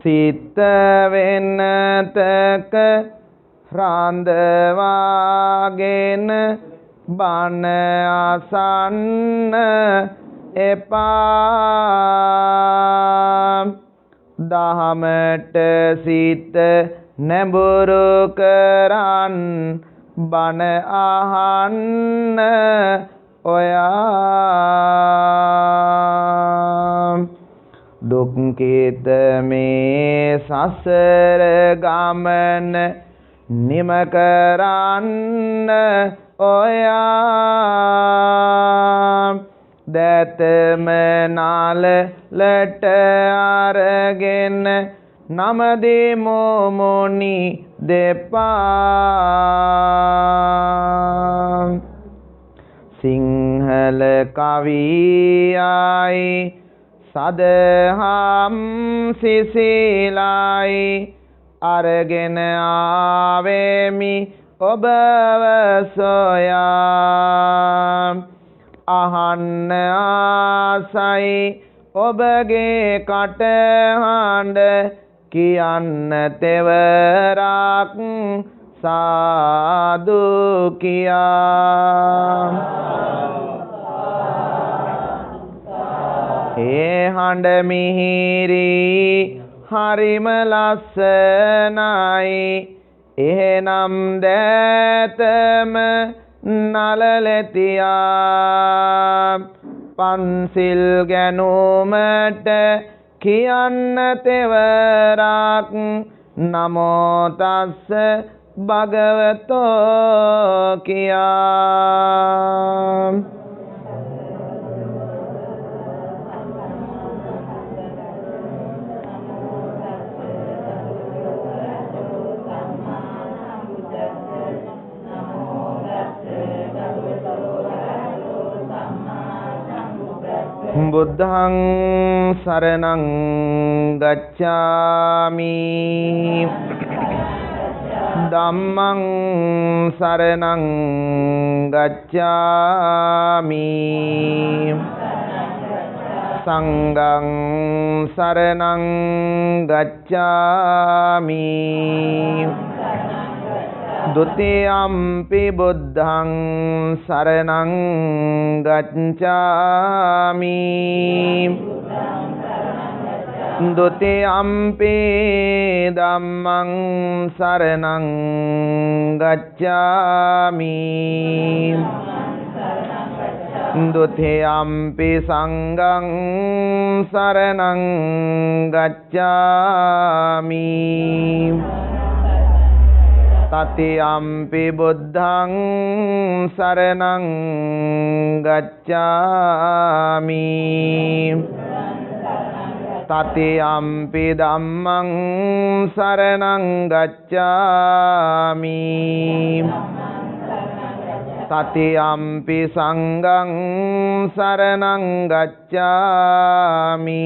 සිත වෙනතක රඳවාගෙන බණ අසන්න එපා දහමට සිත නැඹුරු කරන් බණ අහන්න ඔයා දුක්ඛිත මේ සසර ගමන නිම කරන්න ඔයා දැතම නාලලට අරගෙන නම දෙමු මොනි දෙපා සිංහල කවියයි සදහම් සිසිලයි අරගෙන ආවෙමි ඔබව සොයා අහන්න ආසයි ඔබගේ කටහඬ කියන්න තෙවරක් සාදු කියා ඒ හඬ මිහිරි හරිම ලස්සනයි එහෙනම් දැතම නලලතියා පන්සිල් ගැනුමට කියන්න තෙවරක් නමෝ තස්ස භගවතෝ කියා බුද්ධං සරණං ගච්ඡාමි ධම්මං සරණං ගච්ඡාමි සංඝං සරණං ගච්ඡාමි ဒုတိယံ පි බුද්ධං සරණං ගච්ඡාමි ဒုတိယံ පි ධම්මං සරණං ගච්ඡාමි ဒုတိယံ පි සංඝං සරණං ගච්ඡාමි තතියම්පි බුද්ධං සරණං ගච්ඡාමි තතියම්පි ධම්මං සරණං ගච්ඡාමි තතියම්පි සංඝං සරණං ගච්ඡාමි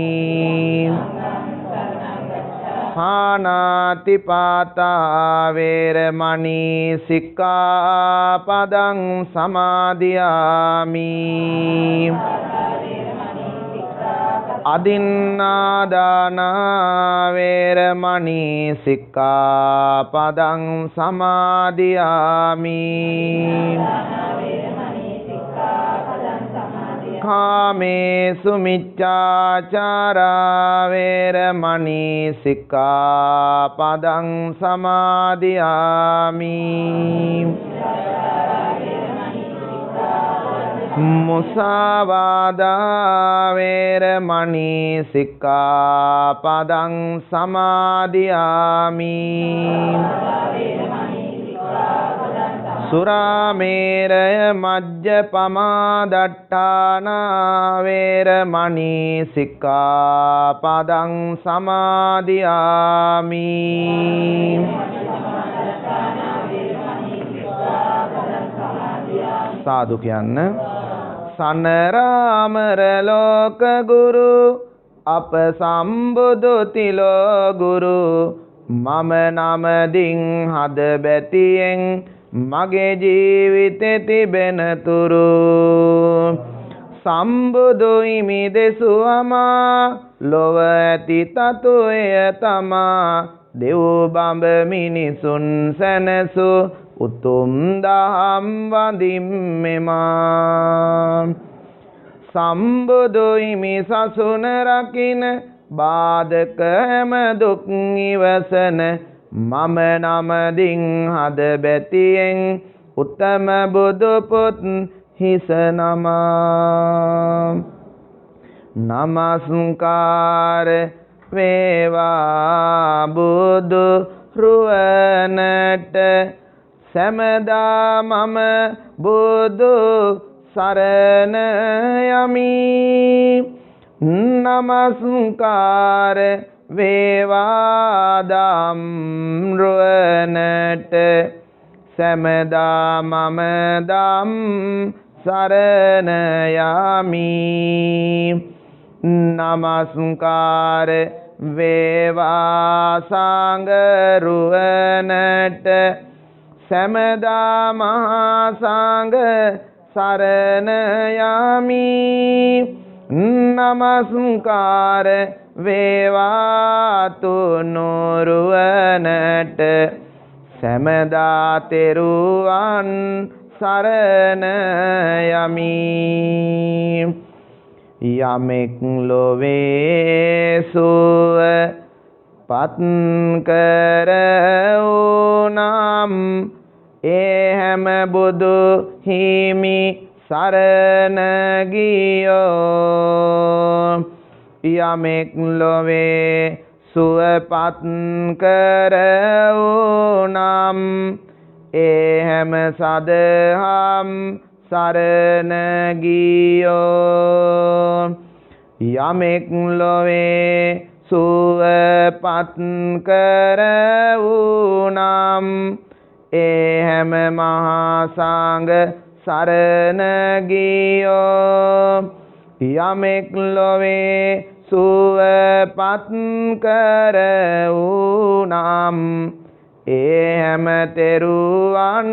පානාති පාතා වේරමණී සික්ඛාපදං සමාදියාමි අදින්නාදාන වේරමණී සික්ඛාපදං සමාදියාමි කාමේසු මිච්ඡාචාරා වේරමණී සික්ඛාපදං සමාදියාමි මුසාවාදා වේරමණී සික්ඛාපදං සමාදියාමි සුරාමේරය මජ්ජපමා දට්ඨානා වේරමණී සික්ඛාපදං සමාදියාමි සාදු කියන්න සනරාමර ලෝක ගුරු අප සම්බුදු තිලෝ ගුරු මම නමදින් හද බැතියෙන් මගේ ජීවිතේ තිබෙන තුරු සම්බුදු හිමි දෙසුවමා ලොව ඇති තතු එය තමා දෙව් බඹ මිනිසුන් සැනසු උතුම් දහම් වඳින්නෙමා සම්බුදු හිමි සසුන රකින බාධක හැම දුක් ඉවසන මම නමදින් හද බැතියෙන් උත්තම බුදු පුත් හිස නමා නමස්කාර වේවා බුදු රුවනට සමදා මම බුදු සරණ යමි නමස්කාර වේවා දම් රුවනට සමදා මම දම් සරණ යමි නමස්කාර වේවා සංඝ රුවනට සමදා මහා සංඝ සරණ යමි නමස්කාර වේවා තුනුරුවනට සමදා තෙරුවන් සරණ යමි යමෙක් ලොවේ සුව පත් කරවුනම් ඒ හැම බුදු හිමි සරණ ගියෝ යමෙක් ලොවේ සුවපත් කරවුනම් ඒ හැම සදහම් සරණ ගියෝ යමෙක් ලොවේ සුවපත් කරවුනම් ඒ හැම මහා සංඝ සරණ ගියෝ යමෙක් ලොවේ සුවපත් කරවුනම් ඒ හැම තෙරුවන්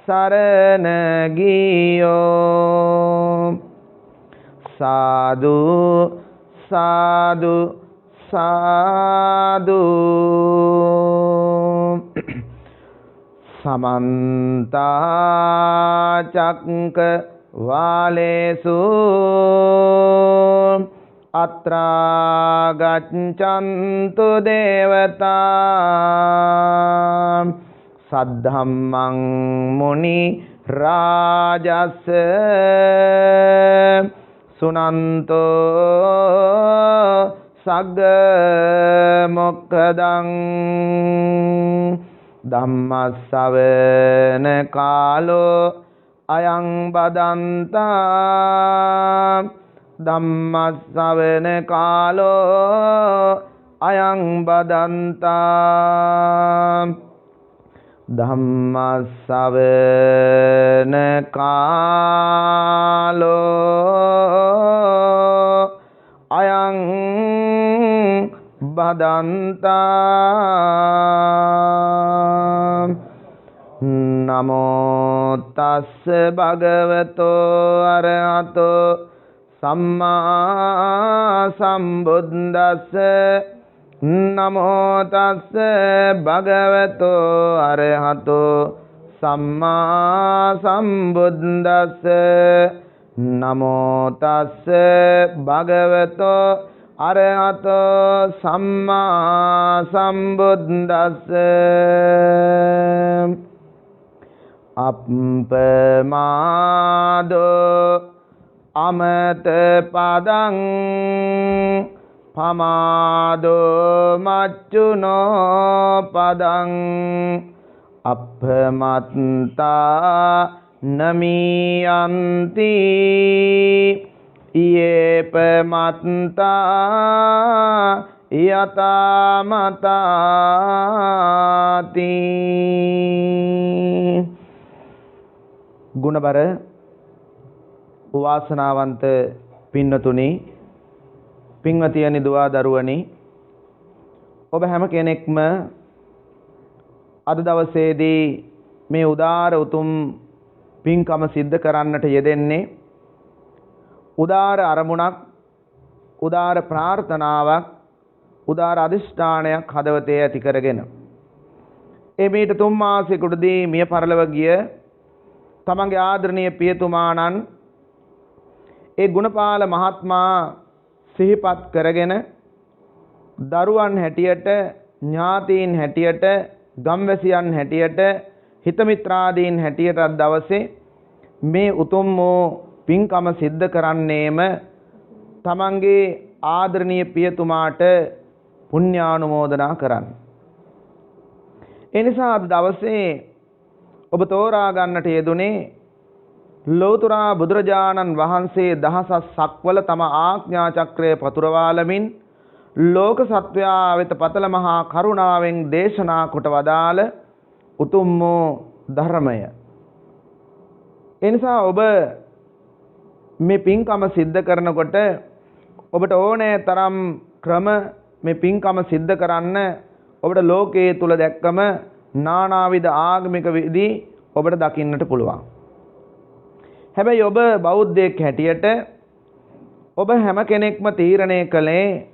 සරණ ගියෝ සාදු සාදු සාදු සමන්ත චක්කවාලේසු අත්‍රා ගච්ඡන්තු දේවතා සද්ධම්මං මුනි රාජස් සුනන්තෝ සග්ග මොක්ඛදං ධම්මස්සවන කාලෝ අයං බදන්තා ධම්මස්සවන කාලෝ අයං බදන්තා ධම්මස්සවන කාලෝ අයං බදන්තා නමෝ තස්ස භගවතෝ අරහතෝ සම්මා සම්බුද්දස්ස නමෝ තස්ස භගවතෝ අරහතෝ සම්මා සම්බුද්දස්ස නමෝ තස්ස භගවතෝ අරහතෝ සම්මා සම්බුද්දස්ස අප්පමාදෝ අමත පදං පමාදෝ මච්චුනෝ පදං අප්පමත්තා නමියන්ති යේපමත්තා යතාමතාති. ගුණබර වාසනාවන්ත පින්නතුනි, පින්වතියනි, දුවා දරුවනි, ඔබ හැම කෙනෙක්ම අද දවසේදී මේ උදාර උතුම් පින්කම සිද්ධ කරන්නට යෙදෙන්නේ උදාර අරමුණක්, උදාර ප්‍රාර්ථනාවක්, උදාර අදිෂ්ඨානයක් හදවතේ ඇති කරගෙන. මීට 3 මාසෙකදී මිය පරලොව ගිය තමන්ගේ ආදරණීය පියතුමාණන් ඒ ගුණපාල මහත්මයා සිහිපත් කරගෙන දරුවන් හැටියට, ඥාතීන් හැටියට, ගම්වැසියන් හැටියට, හිතමිත්‍රාදීන් හැටියට අද දවසේ මේ උතුම් වූ පින්කම සිද්ධ කරන්නේම තමන්ගේ ආදරණීය පියතුමාට පුණ්‍යානුමෝදනා කරන්න. ඒ නිසා අද දවසේ ඔබ තෝරා ගන්නට යෙදුනේ ලෞතර බුදුරජාණන් වහන්සේ දහසක් සක්වල තම ආඥා චක්‍රය පතුරවාලමින් ලෝක සත්වයා වෙත පතල මහා කරුණාවෙන් දේශනා කොට වදාළ උතුම් වූ ධර්මය. ඒ නිසා ඔබ මේ පින්කම සිද්ධ කරනකොට ඔබට ඕනෑ තරම් ක්‍රම මේ පින්කම සිද්ධ කරන්න ඔබට ලෝකයේ තුල දැක්කම නානාවිධ ආගමික විදි ඔබට දකින්නට පුළුවන්. හැබැයි ඔබ බෞද්ධයෙක් හැටියට ඔබ හැම කෙනෙක්ම තීරණය කළේ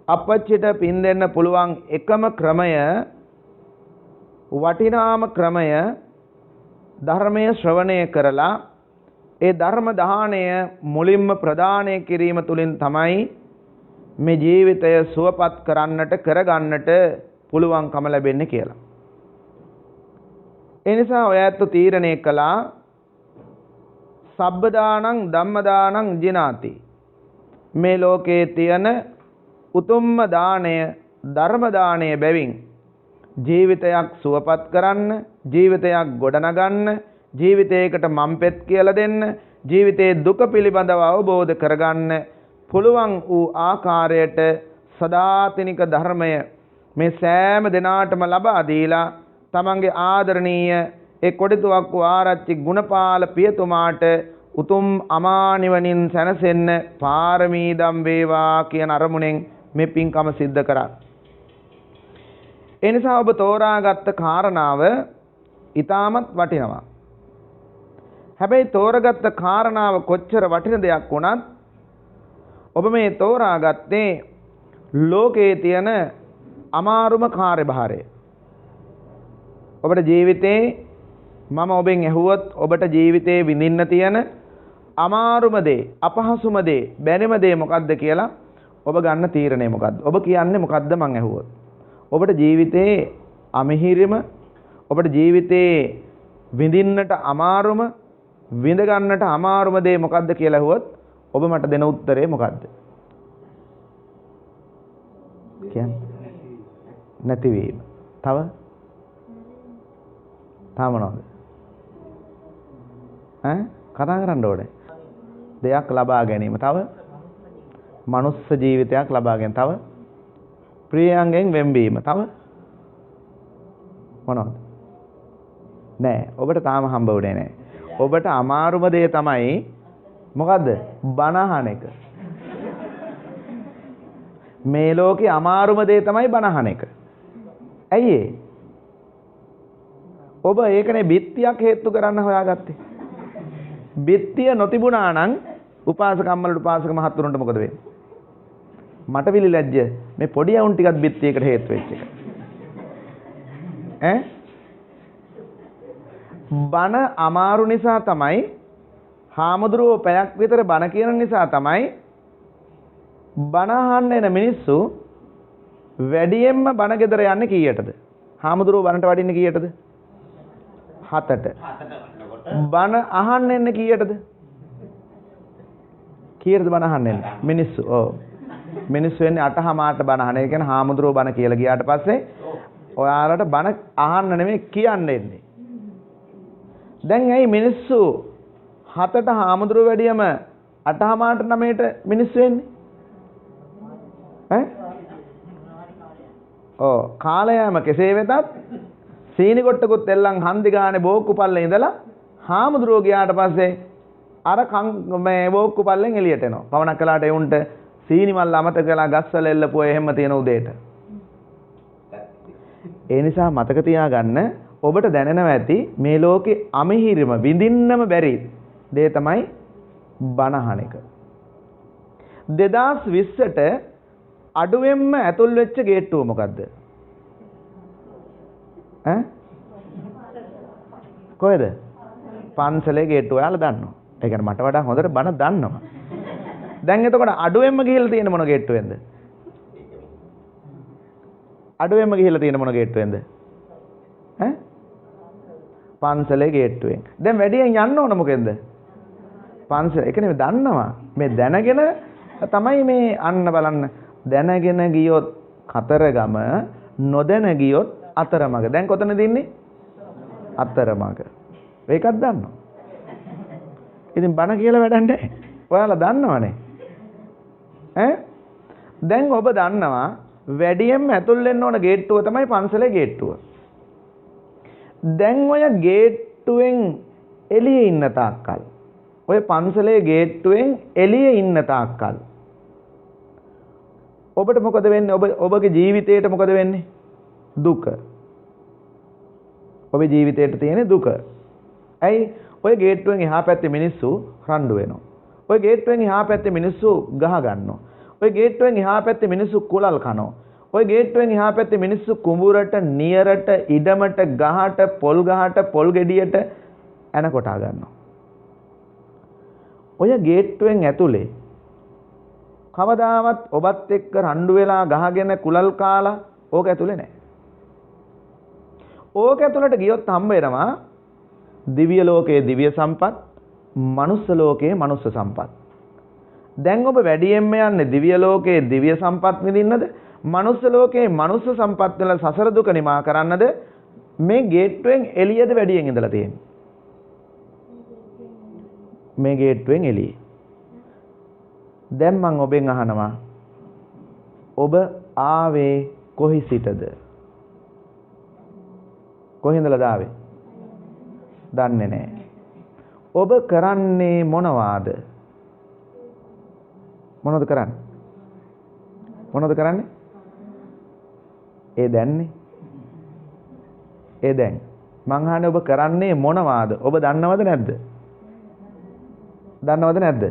අපච්චිට පින් දෙන්න පුළුවන් එකම ක්‍රමය, වටිනාම ක්‍රමය ධර්මයේ ශ්‍රවණය කරලා ඒ ධර්ම දාණය මුලින්ම ප්‍රදානය කිරීම තුළින් තමයි මේ ජීවිතය සුවපත් කරන්නට, කරගන්නට පුළුවන්කම ලැබෙන්නේ කියලා. ඒ නිසා ඔය ඇත්ත තීරණය කළා සබ්බදානං ධම්මදානං ජිනාති. මේ ලෝකයේ තියෙන උතුම්ම දාණය ධර්ම දාණය බැවින් ජීවිතයක් සුවපත් කරන්න, ජීවිතයක් ගොඩනගන්න, ජීවිතයකට මම්පෙත් කියලා දෙන්න, ජීවිතයේ දුක පිළිබඳව අවබෝධ කරගන්න පුළුවන් වූ ආකාරයට සදාතනික ධර්මය මේ සෑම දිනාටම ලබා දීලා තමන්ගේ ආදරණීය ඒ කොඩිතුවක්ක ආරච්චි ගුණපාල පියතුමාට උතුම් අමා නිවනින් සැනසෙන්න පාරමී දම් වේවා කියන අරමුණෙන් මේ පින්කම සිද්ධ කරා. ඒ නිසා ඔබ තෝරාගත්ත කාරණාව ඊටමත් වටිනවා. හැබැයි තෝරාගත්ත කාරණාව කොච්චර වටින දෙයක් වුණත් ඔබ මේ තෝරාගත්තේ ලෝකයේ තියෙන අමාරුම කාර්යභාරය. ඔබට ජීවිතේ මම ඔබෙන් ඇහුවොත් ඔබට ජීවිතේ විඳින්න තියෙන අමාරුම දේ, අපහසුම දේ, බැරිම දේ මොකද්ද කියලා ඔබ ගන්න තීරණය මොකද්ද? ඔබ කියන්නේ මොකද්ද මං ඇහුවොත්? ඔබට ජීවිතේ අමිහිරිම, ඔබට ජීවිතේ විඳින්නට අමාරුම, විඳ ගන්නට අමාරුම දේ මොකද්ද කියලා ඇහුවොත් ඔබ මට දෙන උත්තරේ මොකද්ද? කියන්නේ නැතිවීම. තව මොනවද? කතා කරන්න ඕනේ. දෙයක් ලබා ගැනීම. තව මනුස්ස ජීවිතයක් ලබා ගැනීම. තව ප්‍රියයන්ගෙන් වෙන්වීම. තව මොනවද? නෑ, ඔබට තාම හම්බ වුණේ නෑ. ඔබට අමාරුම දේ තමයි මොකද්ද? බණ අහන එක. මේ ලෝකේ අමාරුම දේ තමයි බණ අහන එක. ඇයි ඒ? ඔබ ඒකනේ බිත්තියක් හේතු කරන්න හොයාගත්තේ. බිත්තිය නොතිබුණා නම් උපාසකම්මලට උපාසක මහත්තුරුන්ට මොකද වෙන්නේ? මට විලි ලැජ්ජ මේ පොඩි අවුන් ටිකක් බිත්තියකට හේතු වෙච්ච එක. බණ අමාරු නිසා තමයි හාමුදුරුවෝ පැයක් විතර බණ කියන නිසා තමයි බණ අහන්න එන මිනිස්සු වැඩියෙන්ම බණ ගෙදර යන්නේ කීයටද? හාමුදුරුවෝ බණට වඩින්නේ කීයටද? 7ට. බණ අහන්න එන්නේ කීයටද? කීයටද බණ අහන්න එන්නේ? මිනිස්සු. ඔව්. මිනිස්සු එන්නේ 8:00ට බණ අහන. ඒ කියන්නේ හාමුදුරුවෝ බණ කියලා ගියාට පස්සේ ඔයාලට බණ අහන්න නෙමෙයි කියන්න එන්නේ. දැන් ඇයි මිනිස්සු 7ට හාමුදුරුවෝ වැඩියම 8:00ට 9ට මිනිස්සු එන්නේ? කාලයම කෙසේ වෙතත් සීනි කොට්ටකුත් එල්ලන් හන්දි ගානේ බෝක්කු පල්ලේ ඉඳලා හාමුදුරුවෝ ගියාට පස්සේ අර මේ බෝක්කු පල්ලෙන් එළියට එනවා. පවණක් කළාට ඒ උන්ට සීනි මල් අමතක කළා ගස්වල එල්ලපුවා එහෙම තියෙන උදේට. ඒ නිසා මතක තියාගන්න ඔබට දැනෙනවා ඇති මේ ලෝකේ අමිහිරිම විඳින්නම බැරි දේ තමයි බණ අහන එක. 2020ට අඩුවෙන්ම ඇතුල් වෙච්ච ගේට්ටුව මොකද්ද? කොහෙද? පන්සලේ ගේට්ටුව. ඔයාලා දන්නවා. ඒ කියන්නේ මට වඩා හොඳට බණ දන්නවා. දැන් එතකොට අඩුවෙන්ම ගිහිල්ලා තියෙන මොන ගේට්ටුවෙන්ද? අඩුවෙන්ම ගිහිල්ලා තියෙන මොන ගේට්ටුවෙන්ද? පන්සලේ ගේට්ටුවෙන්. දැන් වැඩියෙන් යන්න ඕන මොකෙන්ද? පන්සල. ඒ කියන්නේ දන්නවා. මේ දැනගෙන තමයි මේ අන්න බලන්න. දැනගෙන ගියොත් කතරගම, නොදැන ගියොත් අතරමඟ. දැන් කොතනද ඉන්නේ? අතරමඟ. ඒකත් දන්නවා. ඉතින් බණ කියලා වැඩක් නැහැ. ඔයාලා දන්නවනේ. දැන් ඔබ දන්නවා වැඩියෙන්ම ඇතුල් වෙන්න ඕන ගේට්ටුව තමයි පන්සලේ ගේට්ටුව. දැන් ඔය ගේට්ටුවෙන් එළියේ ඉන්න තාක්කල්, ඔය පන්සලේ ගේට්ටුවෙන් එළියේ ඉන්න තාක්කල් ඔබට මොකද වෙන්නේ? ඔබගේ ජීවිතේට මොකද වෙන්නේ? දුක. ඔබේ ජීවිතේට තියෙන දුක. ඇයි? ඔය ගේට්ටුවෙන් එහා පැත්තේ මිනිස්සු රණ්ඩු වෙනවා. ඔය ගේට්ටුවෙන් එහා පැත්තේ මිනිස්සු ගහ ගන්නවා. ඔය ගේට්ටුවෙන් එහා පැත්තේ මිනිස්සු කුලල් කනවා. ඔය ගේට්ටුවෙන් එහා පැත්තේ මිනිස්සු කුඹුරට, නියරට, ඉඩමට, ගහට, පොල් ගෙඩියට එන කොටා ගන්නවා. ඔය ගේට්ටුවෙන් ඇතුලේ කවදාවත් ඔබත් එක්ක රණ්ඩු වෙලා ගහගෙන කුලල් කාලා ඕක ඇතුලේ නැහැ. ඕක ඇතුලට ගියොත් හම්බ වෙනවා දිව්‍ය ලෝකයේ දිව්‍ය සම්පත්, මනුස්ස ලෝකයේ මනුස්ස සම්පත්. දැන් ඔබ වැඩියෙන්ම යන්නේ දිව්‍ය ලෝකයේ දිව්‍ය සම්පත් විඳින්නද? මනුස්ස ලෝකයේ මනුස්ස සම්පත් වල සසර දුක නිමා කරන්නද? මේ ගේට්ටුවෙන් එළියද වැඩියෙන් ඉඳලා තියෙන්නේ? මේ ගේට්ටුවෙන් එළියේ. දැන් මම ඔබෙන් අහනවා ඔබ ආවේ කොහි සිටද? කොහින්දලාද ආවේ? දන්නේ නැහැ. ඔබ කරන්නේ මොනවාද? මොනවද කරන්නේ? මොනවද කරන්නේ? ඒ දැන්නේ. ඒ දැන්. මං අහන්නේ ඔබ කරන්නේ මොනවාද? ඔබ දන්නවද නැද්ද? දන්නවද නැද්ද?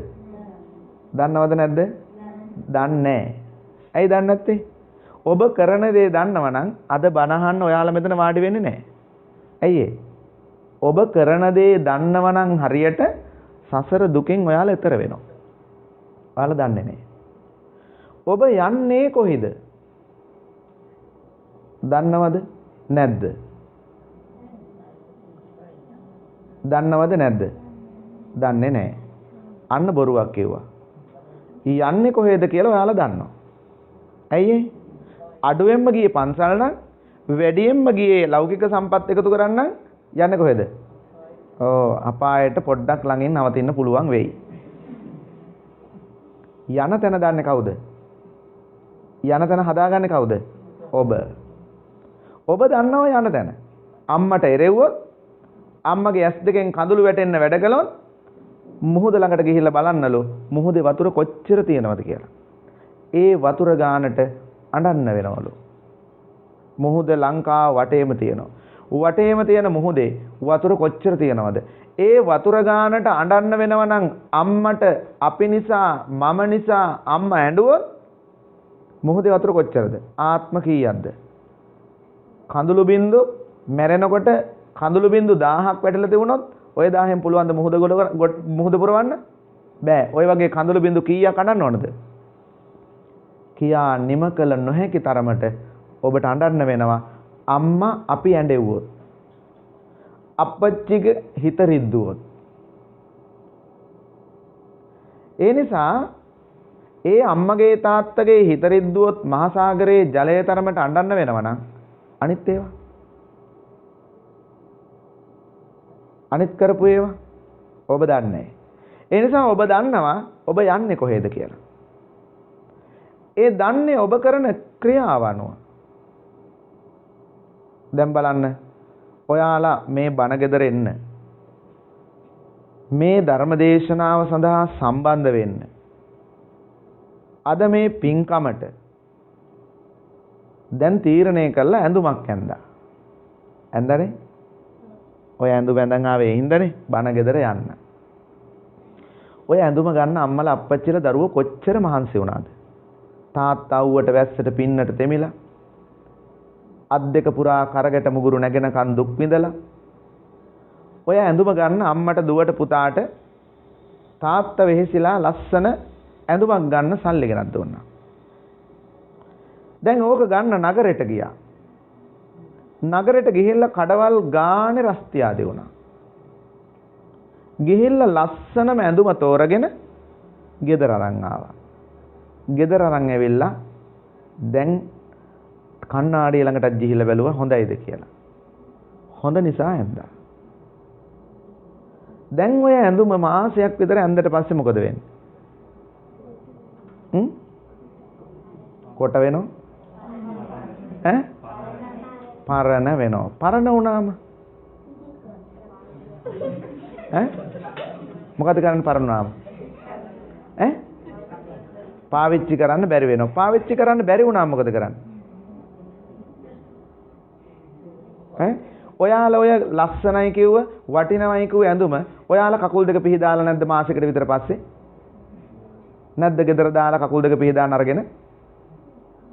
දන්නවද නැද්ද? දන්නේ නැහැ. ඇයි දන්නේ නැත්තේ? ඔබ කරන දේ දන්නවනම් අද බණ අහන්න ඔයාලා මෙතන වාඩි වෙන්නේ නැහැ. ඇයි ඔබ කරන දේ දන්නවනම් හරියට සසර දුකෙන් ඔයාලා එතර වෙනවා. ඔයාලා දන්නේ නැහැ. ඔබ යන්නේ කොහෙද? දන්නවද නැද්ද? දන්නවද නැද්ද? දන්නේ නැහැ. අන්න බොරුවක් කිව්වා. යන්නේ කොහෙද කියලා ඔයාලා දන්නවා. ඇයි අඩුවෙන්ම ගියේ පන්සල නම් වැඩියෙන්ම ගියේ ලෞකික සම්පත් එකතු කරන්න යන්නේ කොහෙද? අපායට පොඩ්ඩක් ළඟින් නවතින්න පුළුවන් වෙයි. යන තැන දන්නේ කවුද? යන තැන හදාගන්නේ කවුද? ඔබ. ඔබ දන්නවා යන තැන. අම්මට එරෙව්වොත් අම්මගේ ඇස් දෙකෙන් කඳුළු වැටෙන්න වැඩ කළොත් මුහුද ළඟට ගිහිල්ලා බලන්නලු මුහුදේ වතුර කොච්චර තියෙනවද කියලා. ඒ වතුර ගානට අඬන්න වෙනවලු. මුහුද ලංකාව වටේම තියෙනවා. වටේම තියෙන මුහුදේ වතුර කොච්චර තියෙනවද? ඒ වතුර ගානට අඬන්න වෙනව නම් අම්මට අපි නිසා මම නිසා අම්මා ඇඬුවොත් මුහුදේ වතුර කොච්චරද? ආත්ම කීයක්ද? කඳුළු බින්දු මැරෙනකොට කඳුළු බින්දු 1000ක් වැටලා තිබුණොත් ඔය 1000න් පුළුවන් ද මුහුද පුරවන්න? බෑ. ඔය වගේ කඳුළු බිඳු කීයක් අඬන්න ඕනද? කියා නිම කළ නොහැකි තරමට ඔබට අඬන්න වෙනවා. අම්මා අපි ඇඬෙව්වොත්. අපච්චිගේ හිත රිද්දුවොත්. ඒ නිසා ඒ අම්මගේ තාත්තගේ හිත රිද්දුවොත් මහා සාගරයේ ජලය තරමට අඬන්න වෙනවා නම් අනිත් ඒවා අනිත් කරපු ඒවා ඔබ දන්නේ නැහැ. ඒ නිසා ඔබ දන්නවා ඔබ යන්නේ කොහෙද කියලා. ඒ දන්නේ ඔබ කරන ක්‍රියාව අනුව. දැන් බලන්න ඔයාලා මේ බණ ගෙදර එන්න මේ ධර්මදේශනාව සඳහා සම්බන්ධ වෙන්න අද මේ පින්කමට දැන් තීරණය කළා ඇඳුමක් ඇඳා. ඇඳනේ? ඔය ඇඳුම ඇඳන් ආවේ හින්දානේ බණ ගෙදර යන්න. ඔය ඇඳුම ගන්න අම්මලා අප්පච්චිලා දරුවෝ කොච්චර මහන්සි වුණාද? තාත්තා අවුවට වැස්සට පින්නට තෙමිලා අත් දෙක පුරා කරගට මුගුරු නැගෙනකන් දුක් විඳලා ඔය ඇඳුම ගන්න අම්මට දුවට පුතාට තාත්තා වෙහෙසිලා ලස්සන ඇඳුමක් ගන්න සල්ලි ගෙනත් දුන්නා. දැන් ඕක ගන්න නගරෙට ගියා. නගරෙට ගිහිල්ලා කඩවල් ගානේ රස්තියාදී වුණා. ගිහිල්ලා ලස්සනම ඇඳුම තෝරගෙන ගෙදර අරන් ආවා. ගෙදර අරන් ඇවිල්ලා දැන් කණ්ණාඩිය ළඟටත් ගිහිල්ලා බැලුවා හොඳයිද කියලා. හොඳ නිසා ඇඳා. දැන් ඔය ඇඳුම මාසයක් විතර ඇඳලා පස්සේ මොකද වෙන්නේ? කොට වෙනව? ඈ? පරණ වෙනව. පරණ වුණාම ඈ? මොකද කරන්නේ පරණ වුණාම? ඈ? පාවිච්චි කරන්න බැරි වෙනවා. පාවිච්චි කරන්න බැරි වුණාම මොකද කරන්නේ? ඈ? ඔයාලා ඔය ලස්සනයි කිව්ව වටිනවයි කිව්ව ඇඳුම ඔයාලා කකුල් දෙක පිහදාලා නැද්ද මාසෙකට විතර පස්සේ? නැද්ද ගෙදර දාලා කකුල් දෙක පිහදාන අරගෙන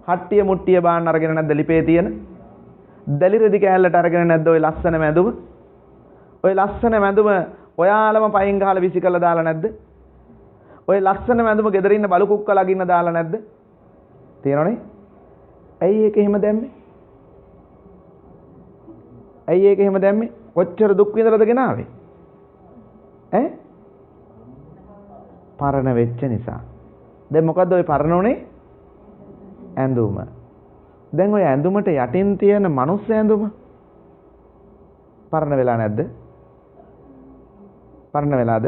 හට්ටිය මුට්ටිය බාන්න අරගෙන නැද්ද ලිපේ තියෙන දැලි රෙදි කෑල්ලට අරගෙන නැද්ද ඔය ලස්සන මැඳුම? ඔය ලස්සන මැඳුම ඔයාලම පයින් ගහලා විසි කරලා දාලා නැද්ද? ඔය ලස්සන මැඳුම ගෙදර ඉන්න බලු කුක්ක ළඟින්න දාලා නැද්ද? තියෙනවනේ. ඇයි ඒක එහෙම දැම්මේ? ඇයි ඒක එහෙම දැම්මේ? කොච්චර දුක් විඳලාද ගෙනාවේ? ඈ? පරණ වෙච්ච නිසා. දැන් මොකද්ද ඔය පරණ උනේ? ඇඳුම. දැන් ඔය ඇඳුමට යටින් තියෙන මනුස්ස ඇඳුම පරණ වෙලා නැද්ද? පරණ වෙලාද?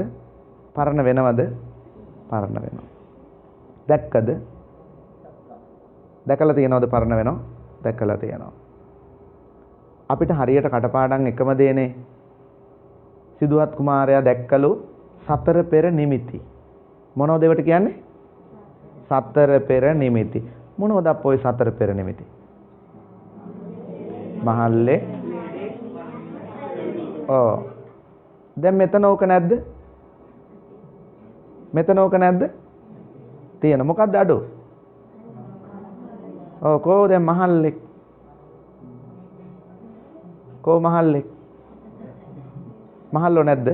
පරණ වෙනවද? පරණ වෙනවා. දැක්කද? දැකලා තියෙනවද පරණ වෙනව? දැකලා තියෙනවා. අපිට හරියට කටපාඩම් එකම දේනේ. සිදුවත් කුමාරයා දැක්කලු සතර පෙර නිමිති. මොනවද ඒවට කියන්නේ? සතර පෙර නිමිති. මොනවද අපෝ සතර පෙර නිමිති? මහල්ලේ. දැන් මෙතන ඕක නැද්ද? මෙතන ඕක නැද්ද? තියෙන. මොකක්ද අඩු? කෝ දැන් මහල්ලේ. කෝ මහල්ලේ. මහල්ලෝ නැද්ද?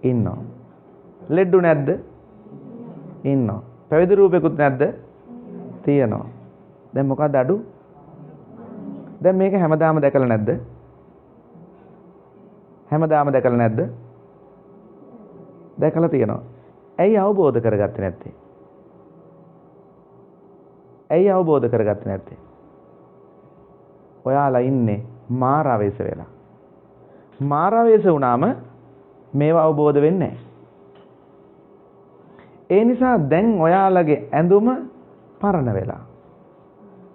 ඉන්නවා. ලෙඩ්ඩු නැද්ද? ඉන්නවා. පැවිදි රූපෙකුත් නැද්ද? තියෙනවා. දැන් මොකක්ද අඩු? දැන් මේක හැමදාම දැකලා නැද්ද? හැමදාම දැකලා නැද්ද? දැකලා තියෙනවා. ඇයි අවබෝධ කරගත්තේ නැත්තේ? ඇයි අවබෝධ කරගත්තේ නැත්තේ? ඔයාලා ඉන්නේ මාරාවේශ වෙලා. මාරාවේශ වුණාම මේවා අවබෝධ වෙන්නේ නැහැ. ඒ නිසා දැන් ඔයාලගේ ඇඳුම පරණ වෙලා.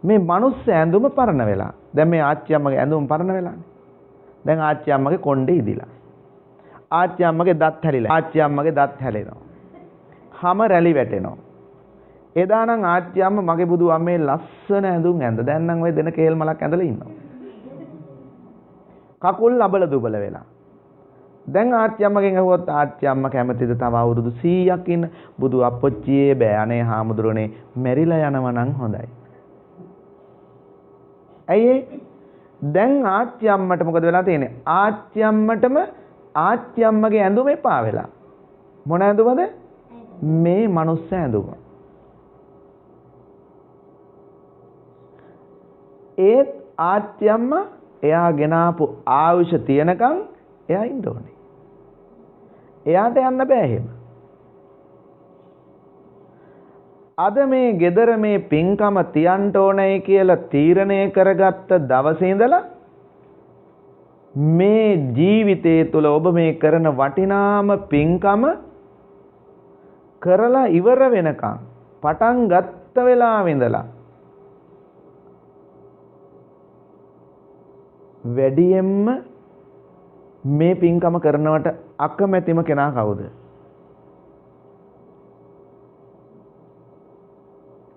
මේ මනුස්ස ඇඳුම පරණ වෙලා. දැන් මේ ආච්චි අම්මගේ ඇඳුම පරණ වෙලානේ. දැන් ආච්චි අම්මගේ කොණ්ඩේ ඉදිලා. ආච්චි අම්මගේ දත් හැලිලා. ආච්චි අම්මගේ දත් හැලෙනවා. හැම රැලි වැටෙනවා. එදා නම් ආච්චි අම්මා මගේ බුදු අම්මේ ලස්සන ඇඳුම් ඇඳ. දැන් නම් ඔය දෙන කේල් මලක් ඇඳලා ඉන්නවා. කකුල් අබල දුබල වෙලා. දැන් ආච්චි අම්මගෙන් අහුවොත් ආච්චි අම්මා කැමතිද තව අවුරුදු 100ක් ඉන්න? බුදු අප්පච්චියේ බෑ අනේ හාමුදුරනේ මැරිලා යනවා නම් හොඳයි. ඇයි දැන් ආච්චි අම්මට මොකද වෙලා තියෙන්නේ? ආච්චි අම්මටම ආච්චි අම්මගේ ඇඳුම එපා වෙලා. මොන ඇඳුමද? මේ මනුස්ස ඇඳුම. ඒත් ආච්චි අම්මා එයා ගෙනාපු ආයුෂ තියනකම් එයා ඉන්න ඕනේ. එයාට යන්න බෑ එහෙම. අද මේ gedara මේ පින්කම තියන්න ඕනේ කියලා තීරණය කරගත්ත දවසේ ඉඳලා මේ ජීවිතය තුළ ඔබ මේ කරන වටිනාම පින්කම කරලා ඉවර වෙනකම් පටන් ගත්ත වෙලාවෙ ඉඳලා වැඩියෙන්ම මේ පින්කම කරනවට අකමැතිම කෙනා කවුද?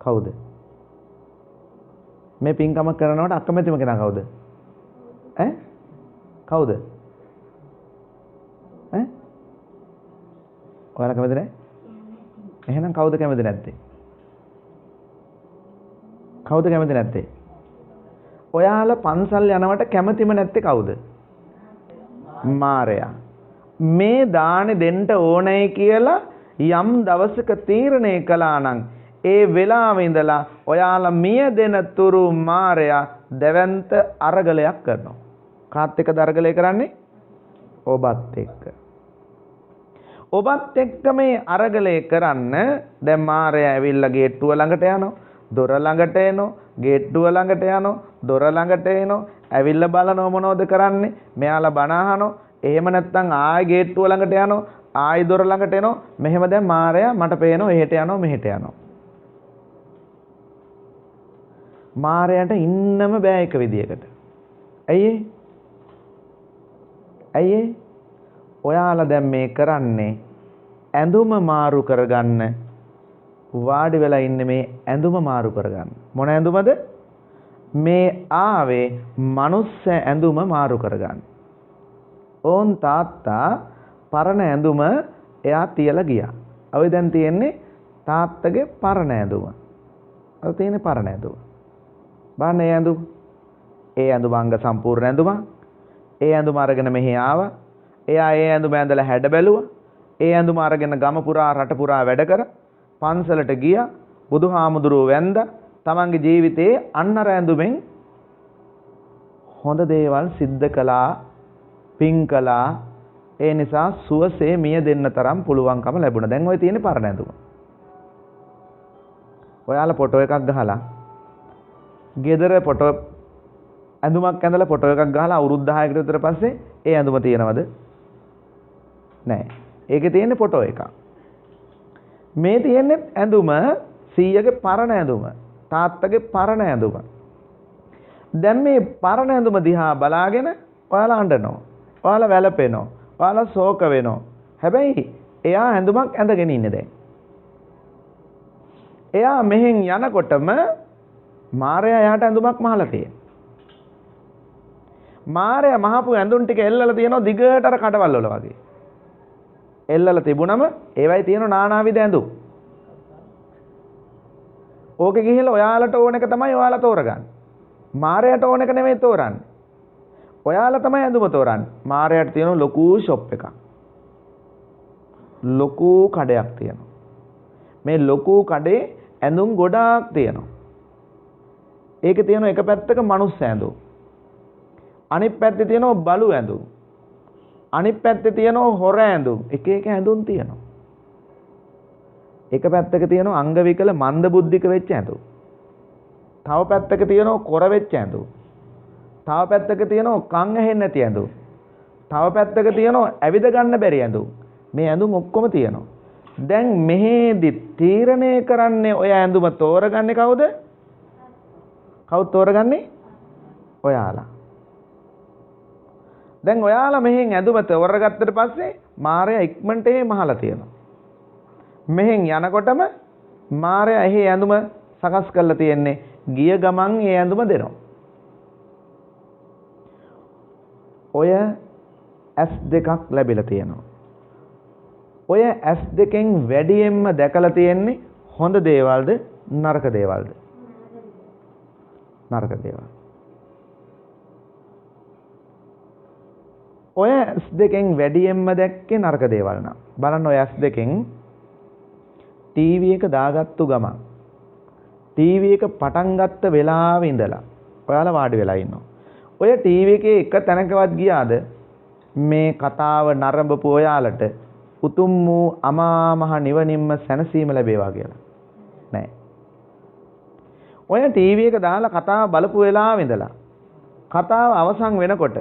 කවුද? මේ පින්කම කරනවට අකමැතිම කෙනා කවුද? ඈ? කවුද? ඈ? ඔයාලා කැමති නැහැ? එහෙනම් කවුද කැමති නැත්තේ? කවුද කැමති නැත්තේ? ඔයාලා පන්සල් යනවට කැමතිම නැත්තේ කවුද? මාරයා. මේ දානේ දෙන්න ඕනේ කියලා යම් දවසක තීරණය කළා නම් ඒ වෙලාවෙ ඉඳලා ඔයාලා මිය දෙන තුරු මාරයා දෙවන්ත අරගලයක් කරනවා. කාත් එක්කද අරගලය කරන්නේ? ඔබත් එක්ක. ඔබත් එක්ක මේ අරගලය කරන්න දැන් මාරයා ඇවිල්ලා ගේට්ටුව ළඟට යනවා, දොර ළඟට එනවා, ගේට්ටුව ළඟට යනවා, දොර ළඟට එනවා, ඇවිල්ලා බලනවා මොනවද කරන්නේ, මෙයාලා බණ අහනවා, එහෙම නැත්නම් ආයෙ ගේට්ටුව ළඟට යනවා, ආයෙ දොර ළඟට එනවා, මෙහෙම දැන් මාරයා මට පේනවා එහෙට යනවා මෙහෙට යනවා. මාරයාට ඉන්නම බෑ එක විදියකට. ඇයි ඒ? ඇයි ඒ? ඔයාලා දැන් මේ කරන්නේ ඇඳුම මාරු කරගන්න. වාඩි වෙලා ඉන්නේ මේ ඇඳුම මාරු කරගන්න. මොන ඇඳුමද? මේ ආවේ මනුස්ස ඇඳුම මාරු කරගන්න. ඕන් තාත්තා පරණ ඇඳුම එයා තියලා ගියා. ඔය දැන් තියෙන්නේ තාත්තගේ පරණ ඇඳුම. ඔය තියෙන්නේ පරණ ඇඳුම. බලන්න ඒ ඇඳුම. ඒ ඇඳුම අංග සම්පූර්ණ ඇඳුම. ඒ ඇඳුම අරගෙන මෙහි ආවා. එයා ඒ ඇඳුම ඇඳලා හැඩ බැලුවා. ඒ ඇඳුම අරගෙන ගම පුරා රට පුරා වැඩ කර පන්සලට ගියා. බුදුහාමුදුරුවෝ වැඳ තමන්ගේ ජීවිතේ අන්නර ඇඳුමෙන් හොඳ දේවල් සිද්ධ කළා, පින් කළා. ඒ නිසා සුවසේ මිය දෙන්න තරම් පුළුවන්කම ලැබුණා. දැන් ඔය තියෙන්නේ පරණ ඇඳුම. ඔයාලා ෆොටෝ එකක් ගහලා ගෙදර ෆොටෝ ඇඳුමක් ඇඳලා ෆොටෝ එකක් ගහලා අවුරුදු 10කට විතර පස්සේ ඒ ඇඳුම තියෙනවද? නැහැ. ඒකේ තියෙන්නේ ෆොටෝ එකක්. මේ තියෙන්නේ ඇඳුම 100ගේ පරණ ඇඳුම. තාත්තගේ පරණ ඇඳුම. දැන් මේ පරණ ඇඳුම දිහා බලාගෙන ඔයාලා අඬනවා. ඔයාලා වැළපෙනවා. ඔයාලා ශෝක වෙනවා. හැබැයි එයා ඇඳුමක් ඇඳගෙන ඉන්නේ දැන්. එයා මෙහෙන් යනකොටම මාරයා යාට ඇඳුමක් මහලා තියෙනවා. මාරයා මහපු ඇඳුම් ටික එල්ලලා තියෙනවා දිගට අර කඩවල් වල වගේ. එල්ලලා තිබුණම ඒවයි තියෙන නානාවිද ඇඳුම්. ඕකේ ගිහිල්ලා ඔයාලට ඕන එක තමයි ඔයාලා තෝරගන්නේ. මාරයාට ඕන එක නෙමෙයි තෝරන්නේ. ඔයාලා තමයි ඇඳුම තෝරන්නේ. මාරයාට තියෙන ලොකු ෂොප් එකක්. ලොකු කඩයක් තියෙනවා. මේ ලොකු කඩේ ඇඳුම් ගොඩාක් තියෙනවා. ඒකේ තියෙන එක පැත්තක මනුස්ස ඇඳුම්. අනිත් පැත්තේ තියෙනවා බලු ඇඳුම්. අනිත් පැත්තේ තියෙනවා හොර ඇඳුම්. එක එක ඇඳුම් තියෙනවා. එක පැත්තක තියෙනවා අංග විකල මන්ද බුද්ධික වෙච්ච ඇඳුම්. තව පැත්තක තියෙනවා කොර වෙච්ච ඇඳුම්. තව පැත්තක තියෙනවා කන් ඇහෙන්නේ නැති ඇඳුම්. තව පැත්තක තියෙනවා ඇවිද ගන්න බැරි ඇඳුම්. මේ ඇඳුම් ඔක්කොම තියෙනවා. දැන් මෙහෙදි තීරණය කරන්නේ ඔය ඇඳුම තෝරගන්නේ කවුද? කවුද තෝරගන්නේ? ඔයාලා. දැන් ඔයාලා මෙහෙන් ඇඳුම තෝරගත්තට පස්සේ මාරයා ඉක්මනට මහලා තියෙනවා. මෙහෙන් යනකොටම මාරයා එහි ඇඳුම සකස් කරලා තියෙන්නේ ගිය ගමන් ඒ ඇඳුම දෙනවා. ඔය S2ක් ලැබිලා තියෙනවා. ඔය S2කින් වැඩියෙන්ම දැකලා තියෙන්නේ හොඳ දේවල්ද නරක දේවල්ද? නරක දේවල්. ඔය S2 වැඩියෙන්ම දැක්කේ නරක දේවල් නා. බලන්න ඔය S2 ටීවී එක දාගත්තු ගමන් ටීවී එක පටන් ගත්ත වෙලාවේ ඉඳලා ඔයාලා වාඩි වෙලා ඉන්නවා. ඔය ටීවී එකේ එක තැනකවත් ගියාද මේ කතාව නරඹපු ඔයාලට උතුම් වූ අමා මහ නිවනින්ම සැනසීම ලැබේවා කියලා? නෑ. ඔය ටීවී එක දාලා කතාව බලපු වෙලාවේ ඉඳලා කතාව අවසන් වෙනකොට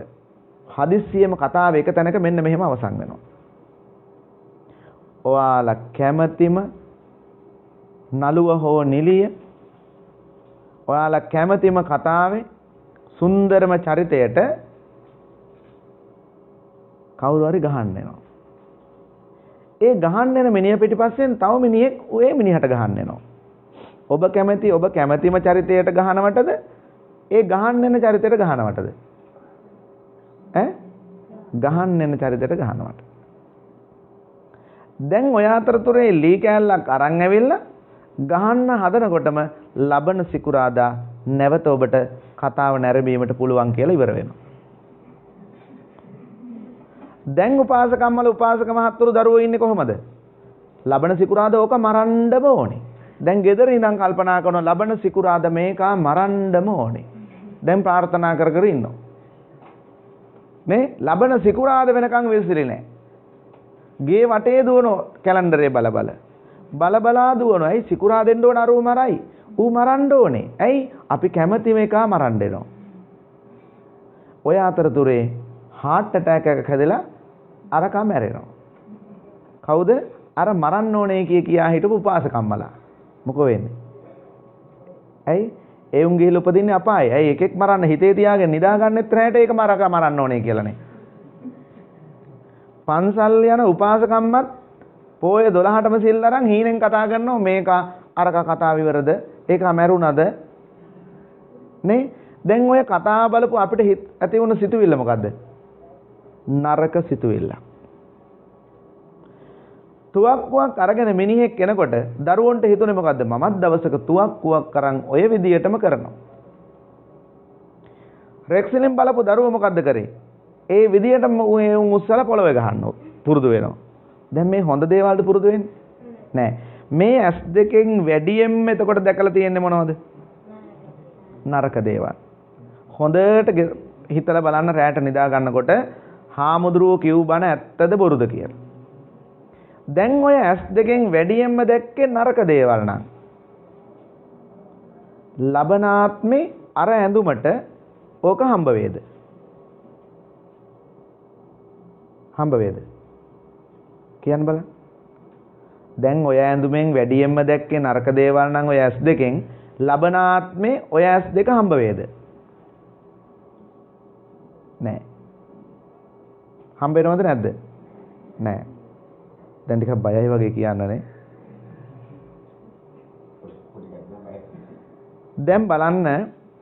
හදිස්සියෙම කතාව එක තැනක මෙන්න මෙහෙම අවසන් වෙනවා. ඔයාලා කැමැතිම නළුව හෝ නිලිය ඔයාලා කැමැතිම කතාවේ සුන්දරම චරිතයට කවුරු හරි ගහන්න එනවා. ඒ ගහන්න එන මිනිහ පිටිපස්සෙන් තව මිනිහෙක් ඒ මිනිහට ගහන්න එනවා. ඔබ කැමැතිම චරිතයට ගහනවටද? ඒ ගහන්න එන චරිතයට ගහනවටද? ගහන්න එන චරිතයට ගහනවට. දැන් ඔය අතරතුරේ ලී කෑල්ලක් අරන් ඇවිල්ලා ගහන්න හදනකොටම ලබන සිකුරාදා නැවත ඔබට කතාව නැරඹීමට පුළුවන් කියලා ඉවර වෙනවා. දැන් උපාසකම්මල උපාසක මහත්තුරු දරුවෝ ඉන්නේ කොහමද? ලබන සිකුරාදා ඕක මරන්නම ඕනේ. දැන් ගෙදර ඉඳන් කල්පනා කරනවා ලබන සිකුරාදා මේකා මරන්නම ඕනේ. දැන් ප්‍රාර්ථනා කර කර ඉන්නවා. මේ ලබන සිකුරාදා වෙනකන් විසිරෙන්නේ නැහැ. ගේ වටේ දුවන කැලෙන්ඩරේ බලා දුවනවා. ඇයි සිකුරාදෙන්න ඕන අර ඌ මරයි. ඌ මරන්න ඕනේ. ඇයි අපි කැමති මේකා මරන්න දෙනවා. ඔය අතරතුරේ heart attack එකක් හැදලා අරකා මැරෙනවා. කවුද? අර මරන්න ඕනේ කියා හිටපු උපාසකම්මලා. මොකෝ වෙන්නේ? ඇයි? ඒ උන් ගිහිල්ලා උපදින්නේ අපායේ. ඇයි එකෙක් මරන්න හිතේ තියාගෙන නිදා ගන්නෙත් රැට ඒක මරන්න ඕනේ කියලානේ. පන්සල් යන උපාසකම්මත් පොය 12ටම සිල් අරන් හීනෙන් කතා කරනවා මේක අරක කතාව ඉවරද? ඒක මැරුණද? නේ? දැන් ඔය කතාව බලපු අපිට හිත ඇති වුණ සිතුවිල්ල මොකද්ද? නරක සිතුවිල්ල. තුවක්කුවක් අරගෙන මිනිහෙක් එනකොට දරුවන්ට හිතුනේ මොකද්ද? මමත් දවසක තුවක්කුවක් අරන් ඔය විදියටම කරනවා. රෙක්සිලින් බලපු දරුවෝ මොකද්ද කරේ? ඒ විදියටම උන් උස්සලා පොළවේ ගහනවා. පුරුදු වෙනවා. දැන් මේ හොඳ දේවල්ද පුරුදු වෙන්නේ? නෑ. මේ S2 වැඩියෙන්ම එතකොට දැකලා තියෙන්නේ මොනවද? නරක දේවල්. හොඳට හිතලා බලන්න රැට නිදා ගන්නකොට හාමුදුරුවෝ කිව් බණ ඇත්තද බොරුද කියලා. දැන් ඔය S2 වැඩියෙන්ම දැක්කේ නරක දේවල් නම් ලබනාත්මේ අර ඇඳුමට ඕක හම්බ වේද? හම්බ වේද? කියන්න බලන්න. දැන් ඔය ඇඳුමෙන් වැඩියෙන්ම දැක්කේ නරක දේවල් නම් ඔය S2 ලබනාත්මේ ඔය S2 හම්බ වේද? නෑ. හම්බ වෙනවද නැද්ද? නෑ. දැන් ටිකක් බයයි වගේ කියන්නනේ. දැන් බලන්න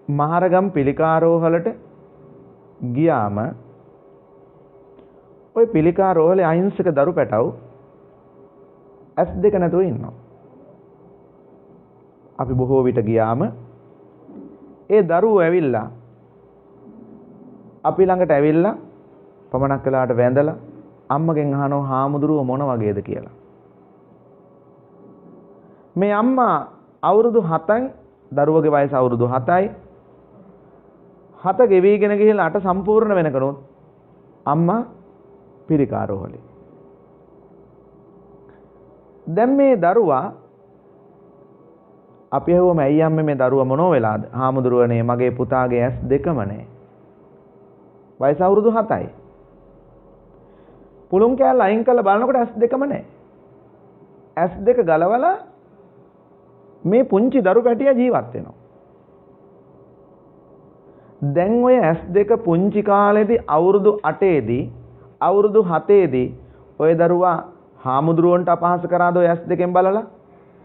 මහරගම් පිළිකාරෝහලට ගියාම ඔය පිළිකාරෝහලේ අහිංසක දරු පැටව් S2 නැතුව ඉන්නවා. අපි බොහෝ විට ගියාම ඒ දරුවෝ ඇවිල්ලා අපි ළඟට ඇවිල්ලා පමණක් වෙලාවට වැඳලා අම්මගෙන් අහනවා හාමුදුරුව මොන වගේද කියලා. මේ අම්මා අවුරුදු 7න් දරුවගේ වයස අවුරුදු 7යි. 7 ගෙවිගෙන ගිහිල්ලා 8 සම්පූර්ණ වෙනකනොත් අම්මා පිළිකාරෝහලේ. දැන් මේ දරුවා අපි හවම ඇයි අම්මේ මේ දරුවා මොනෝ වෙලාද? හාමුදුරුවනේ මගේ පුතාගේ S2ම නැහැ. වයස අවුරුදු 7යි. පුළුන් කෑල්ල අයින් කරලා බලනකොට S2ම නැහැ. S2 ගලවලා මේ පුංචි දරු පැටියා ජීවත් වෙනවා. දැන් ඔය S2 පුංචි කාලේදී අවුරුදු 8ේදී අවුරුදු 7ේදී ඔය දරුවා හාමුදුරුවන්ට අපහාස කරාද ඔය S2 බලලා?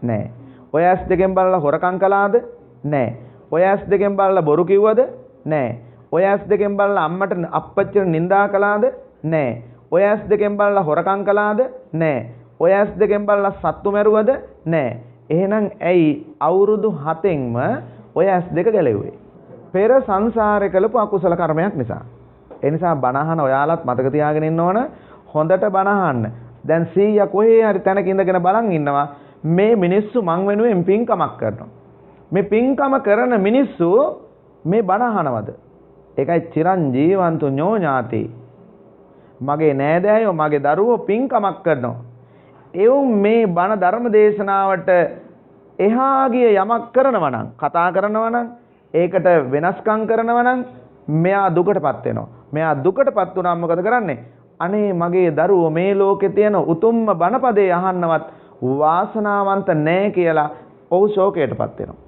නැහැ. ඔය S2 බලලා හොරකම් කළාද? නැහැ. ඔය S2 බලලා බොරු කිව්වද? නැහැ. ඔය S2 බලලා අම්මට අප්පච්චිට නිඳා කළාද? නැහැ. ඔය S2 බලලා හොරකම් කළාද? නැහැ. ඔය S2 බලලා සත්තු මැරුවද? නැහැ. එහෙනම් ඇයි අවුරුදු 7න්ම ඔය S2 ගැලෙව්වේ? පෙර සංසාරේ කළපු අකුසල කර්මයක් නිසා. ඒ නිසා බණ අහන ඔයාලත් මතක තියාගෙන ඉන්න ඕන හොඳට බණ අහන්න. දැන් 100 කොහේ හරි තැනක ඉඳගෙන බලන් ඉන්නවා මේ මිනිස්සු මං වෙනුවෙන් පින්කමක් කරනවා. මේ පින්කම කරන මිනිස්සු මේ බණ අහනවද? ඒකයි චිරංජීවන්තු ඥාති. මගේ නෑදෑයෝ මගේ දරුවෝ පින්කමක් කරනවා. එවුන් මේ බණ ධර්ම දේශනාවට එහා ගිය යමක් කරනවා නම් කතා කරනවා නම් ඒකට වෙනස්කම් කරනවා නම් මෙයා දුකටපත් වෙනවා. මෙයා දුකටපත් වුණාම මොකද කරන්නේ? අනේ මගේ දරුවෝ මේ ලෝකේ තියෙන උතුම්ම බණපදේ අහන්නවත් වාසනාවන්ත නැහැ කියලා ඔහු ශෝකයටපත් වෙනවා.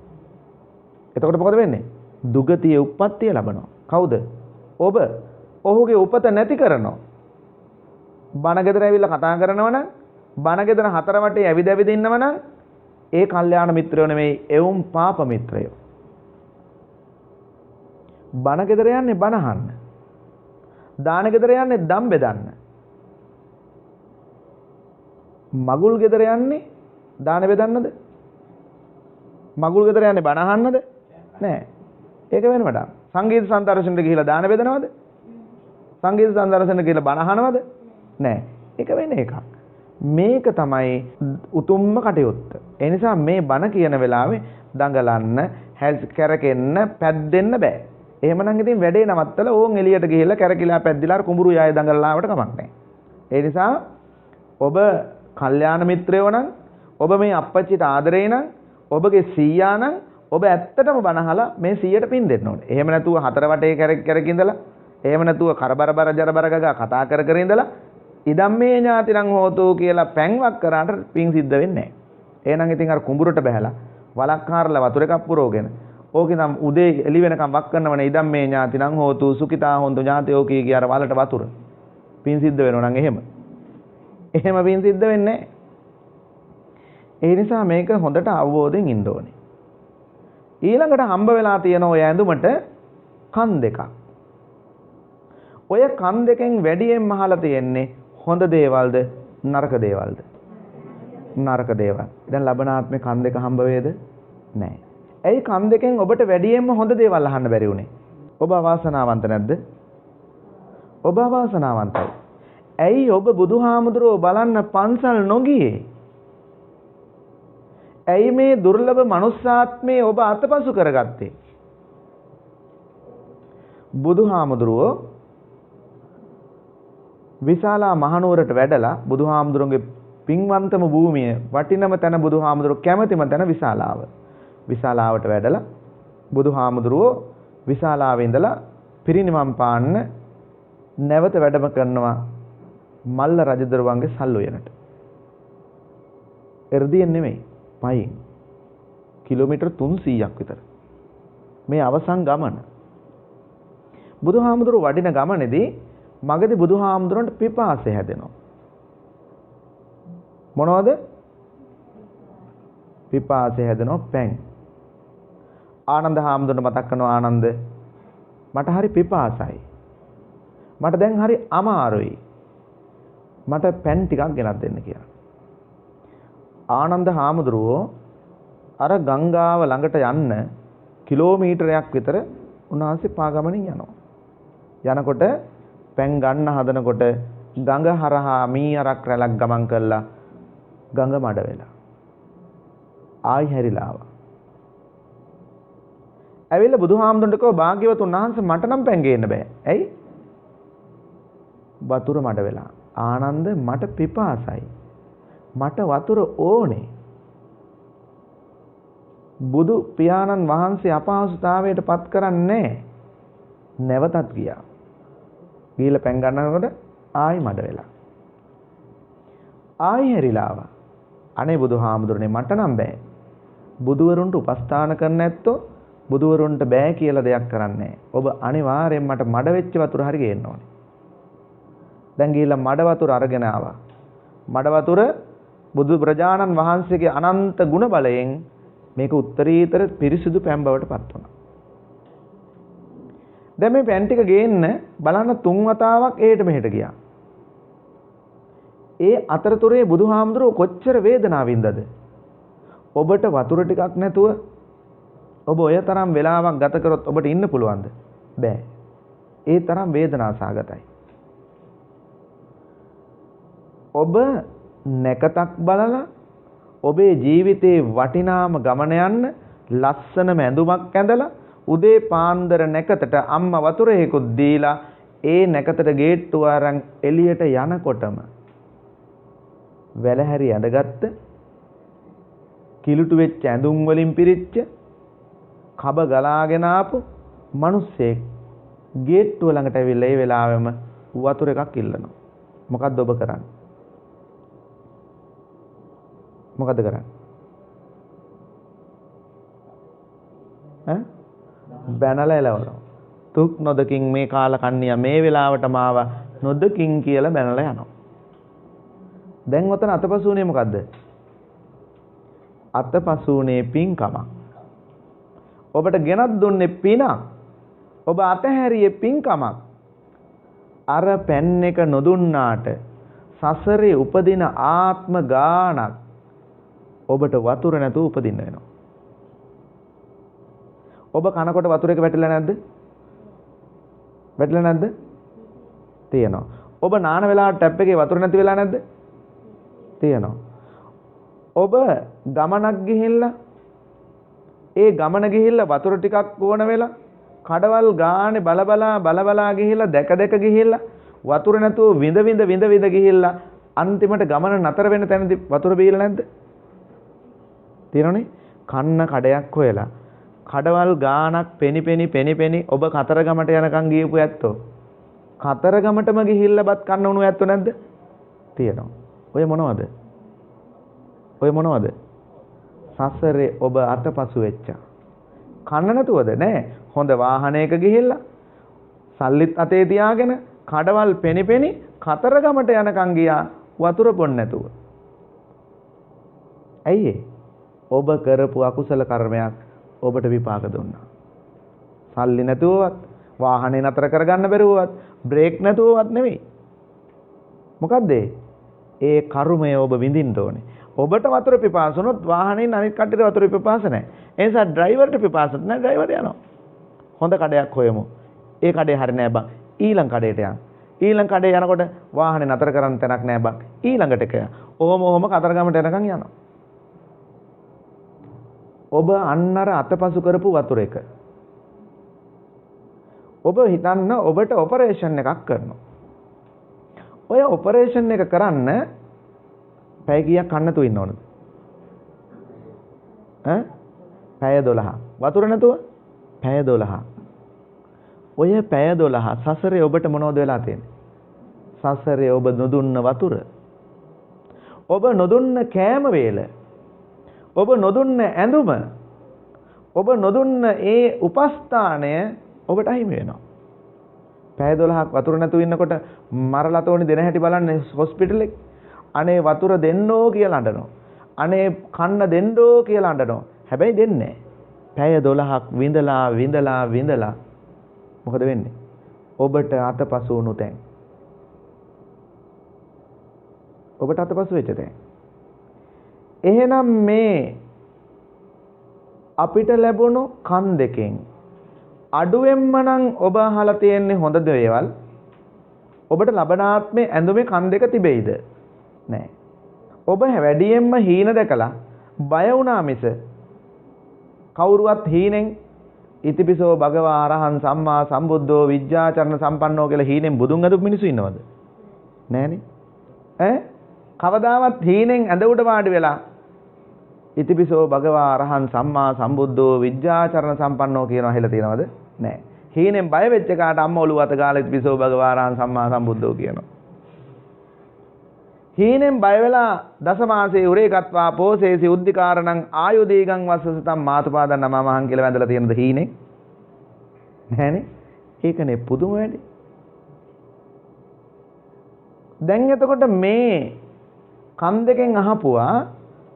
එතකොට මොකද වෙන්නේ? දුගතිය උප්පත්තිය ලබනවා. කවුද? ඔබ. ඔහුගේ උපත නැති කරනවා. බණ ගෙදර ඇවිල්ලා කතා කරනවා නම් බණ ගෙදර හතර වටේ ඇවිද ඇවිද ඉන්නවා නම් ඒ කල්යාණ මිත්‍රයෝ නෙමෙයි එවුන් පාප මිත්‍රයෝ. බණ ගෙදර යන්නේ බණ අහන්න. දාන ගෙදර යන්නේ දම් බෙදන්න. මගුල් ගෙදර යන්නේ දාන බෙදන්නද? මගුල් ගෙදර යන්නේ බණ අහන්නද? නෑ. ඒක වෙන වැඩක්. සංගීත සම්දර්ශනට ගිහිලා දාන බෙදනවද? සංගීත සම්දර්ශනට ගිහිලා බණ අහනවද? නෑ. ඒක වෙන එකක්. මේක තමයි උතුම්ම කටයුත්ත. ඒ නිසා මේ බණ කියන වෙලාවේ දඟලන්න, කැරකෙන්න, පැද්දෙන්න බෑ. එහෙමනම් ඉතින් වැඩේ නවත්තලා ඕන් එළියට ගිහිල්ලා කැරකිලා පැද්දිලා අර කුඹුරු යාය දඟලලාවට කමක් නැහැ. ඒ නිසා ඔබ කල්යාණ මිත්‍රයෝ නම් ඔබ මේ අප්පච්චිට ආදරේ නම් ඔබගේ සීයා නම් ඔබ ඇත්තටම බනහලා මේ 100ට පින් දෙන්න ඕනේ. එහෙම නැතුව හතර වටේ කැරක ඉඳලා එහෙම නැතුව කරබර ජරබර ගගා කතා කර ඉඳලා ඉදම්මේ ඥාතිනම් හෝතු කියලා පැන්වක් කරාට පින් සිද්ධ වෙන්නේ නැහැ. එහෙනම් ඉතින් අර කුඹුරට බහැලා වලක් කාරලා වතුර එකක් පුරවගෙන ඕකේ නම් උදේ එළි වෙනකම් වක් කරනවනේ ඉදම්මේ ඥාතිනම් හෝතු සුඛිතා හොන්තු ඥාතයෝ කී අර වලට වතුර පින් සිද්ධ වෙනවා නම් එහෙම පින් සිද්ධ වෙන්නේ නැහැ. ඒ නිසා මේක හොඳට අවබෝධයෙන් ඉන්න ඕනේ. ඊළඟට හම්බ වෙලා තියෙන ඔය ඇඳුමට කන් දෙකක්. ඔය කන් දෙකෙන් වැඩියෙන් මහලා තියෙන්නේ හොඳ දේවල්ද නරක දේවල්ද? නරක දේවල්. දැන් ලබනාත්මේ කන් දෙක හම්බ වේද? නැහැ. ඇයි කන් දෙකෙන් ඔබට වැඩියෙන්ම හොඳ දේවල් අහන්න බැරි වුනේ? ඔබ අවාසනාවන්ත නැද්ද? ඔබ අවාසනාවන්තයි. ඇයි ඔබ බුදුහාමුදුරුවෝ බලන්න පන්සල් නොගියේ? ඇයි මේ දුර්ලභ මනුස්සාත්මේ ඔබ අතපසු කරගත්තේ? බුදුහාමුදුරුවෝ විශාලා මහනුවරට වැඩලා බුදුහාමුදුරුවන්ගේ පින්වන්තම භූමිය වටිනම තැන බුදුහාමුදුරුවෝ කැමතිම තැන විශාලාව. විශාලාවට වැඩලා බුදුහාමුදුරුවෝ විශාලාවේ ඉඳලා පිරිනිවන් පාන්න නැවත වැඩම කරනවා මල්ල රජදරුවන්ගේ සල් උයනට. එර්දියෙන් නෙමෙයි පයින් කිලෝමීටර් 300ක් විතර මේ අවසන් ගමන. බුදුහාමුදුරුවෝ වඩින ගමනේදී මගදී බුදුහාමුදුරන්ට පිපාසය හැදෙනවා. මොනවද? පිපාසය හැදෙනවා පැන්. ආනන්ද හාමුදුරන්ට මතක් කරනවා ආනන්ද මට හරි පිපාසයි. මට දැන් හරි අමාරුයි. මට පැන් ටිකක් ගෙනත් දෙන්න කියලා. ආනන්ද හාමුදුරුවෝ අර ගංගාව ළඟට යන්න කිලෝමීටරයක් විතර උන්වහන්සේ පාගමනින් යනවා. යනකොට පැන් ගන්න හදනකොට ගඟ හරහා මී අරක් රැලක් ගමන් කළා ගඟ මඩ වෙලා. ආයි හැරිලා ආවා. ඇවිල්ලා බුදුහාමුදුරන්ට කිව්වා භාග්‍යවතුන් වහන්සේ මට නම් පැන් ගේන්න බෑ. ඇයි? වතුර මඩ වෙලා. ආනන්ද මට පිපාසයි. මට වතුර ඕනේ. බුදු පියාණන් වහන්සේ අපහසුතාවයට පත් කරන්නේ නැවතත් ගියා. ගිහලා පැන් ගන්නකොට ආයි මඩ වෙලා. ආයි හැරිලා ආවා. අනේ බුදුහාමුදුරනේ මට නම් බෑ. බුදුවරුන්ට උපස්ථාන කරන්න නැත්තෝ බුදුවරුන්ට බෑ කියලා දෙයක් කරන්නේ. ඔබ අනිවාර්යෙන් මට මඩ වෙච්ච වතුර හරි ගේන්න ඕනේ. දැන් ගිහලා මඩ වතුර අරගෙන ආවා. මඩ වතුර බුදු ප්‍රජානන් වහන්සේගේ අනන්ත ගුණ බලයෙන් මේක උත්තරීතර පිරිසිදු පැන් බවට පත් වුණා. දැන් මේ පැන් ටික ගේන්න බලන්න 3 වතාවක් එහෙට මෙහෙට ගියා. ඒ අතරතුරේ බුදුහාමුදුරුවෝ කොච්චර වේදනාවින්දද? ඔබට වතුර ටිකක් නැතුව ඔබ ඔය තරම් වෙලාවක් ගත කරොත් ඔබට ඉන්න පුළුවන්ද? බෑ. ඒ තරම් වේදනාසහගතයි. ඔබ නැකතක් බලලා ඔබේ ජීවිතේ වටිනාම ගමන යන්න ලස්සනම ඇඳුමක් ඇඳලා උදේ පාන්දර නැකතට අම්මා වතුරේකුත් දීලා ඒ නැකතට ගේට්ටුව අරන් එළියට යනකොටම වැලහැරි ඇඳගත්ත කිලුටු වෙච්ච ඇඳුම් වලින් පිරිච්ච කබ ගලාගෙන ආපු මිනිස්සෙක් ගේට්ටුව ළඟට ඇවිල්ලා ඒ වෙලාවෙම වතුර එකක් ඉල්ලනවා. මොකද්ද ඔබ කරන්නේ? මොකද්ද කරන්නේ? බැනලා එලවනවා. තුක් නොදකින් මේ කාල කන්නියා මේ වෙලාවට මාව නොදකින් කියලා බැනලා යනවා. දැන් ඔතන අතපසුනේ මොකද්ද? අතපසුනේ පින්කම. ඔබට ගෙනත් දුන්නේ පිනක්. ඔබ අතහැරියේ පින්කමක්. අර පෙන් එක නොදුන්නාට සසරේ උපදින ආත්ම ගානක් ඔබට වතුර නැතුව උපදින්න වෙනවා. ඔබ කනකොට වතුර එක වැටිලා නැද්ද? වැටිලා නැද්ද? තියෙනවා. ඔබ නාන වෙලාවට ටැප් එකේ වතුර නැති වෙලා නැද්ද? තියෙනවා. ඔබ ගමනක් ගිහිල්ලා ඒ ගමන ගිහිල්ලා වතුර ටිකක් ඕන වෙලා කඩවල් ගානේ බලබලා ගිහිල්ලා දැක ගිහිල්ලා වතුර නැතුව විඳ ගිහිල්ලා අන්තිමට ගමන නතර වෙන තැනදී වතුර බීලා නැද්ද? තියෙනවනේ. කන්න කඩයක් හොයලා කඩවල් ගානක් පෙනි ඔබ කතරගමට යනකම් ගියපු ඇත්තෝ කතරගමටම ගිහිල්ලා බත් කන්න උණු ඇත්තෝ නැද්ද? තියෙනවා. ඔය මොනවද? සසරේ ඔබ අතපසු වෙච්චා. කන්න නැතුවද? නෑ. හොඳ වාහනයක ගිහිල්ලා සල්ලිත් අතේ තියාගෙන කඩවල් පෙනි කතරගමට යනකම් ගියා වතුර පොන්න නැතුව. ඇයි ඔබ කරපු අකුසල කර්මයක් ඔබට විපාක දුන්නා. සල්ලි නැතුවවත් වාහනේ නතර කරගන්න බැරුවවත් බ්‍රේක් නැතුවවත් නෙවෙයි. මොකද්ද ඒ කර්මය ඔබ විඳින්න ඕනේ. ඔබට වතුර පිපාස වුණොත් වාහනේ අනිත් කට්ටියට වතුර පිපාස නැහැ. ඒ නිසා ඩ්‍රයිවර්ට පිපාසත් නැහැ. ඩ්‍රයිවර් යනවා. හොඳ කඩයක් හොයමු. ඒ කඩේ හරි නෑ බං. ඊළඟ කඩේට යන්න. ඊළඟ කඩේ යනකොට වාහනේ නතර කරන්න තැනක් නෑ බං. ඊළඟට එක යන්න. ඔහොම කතරගමට යනකම් යනවා. ඔබ අන්නර අතපසු කරපු වතුර එක. ඔබ හිතන්න ඔබට ඔපරේෂන් එකක් කරනවා. ඔය ඔපරේෂන් එක කරන්න පැය කීයක් කන්නතු ඉන්න ඕනද? පැය 12. වතුර නැතුව පැය 12. ඔය පැය 12 සසරේ ඔබට මොනවද වෙලා තියෙන්නේ? සසරේ ඔබ නොදුන්න වතුර. ඔබ නොදුන්න කෑම වේල. ඔබ නොදුන්න ඇඳුම. ඔබ නොදුන්න ඒ උපස්ථානය ඔබට අහිමි වෙනවා. පැය 12ක් වතුර නැතුව ඉන්නකොට මරලා තෝනි දෙන හැටි බලන්න හොස්පිටල් එකේ. අනේ වතුර දෙන්නෝ කියලා අඬනවා. අනේ කන්න දෙන්නෝ කියලා අඬනවා. හැබැයි දෙන්නේ නැහැ. පැය 12ක් විඳලා මොකද වෙන්නේ? ඔබට අතපසු වුණු තැන්. ඔබට අතපසු වෙච්ච තැන්. එහෙනම් මේ අපිට ලැබුණු කන් දෙකෙන් අඩුවෙන්ම නම් ඔබ අහලා තියෙන්නේ හොඳ දේවල්. ඔබට ලබනාත්මේ ඇඳුමේ කන් දෙක තිබෙයිද? නැහැ. ඔබ වැඩියෙන්ම හීන දැකලා බය වුණා මිස කවුරුවත් හීනෙන් ඉතිපිසෝ භගවා අරහං සම්මා සම්බුද්ධෝ විජ්ජාචරණ සම්පන්නෝ කියලා හීනෙන් බුදුන් අදපු මිනිස්සු ඉන්නවද? නැහනේ. කවදාවත් හීනෙන් ඇඳ උඩ වාඩි වෙලා ඉතිපිසෝ භගවා අරහං සම්මා සම්බුද්ධෝ විජ්ජාචරණ සම්පන්නෝ කියනවා හෙල තියනවද? නැහැ. හීනෙන් බය වෙච්ච කාට අම්මා ඔළුව අත ගාලා ඉතිපිසෝ භගවා අරහං සම්මා සම්බුද්ධෝ කියනවා. හීනෙන් බය වෙලා දසමාසේ උරේකත්වා පෝසේසි උද්දිකාරණං ආයුදීගං වස්සසතම් මාතුපාදන් නමමහං කියලා වැඳලා තියෙනද හීනේ? නැහනේ. ඒකනේ පුදුම වැඩි. දැන් එතකොට මේ කන් දෙකෙන් අහපුවා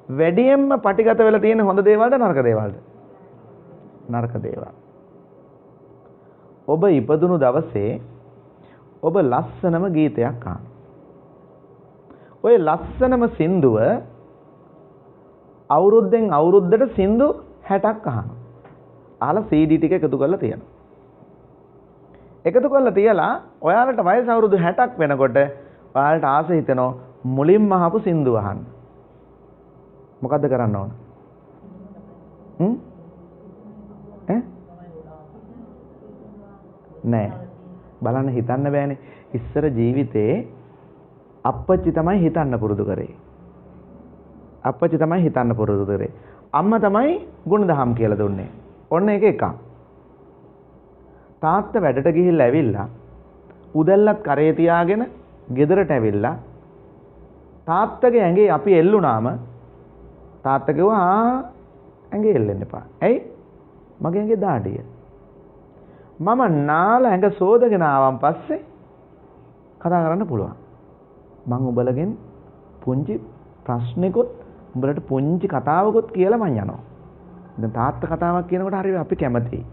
වැඩියෙන්ම පටිගත වෙලා තියෙන හොඳ දේවල්ද නරක දේවල්ද? නරක දේවල්. ඔබ ඉපදුණු දවසේ ඔබ ලස්සනම ගීතයක් අහනවා. ඔය ලස්සනම සින්දුව අවුරුද්දෙන් අවුරුද්දට සින්දු 60ක් අහනවා. අහලා CD ටික එකතු කරලා තියෙනවා. එකතු කරලා තියලා ඔයාලට වයස අවුරුදු 60ක් වෙනකොට ඔයාලට ආස හිතෙනවා මුලින්ම අහපු සින්දුව අහන්න. මොකද්ද කරන්න ඕන? නෑ. බලන්න හිතන්න බෑනේ. ඉස්සර ජීවිතේ අප්පච්චි තමයි හිතන්න පුරුදු කරේ. අප්පච්චි තමයි හිතන්න පුරුදු කරේ. අම්මා තමයි ගුණදහම් කියලා දුන්නේ. ඔන්න ඒක එකක්. තාත්තා වැඩට ගිහිල්ලා ඇවිල්ලා උදැල්ලත් කරේ තියාගෙන ගෙදරට ඇවිල්ලා තාත්තගේ ඇඟේ අපි එල්ලුනාම තාත්තා කිව්වා ඇඟේ එල්ලෙන්න එපා. ඇයි? මගේ ඇඟේ දාඩිය. මම නාලා ඇඟ සෝදගෙන ආවන් පස්සේ කතා කරන්න පුළුවන්. මං උඹලගෙන් පුංචි ප්‍රශ්නෙකුත් උඹලට පුංචි කතාවකුත් කියලා මං යනවා. දැන් තාත්තා කතාවක් කියනකොට හරිය අපි කැමතියි.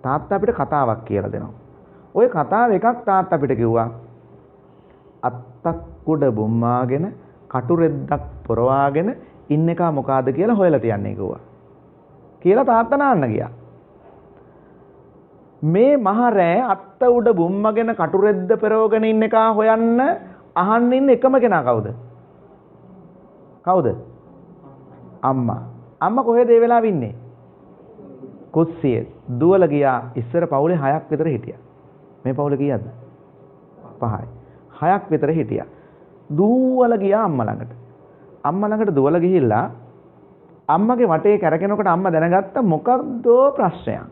තාත්තා අපිට කතාවක් කියලා දෙනවා. ওই කතාව එකක් තාත්තා අපිට කිව්වා. අත්තක් උඩ බුම්මාගෙන කටු රෙද්දක් පොරවාගෙන ඉන්න එක මොකಾದ කියලා හොයලා තියන්නේ කිව්වා. කියලා තාත්තා නාන්න ගියා. මේ මහ රෑ අත්ත උඩ බුම්මගෙන කටු රෙද්ද පෙරවගෙන ඉන්න එක හොයන්න අහන්න ඉන්න එකම කෙනා කවුද? කවුද? අම්මා. අම්මා කොහෙද ඒ වෙලාවෙ ඉන්නේ? කුස්සියේ. දුවල ගියා. ඉස්සර පවුලේ 6ක් විතර හිටියා. මේ පවුලේ කීයක්ද? 5යි. 6ක් විතර හිටියා. දුවල ගියා අම්මා ළඟට. අම්මා ළඟට දුවල ගිහිල්ලා අම්මගේ වටේ කැරකෙනකොට අම්මා දැනගත්ත මොකක්ද ප්‍රශ්නයක්.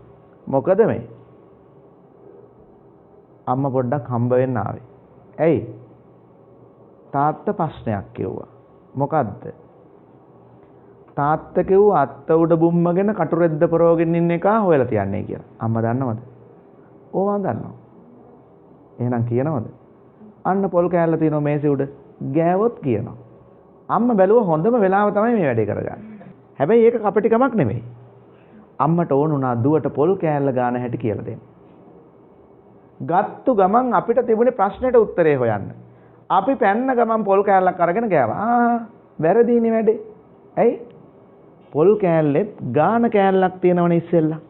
මොකද මේ? අම්මා පොඩ්ඩක් හම්බ වෙන්න ආවේ. ඇයි? තාත්තා ප්‍රශ්නයක් කිව්වා. මොකද්ද? තාත්තා කිව්වා අත්ත උඩ බුම්මගෙන කටු රෙද්ද පරවගෙන ඉන්න එක හොයලා තියන්නේ කියලා. අම්මා දන්නවද? ඕවා දන්නවා. එහෙනම් කියනවද? අන්න පොල් කෑල්ල තියෙනවා මේසෙ උඩ. ගෑවොත් කියනවා. අම්මා බැලුවා හොඳම වෙලාව තමයි මේ වැඩේ කරගන්න. හැබැයි ඒක කපටිකමක් නෙමෙයි. අම්මට ඕන උනා දුවට පොල් කෑල්ල ගාන හැටි කියලා දෙන්න. ගත්තු ගමන් අපිට තිබුණේ ප්‍රශ්නෙට උත්තරේ හොයන්න. අපි පැන්න ගමන් පොල් කෑල්ලක් අරගෙන ගෑවා. වැරදීනේ වැඩේ. ඇයි? පොල් කෑල්ලෙත් ගාන කෑල්ලක් තියෙනවනේ ඉස්සෙල්ලා.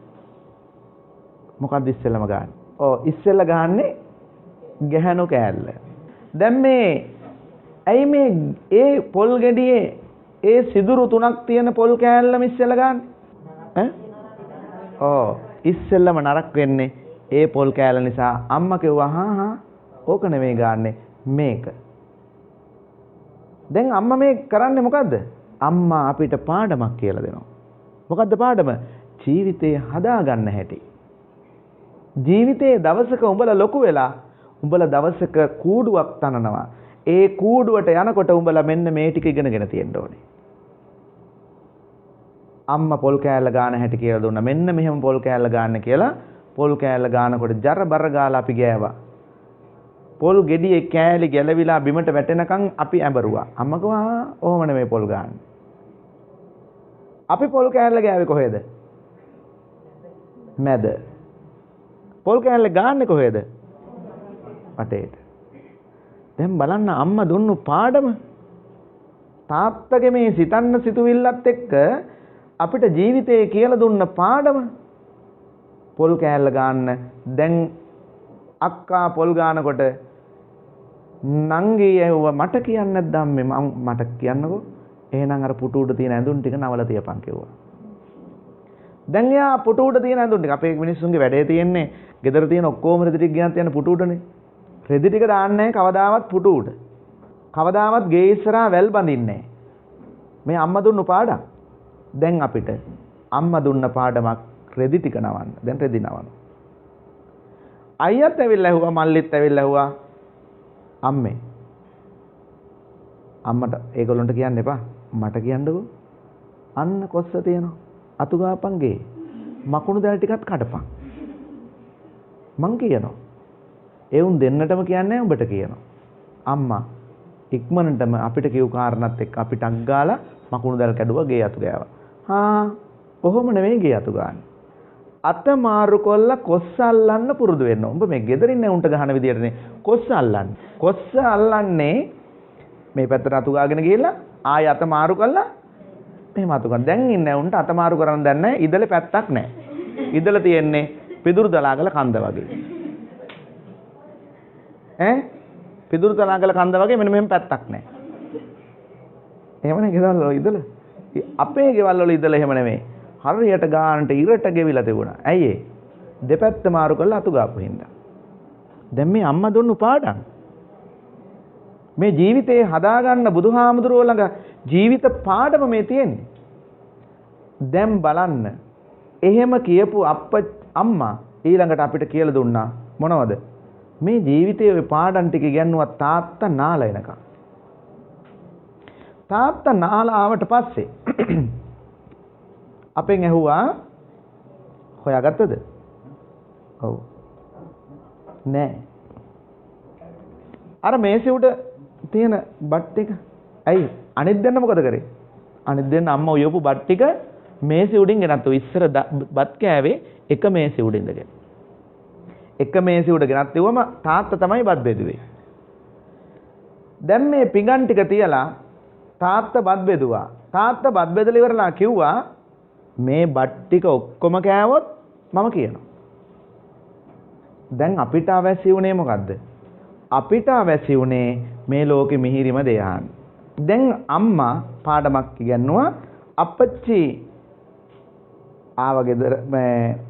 මොකක්ද ඉස්සෙල්ලාම ගාන්නේ? ඉස්සෙල්ලා ගාන්නේ ගැහණු කෑල්ල. දැන් මේ ඇයි මේ ඒ පොල් ගෙඩියේ ඒ සිදුරු තුනක් තියෙන පොල් කෑල්ලම ඉස්සෙල්ලා ගාන්නේ? ඉස්සෙල්ලාම නරක වෙන්නේ ඒ පොල් කෑල්ල නිසා. අම්මා කිව්වා ඕක නෙමෙයි ගාන්නේ මේක. දැන් අම්මා මේ කරන්නේ මොකද්ද? අම්මා අපිට පාඩමක් කියලා දෙනවා. මොකද්ද පාඩම? ජීවිතේ හදාගන්න හැටි. ජීවිතේ දවසක උඹලා ලොකු වෙලා උඹලා දවසක කූඩුවක් තනනවා. ඒ කූඩුවට යනකොට උඹලා මෙන්න මේ ටික ඉගෙනගෙන තියෙන්න ඕනේ. අම්මා පොල් කෑල්ල ගාන හැටි කියලා දුන්නා. මෙන්න මෙහෙම පොල් කෑල්ල ගන්න කියලා පොල් කෑල්ල ගානකොට ජර බර ගාලා අපි ගෑවා. පොල් ගෙඩියේ කෑලි ගැලවිලා බිමට වැටෙනකන් අපි ඇඹරුවා. අම්මා කිව්වා ඔහොම නෙමෙයි පොල් ගන්න. අපි පොල් කෑල්ල ගෑවේ කොහෙද? මැද. පොල් කෑල්ල ගාන්නේ කොහෙද? වටේට. දැන් බලන්න අම්මා දුන්නු පාඩම. තාත්තගේ මේ සිතන්න සිතුවිල්ලත් එක්ක අපිට ජීවිතේ කියලා දුන්න පාඩම. පොල් කෑල්ල ගන්න. දැන් අක්කා පොල් ගානකොට නංගි ඇහුවා මට කියන්නේ නැද්ද අම්මේ? මට කියන්නකෝ. එහෙනම් අර පුටු උඩ තියෙන ඇඳුම් ටික නවලා තියපන් කිව්වා. දැන් යා පුටු උඩ තියෙන ඇඳුම් ටික අපේ මිනිස්සුන්ගේ වැඩේ තියෙන්නේ ගෙදර තියෙන ඔක්කොම රෙදි ටික ගෙනත් යන පුටු උඩනේ. රෙදි ටික දාන්නේ කවදාවත් පුටු උඩ. කවදාවත් ගේ ඉස්සරහා වැල් බඳින්නේ මේ අම්මා දුන්නු පාඩම්. දැන් අපිට අම්මා දුන්න පාඩමක් රෙදි ටික නවන්න. දැන් රෙදි නවන්න. අයියත් ඇවිල්ලා ඇහුවා මල්ලිත් ඇවිල්ලා ඇහුවා අම්මේ අම්මට ඒගොල්ලන්ට කියන්න එපා මට කියන්නකෝ. අන්න කොස්ස තියෙනවා. අතු ගාපන් ගේ. මකුණු දැල් ටිකත් කඩපන්. මං කියනවා. ඒ උන් දෙන්නටම කියන්නේ උඹට කියනවා. අම්මා ඉක්මනටම අපිට කියු කාරණාත් එක්ක අපිට අග්ගාලා මකුණු දැල් කැඩුවා ගේ අතු ගෑවා. කොහොම නෙවෙයි ගේ අතු ගන්න. අත මාරු කොල්ල කොස්ස අල්ලන්න පුරුදු වෙන්න. උඹ මේ ගෙදරින් උන්ට ගහන විදියටනේ කොස්ස අල්ලන්නේ. කොස්ස අල්ලන්නේ මේ පැත්තට අතු ගාගෙන ගිහලා ආය අත මාරු කළා මෙහෙම අතු ගන්න. දැන් ඉන්නේ උන්ට අත මාරු කරන්න දැන් නැහැ. ඉදලේ පැත්තක් නැහැ. ඉදල තියෙන්නේ පිදුරු දලාගල කන්ද වගේ. ඈ පිදුරු තලාගල කන්ද වගේ මෙන්න මෙහෙම පැත්තක් නැහැ. එහෙමනේ ගෙවල් වල ඉඳලා. අපේ ගෙවල් වල ඉඳලා එහෙම නෙමෙයි. හරියට ගානට ඉරට ගෙවිලා තිබුණා. ඇයි ඒ? දෙපැත්ත මාරු කරලා අතු ගාපු හින්දා. දැන් මේ අම්මා දුන්නු පාඩම්. මේ ජීවිතේ හදාගන්න බුදුහාමුදුරුවෝ ළඟ ජීවිත පාඩම මේ තියෙන්නේ. දැන් බලන්න. එහෙම කියපු අම්මා ඊළඟට අපිට කියලා දුන්නා මොනවද? මේ ජීවිතයේ ඔය පාඩම් ටික ඉගෙනුවා තාත්තා නාල එනකම්. තාත්තා නාල ආවට පස්සේ අපෙන් ඇහුවා හොයාගත්තද? ඔව්. නෑ. අර මේසෙ උඩ තියෙන බත් ටික ඇයි අනිත් දෙන්න මොකද කරේ? අනිත් දෙන්න අම්මා උයපු බත් ටික මේසෙ උඩින් ගෙනත් ඉස්සර බත් කෑවේ එක මේසෙ උඩ ඉඳගෙන. එක මේසෙ උඩ ගෙනත් ඉවම තාත්තා තමයි බත් බෙදුවේ. දැන් මේ පිඟන් ටික තියලා තාත්තා බත් බෙදුවා. තාත්තා බත් බෙදලා ඉවරලා කිව්වා මේ බත් ටික ඔක්කොම කෑවොත් මම කියනවා. දැන් අපිට අවශ්‍ය උනේ මොකද්ද? අපිට අවශ්‍ය උනේ මේ ලෝකෙ මිහිරිම දේ අහන්න. දැන් අම්මා පාඩමක් ඉගෙනුවා අපච්චි ආව ගෙදර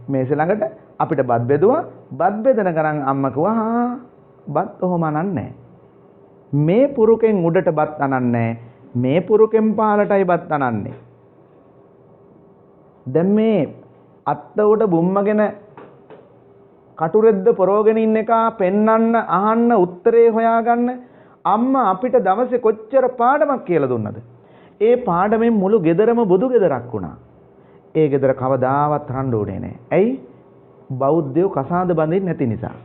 මේසෙ ළඟට අපිට බත් බෙදුවා. බත් බෙදන ගමන් අම්මා කිව්වා බත් ඔහොම අනන්නේ. මේ පුරුකෙන් උඩට බත් අනන්නේ. මේ පුරුකෙන් පහලටයි බත් අනන්නේ. දැන් මේ අත්ත උඩ බුම්මගෙන කටුරෙද්ද පොරෝගෙන ඉන්න එක පෙන්නන්න අහන්න උත්තරේ හොයාගන්න අම්මා අපිට දවසේ කොච්චර පාඩමක් කියලා දුන්නද? ඒ පාඩමෙන් මුළු ගෙදරම බුදු ගෙදරක් වුණා. ඒ ගෙදර කවදාවත් රණ්ඩු වුණේ නැහැ. ඇයි? බෞද්ධයෝ කසාද බඳින්නේ නැති නිසා.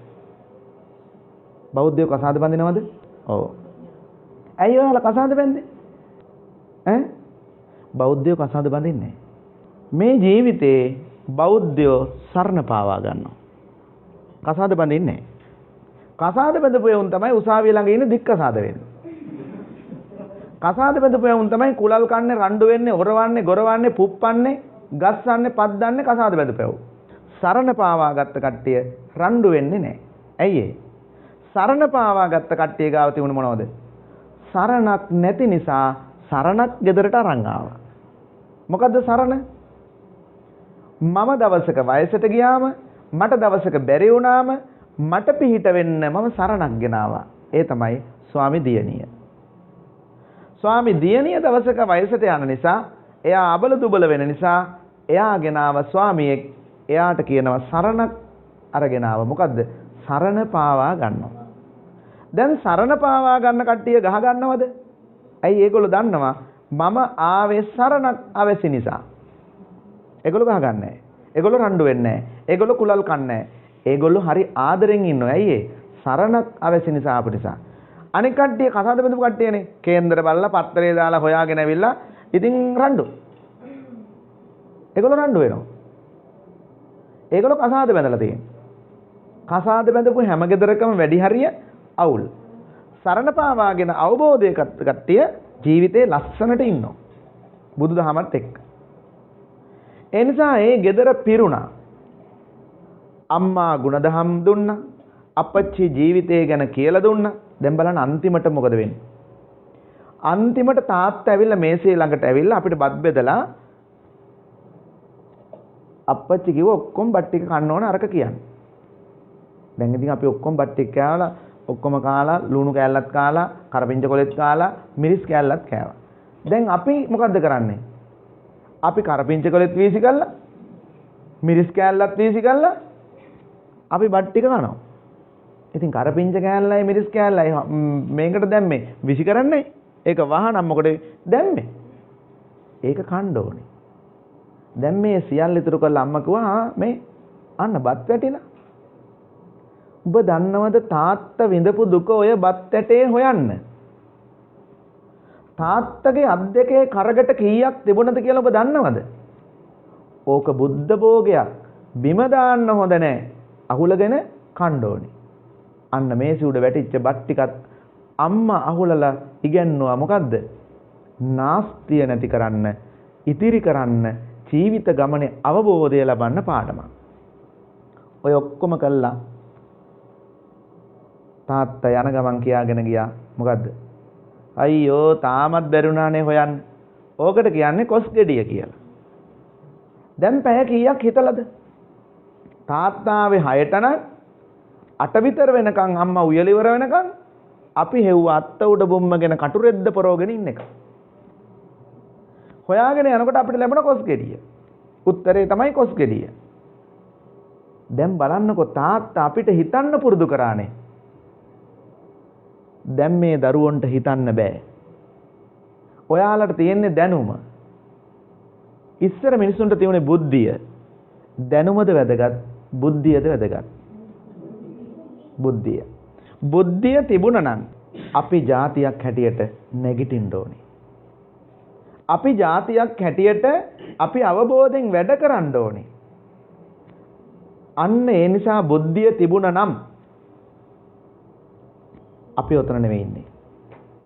බෞද්ධයෝ කසාද බඳිනවද? ඔව්. ඇයි ඔයාලා කසාද බැඳන්නේ? ඈ? බෞද්ධයෝ කසාද බඳින්නේ නැහැ. මේ ජීවිතේ බෞද්ධයෝ සරණ පාවා ගන්නවා. කසාද බඳින්නේ නැහැ. කසාද බඳපු යවුන් තමයි උසාවිය ළඟ ඉන්න දික්කසාද වෙන්නේ. කසාද බඳපු යවුන් තමයි කුලල් කන්නේ, රණ්ඩු වෙන්නේ, ඔරවන්නේ, ගොරවන්නේ, පුප්පන්නේ, ගස්සන්නේ, පද්දන්නේ කසාද බඳපු යවුන්. සරණ පාවා ගත්ත කට්ටිය රණ්ඩු වෙන්නේ නැහැ. ඇයි ඒ? සරණ පාවා ගත්ත කට්ටිය ගාව තිබුණ මොනවද? සරණක් නැති නිසා සරණක් ගෙදරට අරන් ආවා. මොකද්ද සරණ? මම දවසක වයසට ගියාම මට දවසක බැරි වුණාම මට පිහිට වෙන්න මම සරණක් ගෙනාවා. ඒ තමයි ස්වාමි දියණිය. ස්වාමි දියණිය දවසක වයසට යන නිසා එයා අබල දුබල වෙන නිසා එයා ගෙනාව ස්වාමියෙක්. එයාට කියනවා සරණක් අරගෙන ආව. මොකද්ද? සරණ පාවා ගන්නවා. දැන් සරණ පාවා ගන්න කට්ටිය ගහ ගන්නවද? ඇයි ඒගොල්ලෝ දන්නවා මම ආවේ සරණක් අවැසි නිසා. ඒගොල්ලෝ ගහ ගන්නෑ. ඒගොල්ලෝ රණ්ඩු වෙන්නේ නැහැ. ඒගොල්ලෝ කුලල් කන්නේ නැහැ. ඒගොල්ලෝ හරි ආදරෙන් ඉන්නවා. ඇයි ඒ? සරණක් අවැසි නිසා අපිට නිසා. අනික කට්ටිය කසාද බඳපු කට්ටියනේ. කේන්දර බලලා පත්තරේ දාලා හොයාගෙන ඇවිල්ලා ඉතින් රණ්ඩු. ඒගොල්ලෝ රණ්ඩු වෙනවා. ඒගොල්ලෝ කසාද බඳලා තියෙනවා. කසාද බඳපු හැම ගෙදරකම වැඩි හරිය අවුල්. සරණ පාවාගෙන අවබෝධයකට කට්ටිය ජීවිතේ ලස්සනට ඉන්නවා. බුදුදහමත් එක්ක. ඒ නිසා ඒ ගෙදර පිරුණා. අම්මා ගුණදහම් දුන්නා. අපච්චි ජීවිතය ගැන කියලා දුන්නා. දැන් බලන්න අන්තිමට මොකද වෙන්නේ? අන්තිමට තාත්තා ඇවිල්ලා මේසේ ළඟට ඇවිල්ලා අපිට බත් බෙදලා අපච්චි කිව්ව ඔක්කොම බත් ටික කන්න ඕන අරක කියන්නේ. දැන් ඉතින් අපි ඔක්කොම බත් ටික කෑවලා ඔක්කොම කාලා ලුණු කෑල්ලත් කාලා කරපිංච කොලෙත් කාලා මිරිස් කෑල්ලත් කෑවා. දැන් අපි මොකද්ද කරන්නේ? අපි කරපිංච කොලෙත් වීසි කළා මිරිස් කෑල්ලත් වීසි කළා අපි බත් ටික කනවා. ඉතින් කරපිංච කෑල්ලයි මිරිස් කෑල්ලයි මේකට දැම්මේ විසි කරන්නේ. ඒක වහනම් මොකද දැම්මේ? ඒක කන්න ඕනේ. දැන් මේ සියල්ල ඉතුරු කරලා අම්මා කිව්වා මේ අන්න බත් වැටිලා. ඔබ දන්නවද තාත්තා විඳපු දුක ඔය බත් ඇටේ හොයන්න. තාත්තගේ අත් දෙකේ කරකට කීයක් තිබුණද කියලා ඔබ දන්නවද? ඕක බුද්ධ භෝගයක්. බිම දාන්න හොඳ නැහැ. අහුලගෙන කන්න ඕනේ. අන්න මේසි උඩ වැටිච්ච බත් ටිකත් අම්මා අහුලලා ඉගෙනුවා මොකද්ද? නාස්තිය නැති කරන්න, ඉතිරි කරන්න, ජීවිත ගමනේ අවබෝධය ලබන්න පාඩමක්. ඔය ඔක්කොම කළා තාත්තා යන ගමන් කියාගෙන ගියා මොකද්ද? අයියෝ තාමත් බැරුණානේ හොයන්න. ඕකට කියන්නේ කොස් ගෙඩිය කියලා. දැන් පැය කීයක් හිතලද? තාත්තාවේ 6ට නම් 8 විතර වෙනකන් අම්මා උයල ඉවර වෙනකන් අපි හෙව්ව අත්ත උඩ බොම්මගෙන කටුරෙද්ද පරවගෙන ඉන්න එක. හොයාගෙන යනකොට අපිට ලැබුණ කොස් ගෙඩිය. උත්තරේ තමයි කොස් ගෙඩිය. දැන් බලන්නකෝ තාත්තා අපිට හිතන්න පුරුදු කරානේ. දැන් මේ දරුවන්ට හිතන්න බෑ. ඔයාලට තියෙන්නේ දැනුම. ඉස්සර මිනිසුන්ට තියුනේ බුද්ධිය. දැනුමද වැදගත්? බුද්ධියද වැදගත්? බුද්ධිය. බුද්ධිය තිබුණා නම් අපි જાතියක් හැටියට නැගිටින්න ඕනේ. අපි જાතියක් හැටියට අපි අවබෝධයෙන් වැඩ කරන්න ඕනේ. අන්න ඒ නිසා බුද්ධිය තිබුණා නම් අපි උතන නෙවෙයි ඉන්නේ.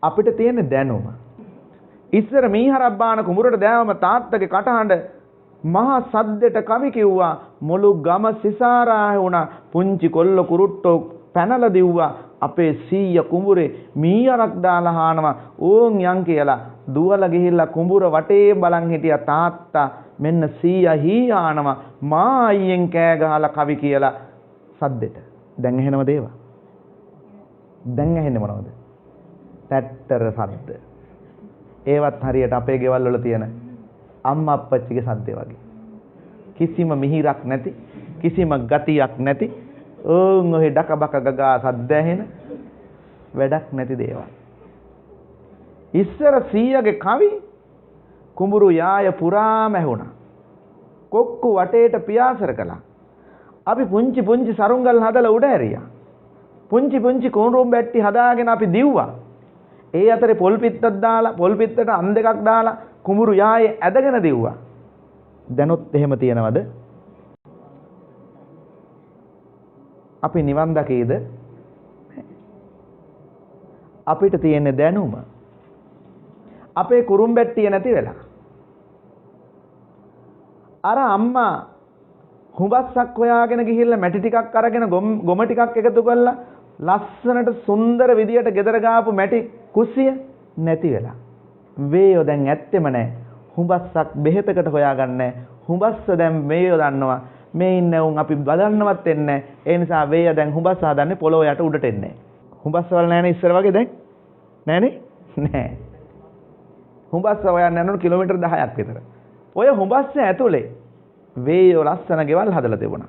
අපිට තියෙන දැනුම. ඉස්සර මීහරක් බාන කුඹුරට දැවම තාත්තගේ කටහඬ මහා සද්දෙට කවි කිව්වා. මුළු ගම සිසාරා වුණා. පුංචි කොල්ල කුරුට්ටෝ පැනලා දිව්වා. අපේ සීය කුඹුරේ මීහරක් දාලා හානවා ඕන් යන් කියලා දුවලා ගිහිල්ලා කුඹුර වටේ බලන් හිටියා තාත්තා. මෙන්න සීයා හීහානවා මා අයියෙන් කෑ ගහලා කවි කියලා සද්දෙට. දැන් එහෙනවද ඒවා? දැන් ඇහෙන්නේ මොනවද? පැට්ටර සද්ද. ඒවත් හරියට අපේ ගෙවල් වල තියෙන අම්මා අප්පච්චිගේ සද්දේ වගේ. කිසිම මිහිරක් නැති, කිසිම ගතියක් නැති, ඕන් ඔහේ ඩකබක ගගා සද්ද ඇහෙන වැඩක් නැති දේවල්. ඉස්සර සීයාගේ කවි කුඹුරු යාය පුරාම ඇහුණා. කොක්කු වටේට පියාසර කළා. අපි පුංචි පුංචි සරුංගල් හදලා උඩ ඇරියා. පුංචි පුංචි කුණුරුම් බැට්ටි හදාගෙන අපි දිව්වා. ඒ අතරේ පොල් පිටක් දාලා පොල් පිටට අන් දෙකක් දාලා කුඹුරු යායේ ඇදගෙන දිව්වා. දැනොත් එහෙම තියනවද? අපි නිවන් දකේද? අපිට තියෙන දැනුම. අපේ කුරුම් බැට්ටිය නැති වෙලා. අර අම්මා හුඹස්සක් හොයාගෙන ගිහිල්ලා මැටි ටිකක් අරගෙන ගොම ටිකක් එකතු කරලා ලස්සනට සුන්දර විදියට ගෙදර ගාපු මැටි කුස්සිය නැති වෙලා. වේයෝ දැන් ඇත්තෙම නැහැ. හුඹස්සක් බෙහෙතකට හොයාගන්නේ. හුඹස්ස දැන් වේයෝ දන්නවා. මේ ඉන්නේ උන් අපි බලන්නවත් එන්නේ. ඒ නිසා වේය දැන් හුඹස්ස හදන්නේ පොළොව යට උඩට එන්නේ. හුඹස්ස වල නැහැනේ ඉස්සර වගේ දැන්. නැහැනේ? නැහැ. හුඹස්ස හොයන්න යනකොට කිලෝමීටර් 10ක් විතර. ඔය හුඹස්ස ඇතුලේ වේයෝ ලස්සන ගෙවල් හදලා තිබුණා.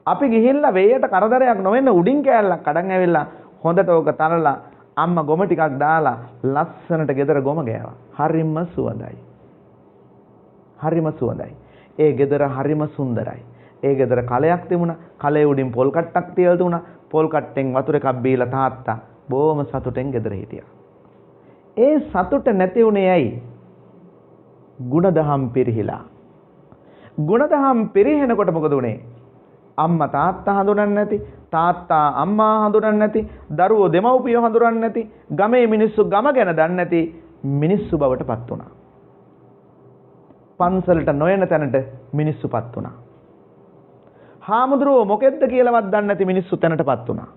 අපි ගිහිල්ලා වේයට කරදරයක් නොවෙන්න උඩින් කෑල්ලක් කඩන් ඇවිල්ලා හොඳට ඕක තනලා අම්මා ගොම ටිකක් දාලා ලස්සනට ගෙදර ගොම ගෑවා. හරිම සුවඳයි. හරිම සුවඳයි. ඒ ගෙදර හරිම සුන්දරයි. ඒ ගෙදර කලයක් තිබුණා. කලේ උඩින් පොල් කට්ටක් තියලා තිබුණා. පොල් කට්ටෙන් වතුර එකක් බීලා තාත්තා බොහොම සතුටෙන් ගෙදර හිටියා. ඒ සතුට නැති උනේ ඇයි? ගුණදහම් පිරිහිලා. ගුණදහම් පිරිහෙනකොට මොකද උනේ? අම්මා තාත්තා හඳුනන්නේ නැති, තාත්තා අම්මා හඳුනන්නේ නැති, දරුවෝ දෙමව්පියෝ හඳුනන්නේ නැති, ගමේ මිනිස්සු ගම ගැන දන්නේ නැති මිනිස්සු බවට පත් වුණා. පන්සලට නොයන තැනට මිනිස්සුපත් වුණා. හාමුදුරුවෝ මොකෙද්ද කියලාවත් දන්නේ නැති මිනිස්සු තැනටපත් වුණා.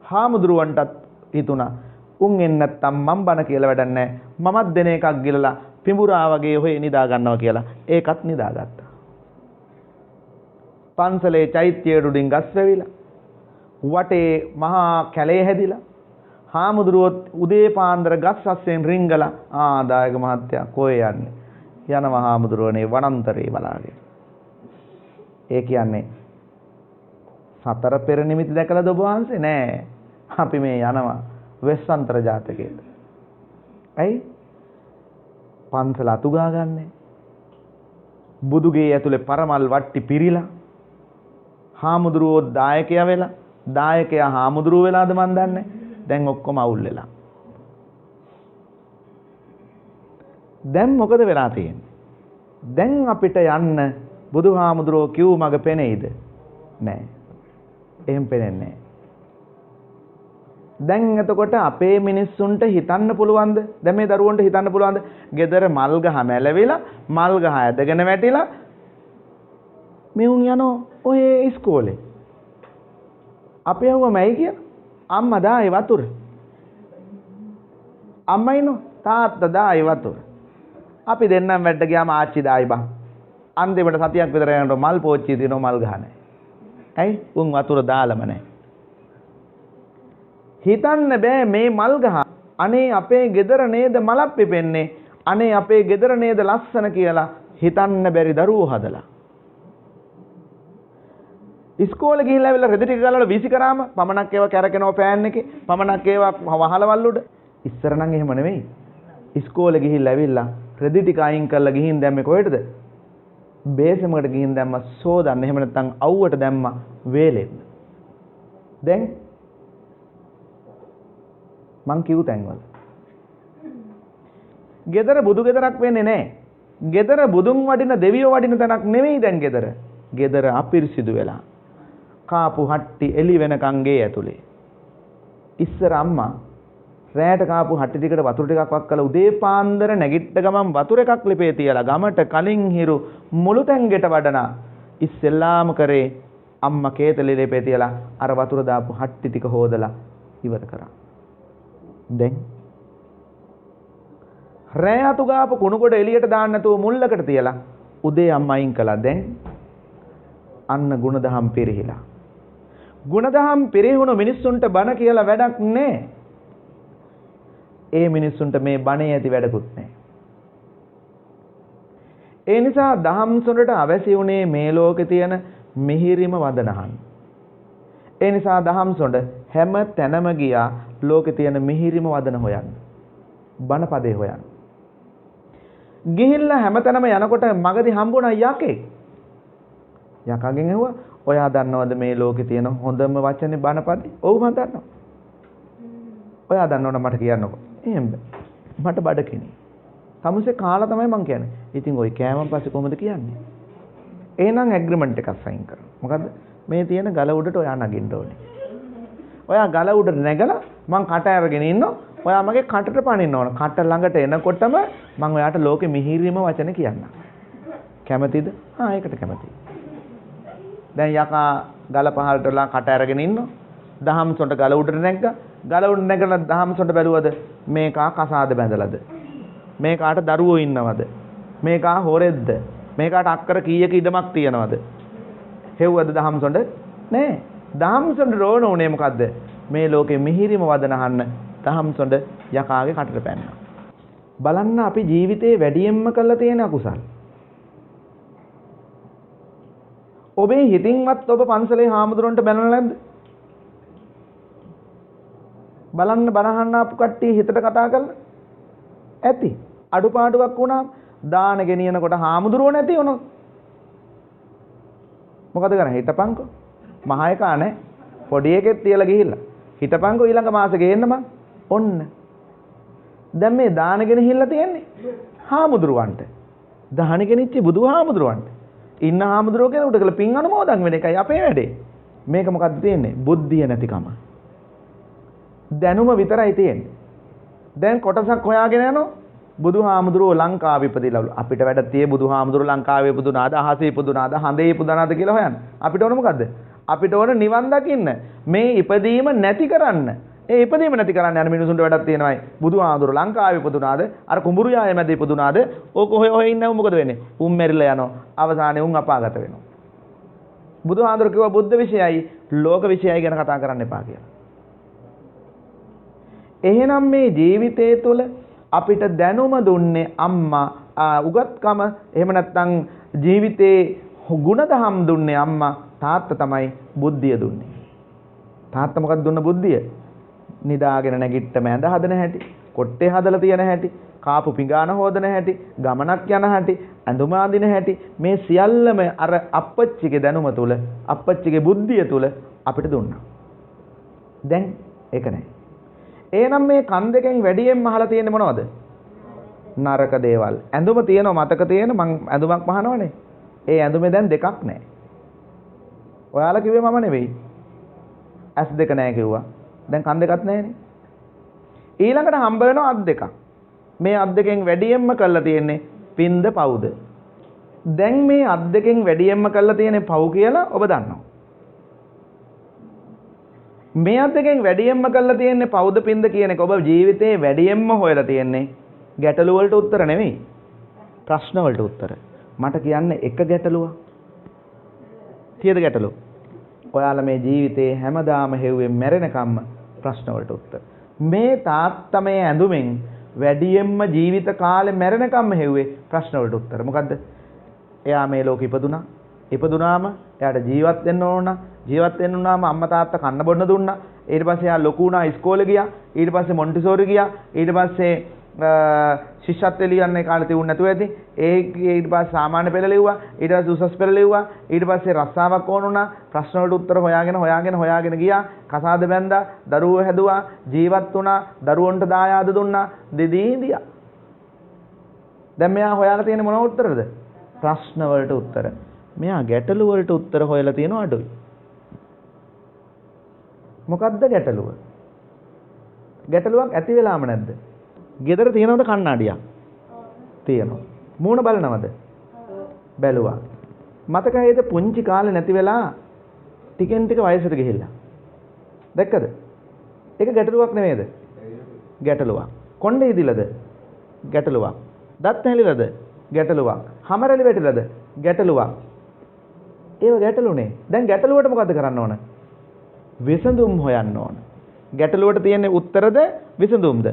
හාමුදුරුවන්ටත් හිතුණා උන් එන්නේ නැත්තම් මම් බන කියලා වැඩක් නැහැ. මමත් දෙන එකක් ගිලලා පිඹුරා වගේ හොය නිදා ගන්නවා කියලා ඒකත් නිදාගත්තා. පන්සලේ චෛත්‍යය උඩින් ගස් වැවිලා වටේ මහා කැලේ හැදිලා හාමුදුරුවොත් උදේ පාන්දර ගස් අස්සෙන් රිංගලා දායක මහත්තයා කොහේ යන්නේ? යනවා හාමුදුරුවනේ වනාන්තරේ බලාගෙන. ඒ කියන්නේ සතර පෙර නිමිති දැකලාද ඔබ වහන්සේ? නෑ. අපි මේ යනවා වෙස්සන්තර ජාතකයට. ඇයි? පන්සල අතු ගාගන්නේ. බුදුගේ ඇතුලේ පරමල් වට්ටි පිරිලා හාමුදුරුවෝ දායකයා වෙලා දායකයා හාමුදුරුවෝ වෙලාද මන් දන්නේ. දැන් ඔක්කොම අවුල් වෙලා. දැන් මොකද වෙලා තියෙන්නේ? දැන් අපිට යන්න බුදුහාමුදුරුවෝ කිව් මග පෙනෙයිද? නෑ. එහෙම පෙනෙන්නේ නෑ. දැන් එතකොට අපේ මිනිස්සුන්ට හිතන්න පුළුවන්ද? දැන් මේ දරුවන්ට හිතන්න පුළුවන්ද? ගෙදර මල් ගහ මැලවිලා මල් ගහ ඇදගෙන වැටිලා මෙවුන් යනවා ඔය ඉස්කෝලේ. අපි ඇහුවමයි කියන අම්මා දායි වතුර. අම්මා ඉන්නෝ තාත්තා දායි වතුර. අපි දෙන්නම් වැඩ ගියාම ආච්චි දායි බං. අන්තිමට සතියක් විතර යනකොට මල් පෝච්චිය දිනව මල් ගහන්නේ. ඇයි? උන් වතුර දාලම නැහැ. හිතන්න බෑ මේ මල් ගහ අනේ අපේ ගෙදර නේද මලක් පිපෙන්නේ. අනේ අපේ ගෙදර නේද ලස්සන කියලා හිතන්න බැරි දරුවෝ හදලා. ඉස්කෝලේ ගිහිල්ලා ආවිල්ලා රෙදි ටික ගලවලා වීසි කරාම පමණක් ඒවා කැරකෙනවා පෑන් එකේ. පමණක් ඒවා වහලවල් උඩ. ඉස්සර නම් එහෙම නෙවෙයි. ඉස්කෝලේ ගිහිල්ලා ආවිල්ලා රෙදි ටික අයින් කරලා ගිහින් දැම්මේ කොහෙටද? බේසමකට ගිහින් දැම්ම සෝදන්න. එහෙම නැත්නම් අවුවට දැම්ම වේලෙන්න. දැන් මං කිව් තැන්වල. ගෙදර බුදු ගෙදරක් වෙන්නේ නැහැ. ගෙදර බුදුන් වඩින දෙවියෝ වඩින තැනක් නෙවෙයි දැන් ගෙදර. ගෙදර අපිරිසිදු වෙලා. කාපු හට්ටි එලි වෙනකන් ගේ ඇතුලේ. ඉස්සර අම්මා රැයට කාපු හට්ටි ටිකට වතුර ටිකක් වක් කළා උදේ පාන්දර නැගිට ගමන් වතුර එකක් ලිපේ තියලා ගමට කලින් හිරු මුළු තැන්ගෙට වඩනා ඉස්සෙල්ලාම කරේ අම්මා කේතලේ ලිපේ තියලා අර වතුර දාපු හට්ටි ටික හොදලා ඉවර කරා. දැන් රැය අතු ගාපු කුණු කොට එළියට දාන්න නැතුව මුල්ලකට තියලා උදේ අම්මා අයින් කළා. දැන් අන්න ಗುಣදහම් පිරිහිලා. ಗುಣදහම් පිරිහුණු මිනිස්සුන්ට බණ කියලා වැඩක් නැහැ. ඒ මිනිස්සුන්ට මේ බණේ ඇති වැඩකුත් නැහැ. ඒ නිසා දහම් සොඬට අවැසි උනේ මේ ලෝකේ තියෙන මිහිරිම වදනහන්. ඒ නිසා දහම් සොඬ හැම තැනම ගියා ලෝකේ තියෙන මිහිරිම වදන හොයන්න. බණ පදේ හොයන්න. ගිහිල්ලා හැමතැනම යනකොට මගදී හම්බුණා යකෙක්. යකාගෙන් ඇහුවා ඔයා දන්නවද මේ ලෝකේ තියෙන හොඳම වචනේ බණ පදේ? ඔව් මම දන්නවා. ඔයා දන්නවනම් මට කියන්නකෝ. එහෙම මට බඩකිනි. තමුසේ කාලා තමයි මං කියන්නේ. ඉතින් ওই කෑමන් පස්සේ කොහොමද කියන්නේ? එහෙනම් ඇග්‍රීමන්ට් එකක් සයින් කරන්න. මොකද්ද? මේ තියෙන ගල උඩට ඔයා නගින්න ඕනේ. ඔයා ගල උඩට නැගලා මං කට අරගෙන ඉන්නවා. ඔයා මගේ කටට පනින්න ඕන. කට ළඟට එනකොටම මං ඔයාට ලෝකෙ මිහිරිම වචන කියන්නම්. කැමතිද? ඒකට කැමතියි. දැන් යකා ගල පහළට වෙලා කට අරගෙන ඉන්නවා. දහම් සොඬ ගල උඩට නැග්ගා. ගල උඩ නැගලා දහම් සොඬ බැලුවද? මේකා කසාද බැඳලාද? මේකාට දරුවෝ ඉන්නවද? මේකා හොරෙද්ද? මේකාට අක්කර කීයක ඉඩමක් තියනවද? හෙව්වද දහම් සොඬ? නෑ. දහම් සොඬ රෝණ උනේ මොකද්ද? මේ ලෝකෙ මිහිරිම වදන අහන්න දහම් සොඬ යකාගේ කටට පැන්නා. බලන්න අපි ජීවිතේ වැඩියෙන්ම කරලා තියෙන අකුසල්. ඔබේ හිතින්වත් ඔබ පන්සලේ හාමුදුරන්ට බැනලා නැද්ද? බලන්න බනහන්න ආපු කට්ටිය හිතට කතා කරලා ඇති. අඩුපාඩුවක් වුණාම දාන ගෙනියනකොට හාමුදුරුවෝ නැති වුණොත් මොකද කරන්නේ? හිටපන්කෝ. මහ එකා නැහැ. පොඩි එකෙක් තියලා ගිහිල්ලා. හිටපන්කෝ ඊළඟ මාසේ ගේන්න මං. ඔන්න. දැන් මේ දාන ගෙනහිල්ලා තියෙන්නේ හාමුදුරුවන්ට. දාන ගෙනිච්චි බුදුහාමුදුරුවන්ට. ඉන්න හාමුදුරුවෝ කෙනෙකුට කියලා පින් අනුමෝදන් වෙන එකයි අපේ වැඩේ. මේක මොකද්ද තියෙන්නේ? බුද්ධිය නැතිකම. දැනුම විතරයි තියෙන්නේ. දැන් කොටසක් හොයාගෙන යනවා බුදුහාමුදුරුවෝ ලංකාවේ ඉපදිලාලු. අපිට වැඩ tie බුදුහාමුදුරුවෝ ලංකාවේ ඉපදුනාද, අහසේ ඉපදුනාද, හඳේ ඉපදුනාද කියලා හොයන්න. අපිට ඕන මොකද්ද? අපිට ඕන නිවන් දකින්න. මේ ඉපදීම නැති කරන්න. ඒ ඉපදීම නැති කරන්න යන මිනිසුන්ට වැඩක් තියෙනවායි. බුදුහාමුදුරුවෝ ලංකාවේ ඉපදුනාද, අර කුඹුරු යාය මැද ඉපදුනාද, ඕක හොය ඉන්නව මොකද වෙන්නේ? උන් මෙරිලා යනවා. අවසානයේ උන් අපාගත වෙනවා. බුදුහාමුදුරුවෝ කිව්වා බුද්ධ විෂයයි, ලෝක විෂයයි ගැන කතා කරන්න එපා කියලා. එහෙනම් මේ ජීවිතය තුළ අපිට දැනුම දුන්නේ අම්මා, උගත්කම, එහෙම නැත්නම් ජීවිතේ ගුණදහම් දුන්නේ අම්මා, තාත්තා තමයි බුද්ධිය දුන්නේ. තාත්තා මොකක්ද දුන්න බුද්ධිය? නිදාගෙන නැගිට්ටම ඇඳ හදන හැටි, කොට්ටේ හදලා තියන හැටි, කාපු පිඟාන හොදන හැටි, ගමනක් යන හැටි, ඇඳුම අඳින හැටි, මේ සියල්ලම අර අප්පච්චිගේ දැනුම තුල, අප්පච්චිගේ බුද්ධිය තුල අපිට දුන්නා. දැන් ඒක නැහැ. එහෙනම් මේ කන් දෙකෙන් වැඩියෙන්ම අහලා තියෙන්නේ මොනවද? නරක දේවල්. ඇඳුම තියෙනවා මතක තියෙන මං ඇඳුමක් මහනවනේ. ඒ ඇඳුමේ දැන් දෙකක් නැහැ. ඔයාලා කිව්වේ මම නෙවෙයි. ඇස් දෙක නැහැ කිව්වා. දැන් කන් දෙකක් නැහැනේ. ඊළඟට හම්බ වෙනවා අත් දෙකක්. මේ අත් දෙකෙන් වැඩියෙන්ම කරලා තියෙන්නේ පින්ද පවුද? දැන් මේ අත් දෙකෙන් වැඩියෙන්ම කරලා තියෙන්නේ පව් කියලා ඔබ දන්නවා. මේ අත් දෙකෙන් වැඩියෙන්ම කරලා තියෙන්නේ පවුද පින්ද කියන එක ඔබ ජීවිතේ වැඩියෙන්ම හොයලා තියෙන්නේ ගැටලු වලට උත්තර නෙමෙයි ප්‍රශ්න වලට උත්තර. මට කියන්නේ එක ගැටලුවක්. කීයද ගැටලුව? ඔයාලා මේ ජීවිතේ හැමදාම හෙව්වේ මැරෙනකම්ම ප්‍රශ්න වලට උත්තර. මේ තාත්තා මේ ඇඳුමෙන් වැඩියෙන්ම ජීවිත කාලේ මැරෙනකම්ම හෙව්වේ ප්‍රශ්න වලට උත්තර. මොකද්ද? එයා මේ ලෝකෙ ඉපදුනා. ඉපදුනාම එයාට ජීවත් වෙන්න ඕන. ජීවත් වෙන්න උනාම අම්මා තාත්තා කන්න බොන්න දුන්නා. ඊට පස්සේ එයා ලොකු වුණා ඉස්කෝලේ ගියා. ඊට පස්සේ මොන්ටිසෝරි ගියා. ඊට පස්සේ ශිෂ්‍යත්වයේ ලියන්නේ කාලේ තියුණ නැතුව ඇති. ඊට පස්සේ සාමාන්‍ය පෙළ ලිව්වා. ඊට පස්සේ උසස් පෙළ ලිව්වා. ඊට පස්සේ රස්සාවක් ඕන වුණා. ප්‍රශ්න වලට උත්තර හොයාගෙන ගියා. කසාද බැන්දා. දරුවෝ හැදුවා. ජීවත් වුණා. දරුවන්ට දායාද දුන්නා. දෙදී ඉඳියා. දැන් මෙයා හොයාලා තියෙන්නේ මොන උත්තරද? ප්‍රශ්න වලට උත්තර. මෙයා ගැටලු වලට උත්තර හොයලා තියෙනවා අඩුයි. මොකද්ද ගැටලුව? ගැටලුවක් ඇති වෙලාම නැද්ද? ගෙදර තියෙනවද කණ්ණාඩියක්? තියෙනවා. මූණ බලනවද? බැලුවා. මතකයිද පුංචි කාලේ නැති වෙලා ටිකෙන් ටික වයසට ගිහිල්ලා. දැක්කද? ඒක ගැටලුවක් නෙමෙයිද? ගැටලුවක්. කොණ්ඩේ ඉදිලද? ගැටලුවක්. දත් හැලිලාද? ගැටලුවක්. හමරලි වැටිලාද? ගැටලුවක්. ඒව ගැටලුනේ. දැන් ගැටලුවට මොකද්ද කරන්න ඕන? විසඳුම් හොයන්න ඕන. ගැටලුවට තියෙන්නේ උත්තරද විසඳුම්ද?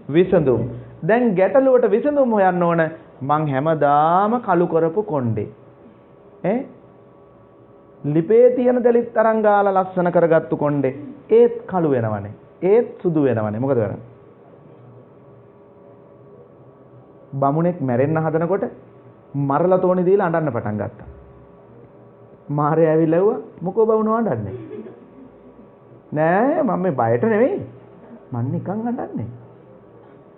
විසඳුම්. දැන් ගැටලුවට විසඳුම් හොයන්න ඕන. මං හැමදාම කළු කරපු කොණ්ඩේ. ලිපේ තියෙන දෙලිත් තරංග ගාලා ලස්සන කරගත්තු කොණ්ඩේ. ඒත් කළු වෙනවනේ. ඒත් සුදු වෙනවනේ. මොකද කරන්නේ? බමුණෙක් මැරෙන්න හදනකොට මරලා තෝණි දීලා අඬන්න පටන් ගත්තා. මාරේ ඇවිල්ලා ඇහුවා මොකෝ බමුණෝ අඬන්නේ? නෑ මම මේ බයට නෙවෙයි. මං නිකන් අඬන්නේ.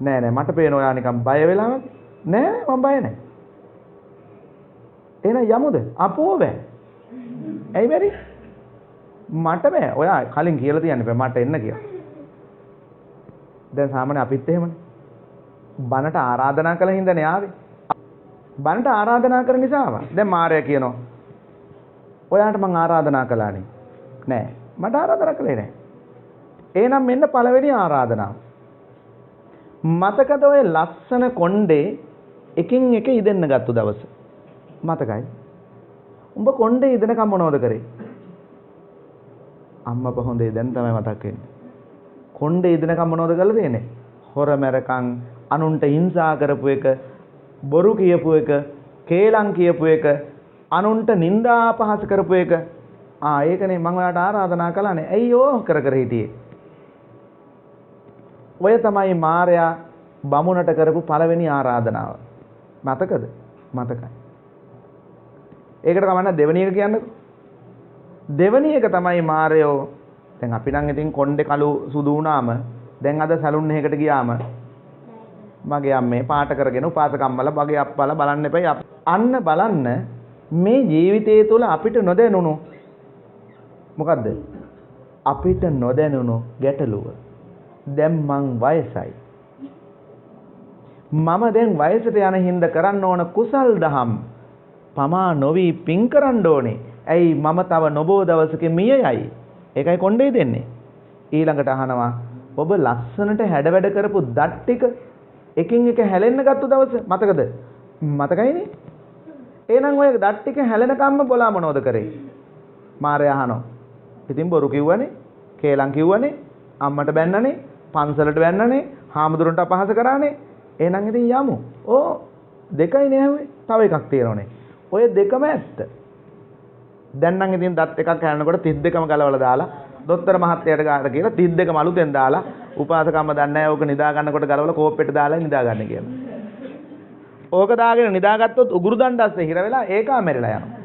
නෑ මට පේන ඔයා නිකන් බය වෙලා වගේ. නෑ මම බය නෑ. එහෙනම් යමුද? අපෝ බෑ. ඇයි බැරි? මට බෑ. ඔයා කලින් කියලා තියන්න බෑ මට එන්න කියලා. දැන් සාමාන්‍ය අපිත් එහෙමනේ. බනට ආරාධනා කළ හින්දානේ ආවේ. බනට ආරාධනා කරන නිසා ආවා. දැන් මාරයා කියනවා ඔයාට මං ආරාධනා කළානේ. නෑ මට ආරාධනා කළේ නෑ. එහෙනම් මෙන්න පළවෙනි ආරාධනාව. මතකද ඔය ලස්සන කොණ්ඩේ එකින් එක ඉදෙන්න ගත්ත දවස? මතකයි? උඹ කොණ්ඩේ ඉදෙනකම් මොනවද කරේ? අම්මා හොඳේ දැන් තමයි මතක් වෙන්නේ. කොණ්ඩේ ඉදෙනකම් මොනවද කරලා තියෙන්නේ? හොර මැරකම්, අනුන්ට හිංසා කරපු එක, බොරු කියපු එක, කේලම් කියපු එක, අනුන්ට නිନ୍ଦා අපහාස කරපු එක. ඒකනේ මම ඔයාලට ආරාධනා කළානේ. ඇයි ඕක කර හිටියේ? ඔය තමයි මාරයා බමුණට කරපු පළවෙනි ආරාධනාව. මතකද? මතකයි. ඒකට කමන්න දෙවෙනි එක කියන්නකෝ. දෙවෙනි එක තමයි මාරයෝ දැන් අපි නම් ඉතින් කොණ්ඩේ කළු සුදු වුණාම දැන් අද සැලුන් එකකට ගියාම මගේ අම්මේ පාට කරගෙන උපාසකම්මල මගේ අප්පලා බලන්න එපයි. අන්න බලන්න මේ ජීවිතය තුළ අපිට නොදැනුණු මොකද්ද? අපිට නොදැනුණු ගැටලුව. දැන් මං වයසයි. මම දැන් වයසට යන හින්දා කරන්න ඕන කුසල් දහම් පමා නොවි පින් කරන්න ඕනේ. ඇයි මම තව නොබෝ දවසක මිය යයි. ඒකයි කොණ්ඩේ දෙන්නේ. ඊළඟට අහනවා ඔබ ලස්සනට හැඩ වැඩ කරපු දත් ටික එකින් එක හැලෙන්න ගත්ත දවස මතකද? මතකයිනේ. එහෙනම් ඔය දත් ටික හැලෙනකම්ම බොලා මොනවද කරේ? මාරයා අහනවා. ඉතින් බොරු කිව්වනේ, කේලම් කිව්වනේ, අම්මට බැන්නනේ, පන්සලට බැන්නනේ, හාමුදුරන්ට අපහාස කරානේ. එහෙනම් ඉතින් යමු. දෙකයි නෑවේ. තව එකක් තියෙනවනේ. ඔය දෙකම ඇත්ත. දැන් නම් ඉතින් දත් එකක් හැලනකොට 32ම ගලවලා දාලා දොස්තර මහත්තයාට ගාට කියලා 32ම අලුතෙන් දාලා උපාසකම්ම දන්නේ නැහැ ඕක නිදා ගන්නකොට ගලවලා කෝප්පෙට දාලා නිදා ගන්න කියලා. ඕක දාගෙන නිදාගත්තොත් උගුරු දණ්ඩස්සේ හිර වෙලා ඒකා මැරිලා යනවා.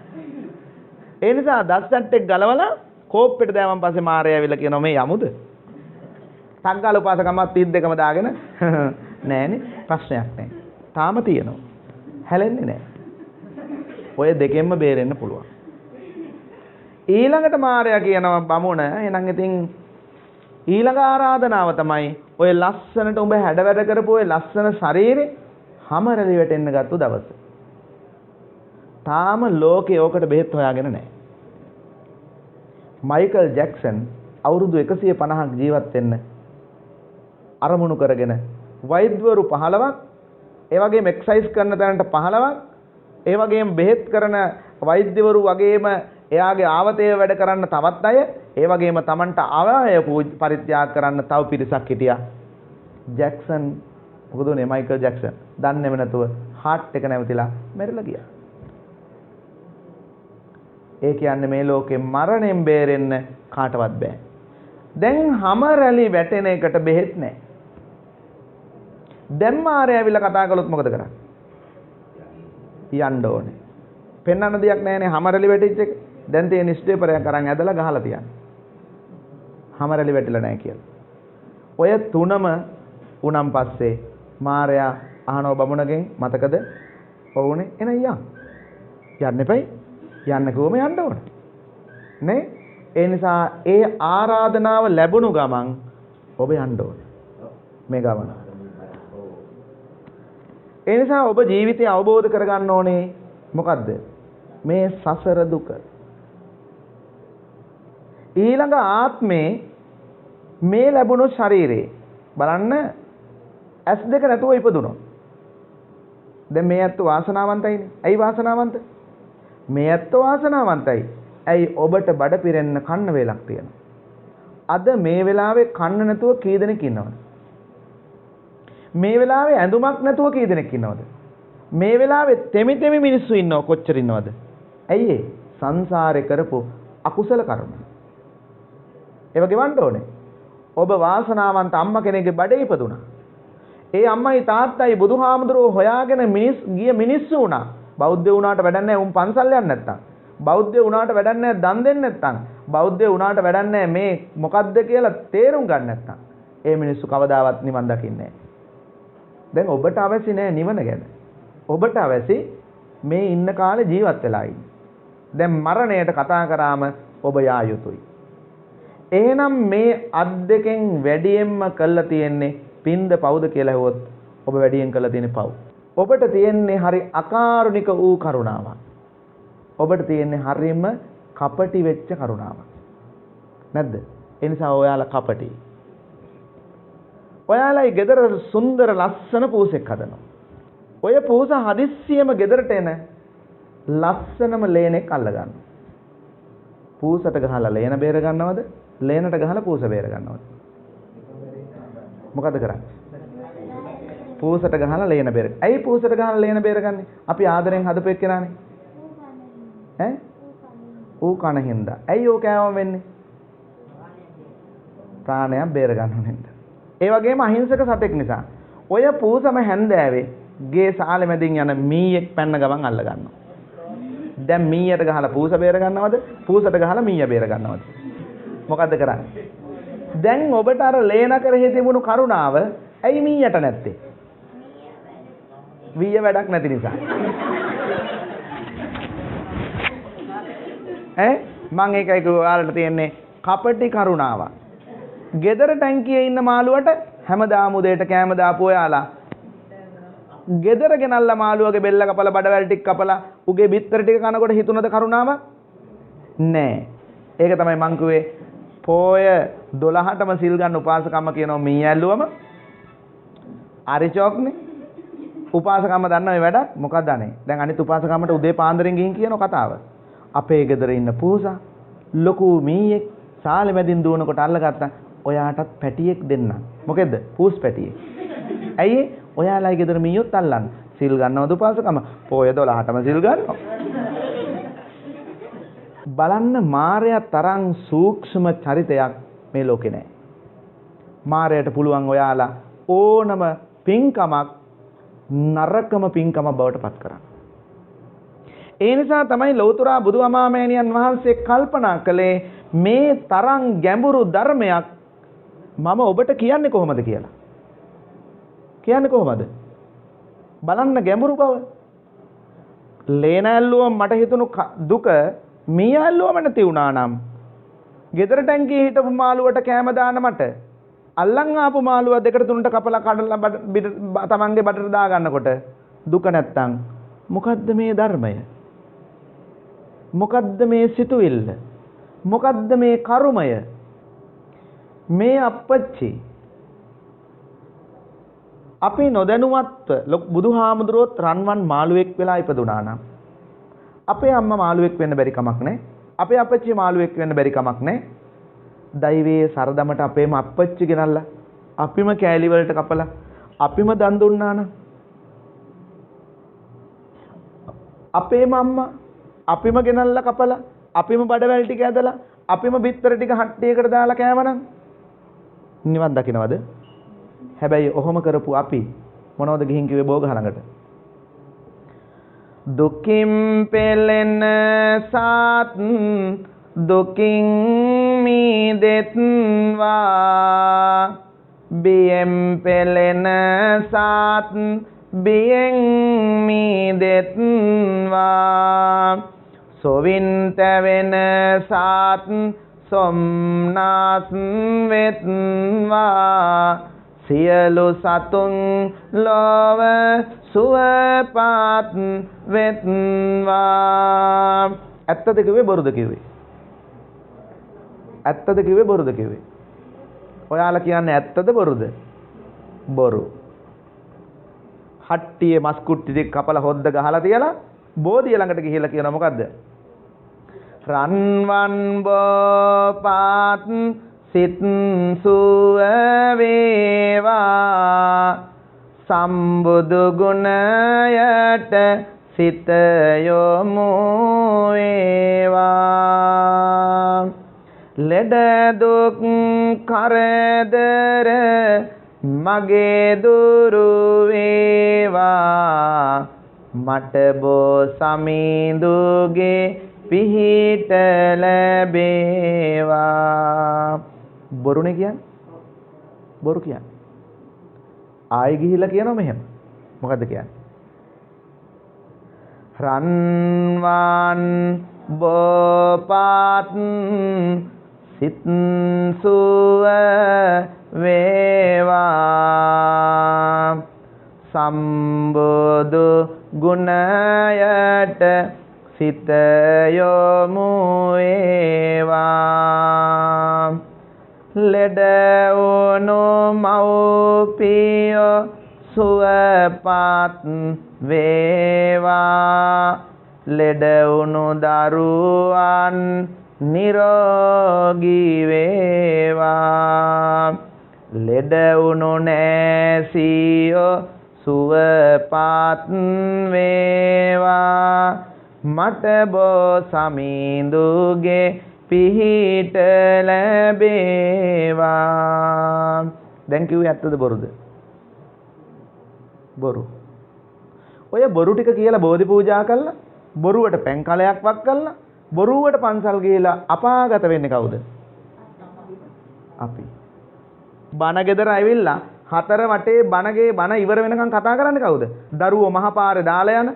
ඒ නිසා දස්සට් එක ගලවලා කෝප්පෙට දාවන් පස්සේ මාරයා ඇවිල්ලා කියනවා මේ යමුද? සංගාල උපාසකම්ම 32ම දාගෙන නෑනේ ප්‍රශ්නයක් නෑ. තාම තියෙනවා. හැලෙන්නේ නෑ. ඔය දෙකෙන්ම බේරෙන්න පුළුවන්. ඊළඟට මාරයා කියනවා බමුණ එහෙනම් ඉතින් ඊළඟ ආරාධනාව තමයි ඔය ලස්සනට උඹ හැඩ වැඩ කරපු ඔය ලස්සන ශරීරේ හැමරලි වැටෙන්න ගත්ත දවස. තාම ලෝකේ ඕකට බෙහෙත් හොයාගෙන නැහැ. මයිකල් ජැක්සන් අවුරුදු 150ක් ජීවත් වෙන්න අරමුණු කරගෙන වෛද්‍යවරු 15ක්, ඒ වගේම එක්සයිස් කරන තැනට 15ක්, ඒ වගේම බෙහෙත් කරන වෛද්‍යවරු වගේම එයාගේ ආවතේ වැඩ කරන්න තවත් අය, ඒ වගේම Tamanට අවයව පරිත්‍යාග කරන්න තව පිරිසක් හිටියා. ජැක්සන් මොකද උනේ? මයිකල් ජැක්සන් දන්නේම නැතුව හાર્ට් එක නැවතිලා මැරිලා ගියා. ඒ කියන්නේ මේ ලෝකේ මරණයෙන් බේරෙන්න කාටවත් බෑ. දැන් හැම රැලි වැටෙන එකට බෙහෙත් නැහැ. දැන් මාරේ ඇවිල්ලා කතා කළොත් මොකද කරන්නේ? යන්න ඕනේ. පෙන්වන්න දෙයක් නැහැනේ හැම රැලි වැටිච්ච එක. දැන් තියෙන නිස්ටේපරයක් අරන් ඇදලා ගහලා තියන්න. හැම රැලි වැටිලා නැහැ කියලා. ඔය තුනම උනම් පස්සේ මාරයා අහනව බමුණගෙන් මතකද? ඔවුනේ එන යන්න එපයි. යන්න කිව්වම යන්න ඕන. නේ? ඒ නිසා ඒ ආරාධනාව ලැබුණු ගමන් ඔබ යන්න ඕනේ. මේ ගමන. ඒ නිසා ඔබ ජීවිතය අවබෝධ කරගන්න ඕනේ මොකද්ද? මේ සසර දුක. ඊළඟ ආත්මේ මේ ලැබුණු ශරීරේ බලන්න S2 නැතුව ඉපදුණා. දැන් මේ ඇත්ත වාසනාවන්තයිනේ. ඇයි වාසනාවන්ත? මේ ඇත්ත වාසනාවන්තයි. ඇයි ඔබට බඩ පිරෙන්න කන්න වේලක් තියෙනවා. අද මේ වෙලාවේ කන්න නැතුව කී දෙනෙක් ඉන්නවද? මේ වෙලාවේ ඇඳුමක් නැතුව කී දෙනෙක් ඉන්නවද? මේ වෙලාවේ තෙමි මිනිස්සු ඉන්නව කොච්චර ඉන්නවද? ඇයි ඒ? සංසාරේ කරපු අකුසල කර්ම. ඒව ගෙවන්න ඕනේ. ඔබ වාසනාවන්ත අම්මා කෙනෙක්ගේ බඩේ ඉපදුණා. ඒ අම්මයි තාත්තයි බුදුහාමුදුරුවෝ හොයාගෙන ගිය මිනිස්සු වුණා. බෞද්ධ වුණාට වැඩක් නැහැ උන් පන්සල් යන්නේ නැත්තම්. බෞද්ධ වුණාට වැඩක් නැහැ දන් දෙන්නේ නැත්තම්. බෞද්ධ වුණාට වැඩක් නැහැ මේ මොකද්ද කියලා තේරුම් ගන්න නැත්තම්. ඒ මිනිස්සු කවදාවත් නිවන් දකින්නේ නැහැ. දැන් ඔබට අවශ්‍ය නැහැ නිවන ගැන. ඔබට අවශ්‍ය මේ ඉන්න කාලේ ජීවත් වෙලා ඉන්න. දැන් මරණයට කතා කරාම ඔබ යා යුතුයි. එහෙනම් මේ අත් දෙකෙන් වැඩියෙන්ම කළා තියෙන්නේ පින්ද පවුද කියලා හෙවොත් ඔබ වැඩියෙන් කළා තියෙන්නේ පව්. ඔබට තියෙන්නේ හරි අකාරුණික වූ කරුණාවක්. ඔබට තියෙන්නේ හරියම කපටි වෙච්ච කරුණාවක්. නැද්ද? ඒ නිසා ඔයාලා කපටි. ඔයාලයි ගෙදර සුන්දර ලස්සන පූසෙක් හදනවා. ඔය පූස හදිස්සියෙම ගෙදරට එන ලස්සනම ලේනෙක් අල්ල ගන්නවා. පූසට ගහලා ලේන බේර ගන්නවද? ලේනට ගහලා පූස බේර ගන්නවද? මොකද කරන්නේ? පූසට ගහලා ලේන බේර. ඇයි පූසට ගහලා ලේන බේරගන්නේ? අපි ආදරෙන් හදපු එක්කෙනානේ. ඈ? ඌ කන හින්දා. ඇයි ඌ කෑවම වෙන්නේ? ප්‍රාණයක් බේර ගන්නව නේද? ඒ වගේම අහිංසක සතෙක් නිසා. ඔය පූසම හැන්දෑවේ ගේ සාලෙ මැදින් යන මීයක් පැන්න ගමන් අල්ල ගන්නවා. දැන් මීයට ගහලා පූස බේර ගන්නවද? පූසට ගහලා මීය බේර ගන්නවද? මොකද්ද කරන්නේ? දැන් ඔබට අර ලේන කරේ තිබුණු කරුණාව ඇයි මීයට නැත්තේ? වීය වැඩක් නැති නිසා. මං ඒකයි ඔයාලට තියෙන්නේ කපටි කරුණාවක්. ගෙදර ටැංකියේ ඉන්න මාළුවට හැමදාම උදේට කෑම දාපු ඔයාලා ගෙදර ගෙනල්ලා මාළුවගේ බෙල්ල කපලා බඩවැල් ටික කපලා උගේ බිත්තර ටික කනකොට හිතුණද කරුණාවක්? නෑ. ඒක තමයි මං කිව්වේ පොය 12ටම සිල් ගන්න උපාසකම්ම කියනවා මී ඇල්ලුවම අරිචොක්නේ. උපාසකම්ම දන්න මේ වැඩක් මොකක්ද අනේ? දැන් අනිත් උපාසකම්මට උදේ පාන්දරෙන් ගිහින් කියන කතාව. අපේ ගෙදර ඉන්න පූසා ලොකු මීයෙක් සාලෙ මැදින් දුවනකොට අල්ලගත්තා. ඔයාටත් පැටියෙක් දෙන්න. මොකෙද්ද? පූස් පැටියෙක්. ඇයි? ඔයාලයි ගෙදර මීයොත් අල්ලන්න. සිල් ගන්නවද උපාසකම්ම? පොය 12ටම සිල් ගන්නවා. බලන්න මායя තරම් සූක්ෂම චරිතයක් මේ ලෝකේ නැහැ. මායයට පුළුවන් ඔයාලා ඕනම පින්කමක් නරකම පින්කම බවට පත් කරන්න. ඒ නිසා තමයි ලෞතර බුදුමාමෑණියන් වහන්සේ කල්පනා කළේ මේ තරම් ගැඹුරු ධර්මයක් මම ඔබට කියන්නේ කොහොමද කියලා. කියන්නේ කොහොමද? බලන්න ගැඹුරු බව. ලේන ඇල්ලුවම මට හිතුණු දුක මී ඇල්ලුවම නැති වුණා නම් ගෙදර ටැංකියේ හිටපු මාළුවට කෑම දාන මට අල්ලන් ආපු මාළුව දෙකට තුනට කපලා කඩලා තමන්ගේ බඩට දා ගන්නකොට දුක නැත්තම් මොකද්ද මේ ධර්මය? මොකද්ද මේ සිතුවිල්ල? මොකද්ද මේ කර්මය? මේ අපච්චි අපි නොදැනුවත්ව බුදුහාමුදුරුවොත් රන්වන් මාළුවෙක් වෙලා ඉපදුනා නම් අපේ අම්මා මාළුවෙක් වෙන්න බැරි කමක් නැහැ. අපේ අපච්චි මාළුවෙක් වෙන්න බැරි කමක් නැහැ. දෛවයේ සරදමට අපේම අපච්චි ගෙනල්ලා අපිම කෑලි වලට කපලා අපිම දන් දුන්නා නම් අපේම අම්මා අපිම ගෙනල්ලා කපලා අපිම බඩවැල් ටික ඇදලා අපිම බිත්තර ටික හට්ටියකට දාලා කෑවනම් නිවන් දකින්නවද? හැබැයි ඔහොම කරපු අපි මොනවද ගිහින් කිව්වේ බෝගහ ළඟට? දුකින් පෙළෙන සාත් දුකින් මිදෙත්වා බියෙන් පෙළෙන සාත් බියෙන් මිදෙත්වා සොවින්ත වෙන සාත් සොම්නාස් වෙත්වා සියලු සතුන් ලොව සුවපත් වෙත්වා. ඇත්තද කිව්වේ බොරුද කිව්වේ? ඇත්තද කිව්වේ බොරුද කිව්වේ? ඔයාලා කියන්නේ ඇත්තද බොරුද? බොරු. හට්ටියේ මස් කුට්ටි ටික කපලා හොද්ද ගහලා තියලා බෝධිය ළඟට ගිහිල්ලා කියනවා මොකද්ද? රන්වන් බෝපාත් සිත් සුව වේවා සම්බුදු ගුණයට සිත යොමු වේවා ලෙඩ දුක් කරදර මගේ දුරු වේවා මට බෝ සමිඳුගේ පිහිට ලැබේවා. බොරුනේ කියන්නේ? බොරු කියන්නේ. ආයෙ ගිහිල්ලා කියනවා මෙහෙම. මොකද්ද කියන්නේ? රන්වන් බෝපාත් සිත් සුව වේවා සම්බුදු ගුණයට සිත යොමු වේවා ලෙඩ වුණු මව්පියෝ සුවපත් වේවා ලෙඩ වුණු දරුවන් නිරෝගී වේවා ලෙඩ වුණු නැසියෝ සුවපත් වේවා මට බෝ සමිඳුගේ පිහිට ලැබේවා. දැන් කිව්වේ ඇත්තද බොරුද? බොරු. ඔය බොරු ටික කියලා බෝධි පූජා කළා බොරුවට පැන් කලයක් වක් කළා බොරුවට පන්සල් ගිහලා අපාගත වෙන්නේ කවුද? අපි. බණ ගෙදර ඇවිල්ලා හතර වටේ බණගේ බණ ඉවර වෙනකන් කතා කරන්නේ කවුද? දරුවෝ මහපාරේ දාලා යන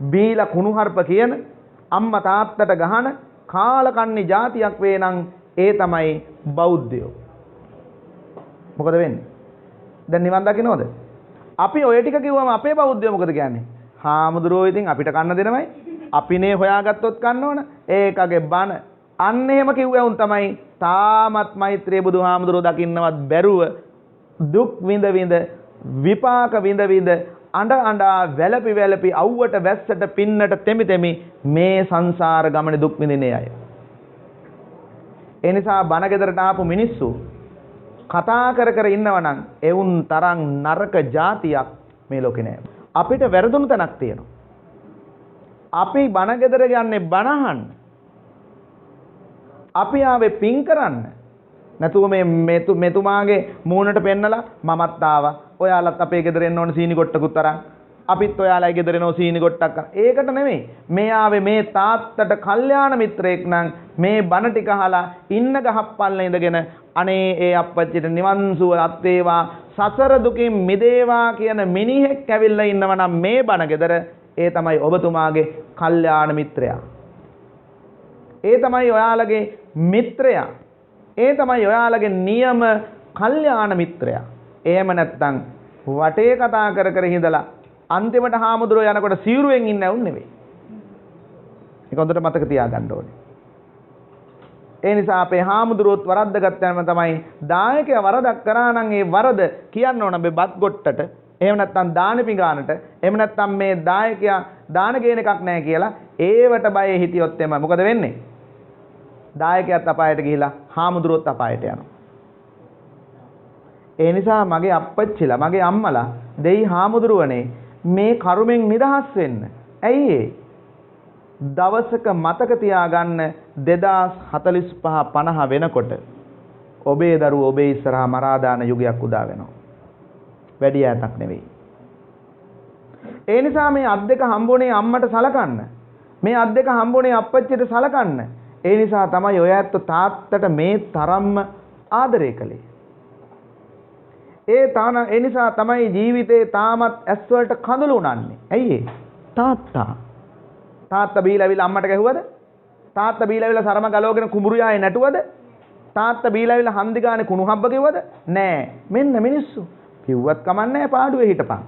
බීලා කුණුහරුප කියන අම්මා තාත්තට ගහන කාලකන්ණි જાතියක් වේ නම් ඒ තමයි බෞද්ධයෝ. මොකද වෙන්නේ? දැන් නිවන් දකින්නවද? අපි ඔය ටික කිව්වම අපේ බෞද්ධයෝ මොකද කියන්නේ? හාමුදුරුවෝ ඉතින් අපිට කන්න දෙනවයි. අපිනේ හොයාගත්තොත් කන්න ඕන. ඒකගේ බණ. අන්න එහෙම කිව්වවුන් තමයි තාමත් මෛත්‍රී බුදුහාමුදුරුවෝ දකින්නවත් බැරුව දුක් විඳ විඳ විපාක විඳ විඳ අඬ අඬා වැළපි වැළපි අවුවට වැස්සට පින්නට තෙමි තෙමි මේ සංසාර ගමනේ දුක් විඳින්නේ අය. ඒ නිසා බණ ගෙදරට ආපු මිනිස්සු කතා කර කර ඉන්නවනම් එවුන් තරම් නරක જાතියක් මේ ලෝකේ නෑ. අපිට වැරදුණු තැනක් තියෙනවා. අපි බණ ගෙදර යන්නේ බණ අහන්න. අපි ආවේ පින් කරන්න. නැතුව මේ මෙතුමාගේ මූණට පෙන්නලා මමත් ආවා. ඔයාලත් අපේ ගෙදර එන්න ඕන සීනි කොට්ටකුත් අරන්. අපිත් ඔයාලයි ගෙදර එනවා සීනි කොට්ටක්. ඒකට නෙමෙයි. මේ ආවේ මේ තාත්තට කල්යාණ මිත්‍රයෙක් නම් මේ බණ ටික අහලා ඉන්න ගහප්පල්ල ඉඳගෙන අනේ ඒ අප්පච්චිට නිවන් සුව අත් වේවා සසර දුකින් මිදේවා කියන මිනිහෙක් ඇවිල්ලා ඉන්නවා නම් මේ බණ ගෙදර ඒ තමයි ඔබතුමාගේ කල්යාණ මිත්‍රයා. ඒ තමයි ඔයාලගේ මිත්‍රයා. ඒ තමයි ඔයාලගේ නියම කල්යාණ මිත්‍රයා. එහෙම නැත්නම් වටේ කතා කර කර හිඳලා අන්තිමට හාමුදුරුවෝ යනකොට සිවුරුවෙන් ඉන්න උන් නෙවෙයි. ඒක හොඳට මතක තියාගන්න ඕනේ. ඒ නිසා අපේ හාමුදුරුවොත් වරද්දගත්තම තමයි දායකයා වරදක් කරා නම් ඒ වරද කියන්න ඕන මේ බත් ගොට්ටට. එහෙම නැත්නම් දාන පිඟානට. එහෙම නැත්නම් මේ දායකයා දාන ගේන එකක් නැහැ කියලා ඒවට බය හිටියොත් එම මොකද වෙන්නේ? දායකයාත් අපායට ගිහිලා හාමුදුරුවොත් අපායට යනවා. ඒ නිසා මගේ අප්පච්චිලා මගේ අම්මලා දෙයි හාමුදුරුවනේ මේ කරුමෙන් නිදහස් වෙන්න. ඇයි ඒ? දවසක මතක තියාගන්න 2045 50 වෙනකොට ඔබේ දරුවෝ ඔබේ ඉස්සරහා මරා දාන යුගයක් උදා වෙනවා. වැඩි ඈතක් නෙවෙයි. ඒ නිසා මේ අත් දෙක හම්බුනේ අම්මට සලකන්න. මේ අත් දෙක හම්බුනේ අප්පච්චිට සලකන්න. ඒ නිසා තමයි ඔය ඇත්ත තාත්තට මේ තරම්ම ආදරය කළේ. ඒ නිසා තමයි ජීවිතේ තාමත් ඇස් වලට කඳුළු උනන්නේ. ඇයි ඒ? තාත්තා බීලාවිල අම්මට ගැහුවද? තාත්තා බීලාවිල සරම ගලවගෙන කුඹුරියායේ නැටුවද? තාත්තා බීලාවිල හන්දි ගානේ කුණු හම්බ කිව්වද? නෑ. මෙන්න මිනිස්සු. කිව්වත් කමන්නේ පාඩුවේ හිටපන්.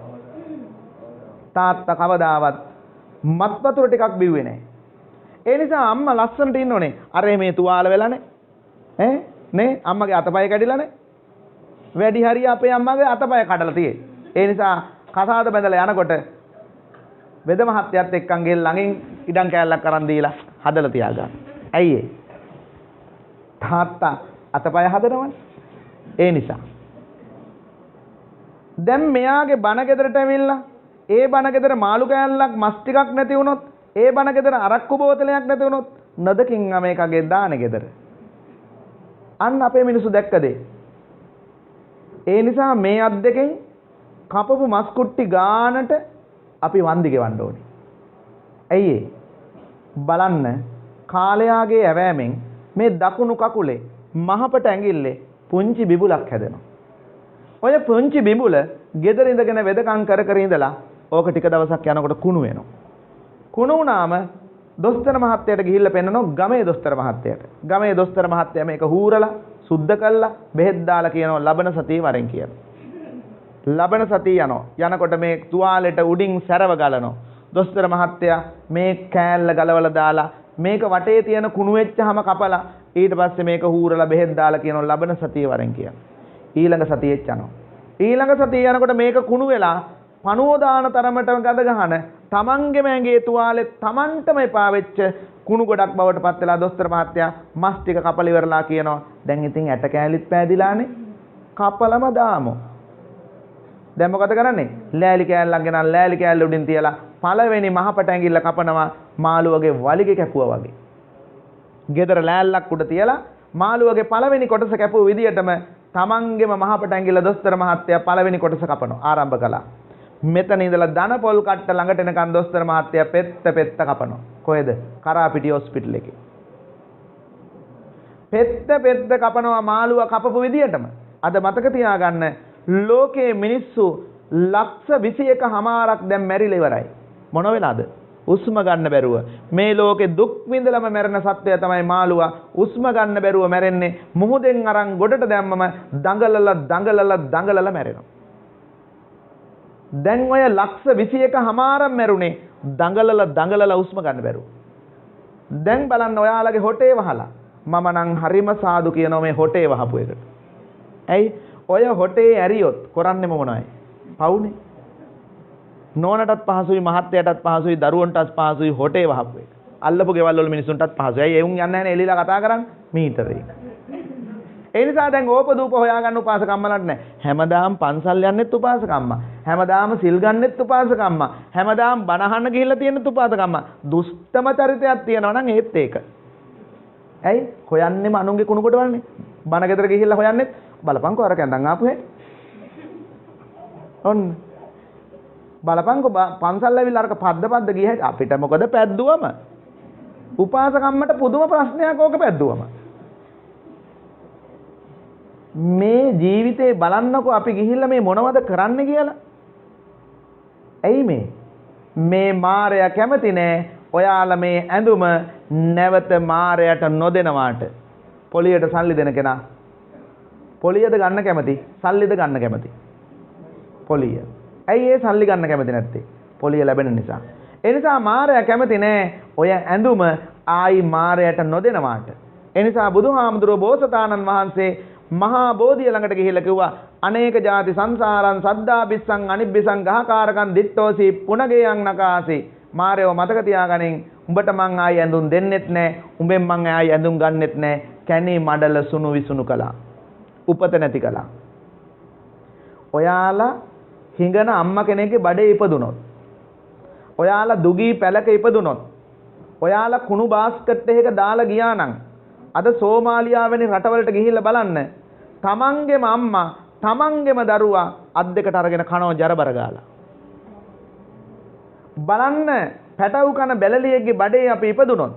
තාත්තා කවදාවත් මත් වතුර ටිකක් බිව්වේ නෑ. ඒ නිසා අම්මා ලස්සනට ඉන්න ඕනේ. අර මේ තුවාල වෙලානේ. නේ අම්මගේ අතපය කැඩිලානේ. වැඩි හරිය අපේ අම්මගේ අතපය කඩලා තියෙයි. ඒ නිසා කසාද බැඳලා යනකොට වෙද මහත්තයත් එක්කන් ගෙල් ළඟින් ඉඩම් කෑල්ලක් අරන් දීලා හදලා තියාගන්න. ඇයි ඒ? තාත්තා අතපය හදනවනේ. ඒ නිසා. දැන් මෙයාගේ බණ ගෙදරට ඇවිල්ලා ඒ බණ ගෙදර මාළු කෑල්ලක් මස් ටිකක් නැති වුණොත් ඒ බණ ගෙදර අරක්කු බෝතලයක් නැති වුණොත් නදකින් මේකගේ දාන ගෙදර. අන්න අපේ මිනිස්සු දැක්කද? ඒ නිසා මේ අත් දෙකෙන් කපපු මස් කුට්ටි ගානට අපි වන්දි ගෙවන්න ඕනේ. ඇයි ඒ? බලන්න කාලයාගේ ඇවෑමෙන් මේ දකුණු කකුලේ මහපට ඇඟිල්ලේ පුංචි බිබුලක් හැදෙනවා. ඔය පුංචි බිබුල ගෙදර ඉඳගෙන වෙදකම් කර කර ඉඳලා ඕක ටික දවසක් යනකොට කුණු වෙනවා. කුණු වුණාම දොස්තර මහත්තයාට ගිහිල්ලා පෙන්නනවා ගමේ දොස්තර මහත්තයාට. ගමේ දොස්තර මහත්තයා මේක හූරලා සුද්ධ කළා බෙහෙත් දාලා කියනවා ලබන සතියේ වරෙන් කියලා. ලබන සතිය යනවා. යනකොට මේ තුවාලෙට උඩින් සැරව ගලනවා. දොස්තර මහත්තයා මේ කෑල්ල ගලවලා දාලා මේක වටේ තියෙන කුණු වෙච්චාම කපලා ඊට පස්සේ මේක හූරලා බෙහෙත් දාලා කියනවා ලබන සතියේ වරෙන් කියලා. ඊළඟ සතියෙත් යනවා. ඊළඟ සතිය යනකොට මේක කුණු වෙලා පණුව දාන තරමටම ගඳ ගහන තමන්ගේම ඇඟේ තුවාලේ තමන්ටම එපා වෙච්ච කුණු ගොඩක් බවට පත් වෙලා දොස්තර මහත්තයා මස් ටික කපලා ඉවරලා කියනවා දැන් ඉතින් ඇට කෑලිත් පෑදිලානේ කපලම දාමු. දැන් මොකද කරන්නේ? ලෑලි කෑල්ලක් ගෙනල්ලා ලෑලි කෑල්ල උඩින් තියලා පළවෙනි මහපට ඇඟිල්ල කපනවා මාළුවගේ වලිගේ කැපුවා වගේ. ගෙදර ලෑල්ලක් උඩ තියලා මාළුවගේ පළවෙනි කොටස කැපුව විදියටම තමන්ගේම මහපට ඇඟිල්ල දොස්තර මහත්තයා පළවෙනි කොටස කපනවා ආරම්භ කළා. මෙතන ඉඳලා දන පොල් කට්ට ළඟට එනකන් දොස්තර මහත්තයා පෙත්ත කපනවා. කොහෙද? කරාපිටිය හොස්පිටල් එකේ. පෙත්ත කපනවා මාළුවා කපපු විදියටම. අද මතක තියාගන්න ලෝකයේ මිනිස්සු ලක්ෂ 21 දැන් මැරිලා ඉවරයි. මොන වෙලාද? උස්ම ගන්න බැරුව. මේ ලෝකේ දුක් විඳලම මැරෙන සත්වය තමයි මාළුවා. උස්ම ගන්න බැරුව මැරෙන්නේ මුහුදෙන් අරන් ගොඩට දැම්මම දඟලලා මැරෙනවා. දැන් ඔය ලක්ෂ 21 මැරුණේ දඟලලා උස්ම ගන්න බැරුව. දැන් බලන්න ඔයාලගේ හොටේ වහලා මම නම් හරිම සාදු කියනවා මේ හොටේ වහපු එකට. ඇයි? ඔය හොටේ ඇරියොත් කරන්නේම මොනවයි? පවුනේ. නෝනටත් පහසුයි මහත්තයටත් පහසුයි දරුවන්ටත් පහසුයි හොටේ වහපු එක. අල්ලපු ගෙවල් වල මිනිස්සුන්ටත් පහසුයි. ඇයි එවුන් යන්නේ නැහැ එලිලා කතා කරන්නේ මීටරේ. ඒ නිසා දැන් ඕපදූප හොයාගන්න උපාසකම්මලක් නැහැ. හැමදාම පන්සල් යන්නෙත් උපාසකම්මා. හැමදාම සිල් ගන්නෙත් උපාසකම්මා. හැමදාම බණ අහන්න ගිහිල්ලා තියෙනෙත් උපාසකම්මා. දුෂ්ටම චරිතයක් තියෙනවා නම් ඒත් ඒක. ඇයි? හොයන්නෙම අනුන්ගේ කුණු කොටවල්නේ. බණ ගෙදර ගිහිල්ලා හොයන්නෙත් බලපංකෝ අර කැඳන් ආපු හැ. ඔන්න. බලපංකෝ පන්සල් ඇවිල්ලා අරක පද්ද ගියේ අපිට මොකද පැද්දුවම? උපාසකම්මට පුදුම ප්‍රශ්නයක් ඕක පැද්දුවම. මේ ජීවිතේ බලන්නකෝ අපි ගිහිල්ලා මේ මොනවද කරන්න කියලා. ඇයි මේ මාරයා කැමති නෑ ඔයාලා මේ ඇඳුම නැවත මාරයට නොදෙනවාට. පොලියට සල්ලි දෙන කෙනා පොලියද ගන්න කැමති සල්ලිද ගන්න කැමති? පොලිය. ඇයි ඒ සල්ලි ගන්න කැමති නැත්තේ? පොලිය ලැබෙන නිසා. ඒ නිසා මාරයා කැමති නෑ ඔය ඇඳුම ආයි මාරයට නොදෙනවාට. එනිසා බුදුහාමුදුරුවෝ බෝසතාණන් වහන්සේ මහා බෝධිය ළඟට ගිහිල්ලා කිව්වා අනේක ಜಾති සංසාරං සද්දා බිස්සං අනිබ්බිසං ගහකාරකං දිට්ඨෝසි පුනගේයන් නකාසි මාරයෝ මතක තියාගනින් උඹට මං ආයි ඇඳුම් දෙන්නෙත් නෑ උඹෙන් මං ආයි ඇඳුම් ගන්නෙත් නෑ කැණි මඩල සුණු විසුණු කළා උපත නැති කළා ඔයාලා හිඟන අම්මා කෙනෙක්ගේ බඩේ ඉපදුනොත් ඔයාලා දුගී පැලක ඉපදුනොත් ඔයාලා කුණු බාස්කට් එකක දාලා ගියා නම් අද සෝමාලියාව වැනි රටවලට ගිහිල්ලා බලන්න තමන්ගේම අම්මා තමන්ගේම දරුවා අත් දෙකට අරගෙන කනවා ජරබර ගාලා බලන්න පැටව් කන බැලලියෙක්ගේ බඩේ අපි ඉපදුනොත්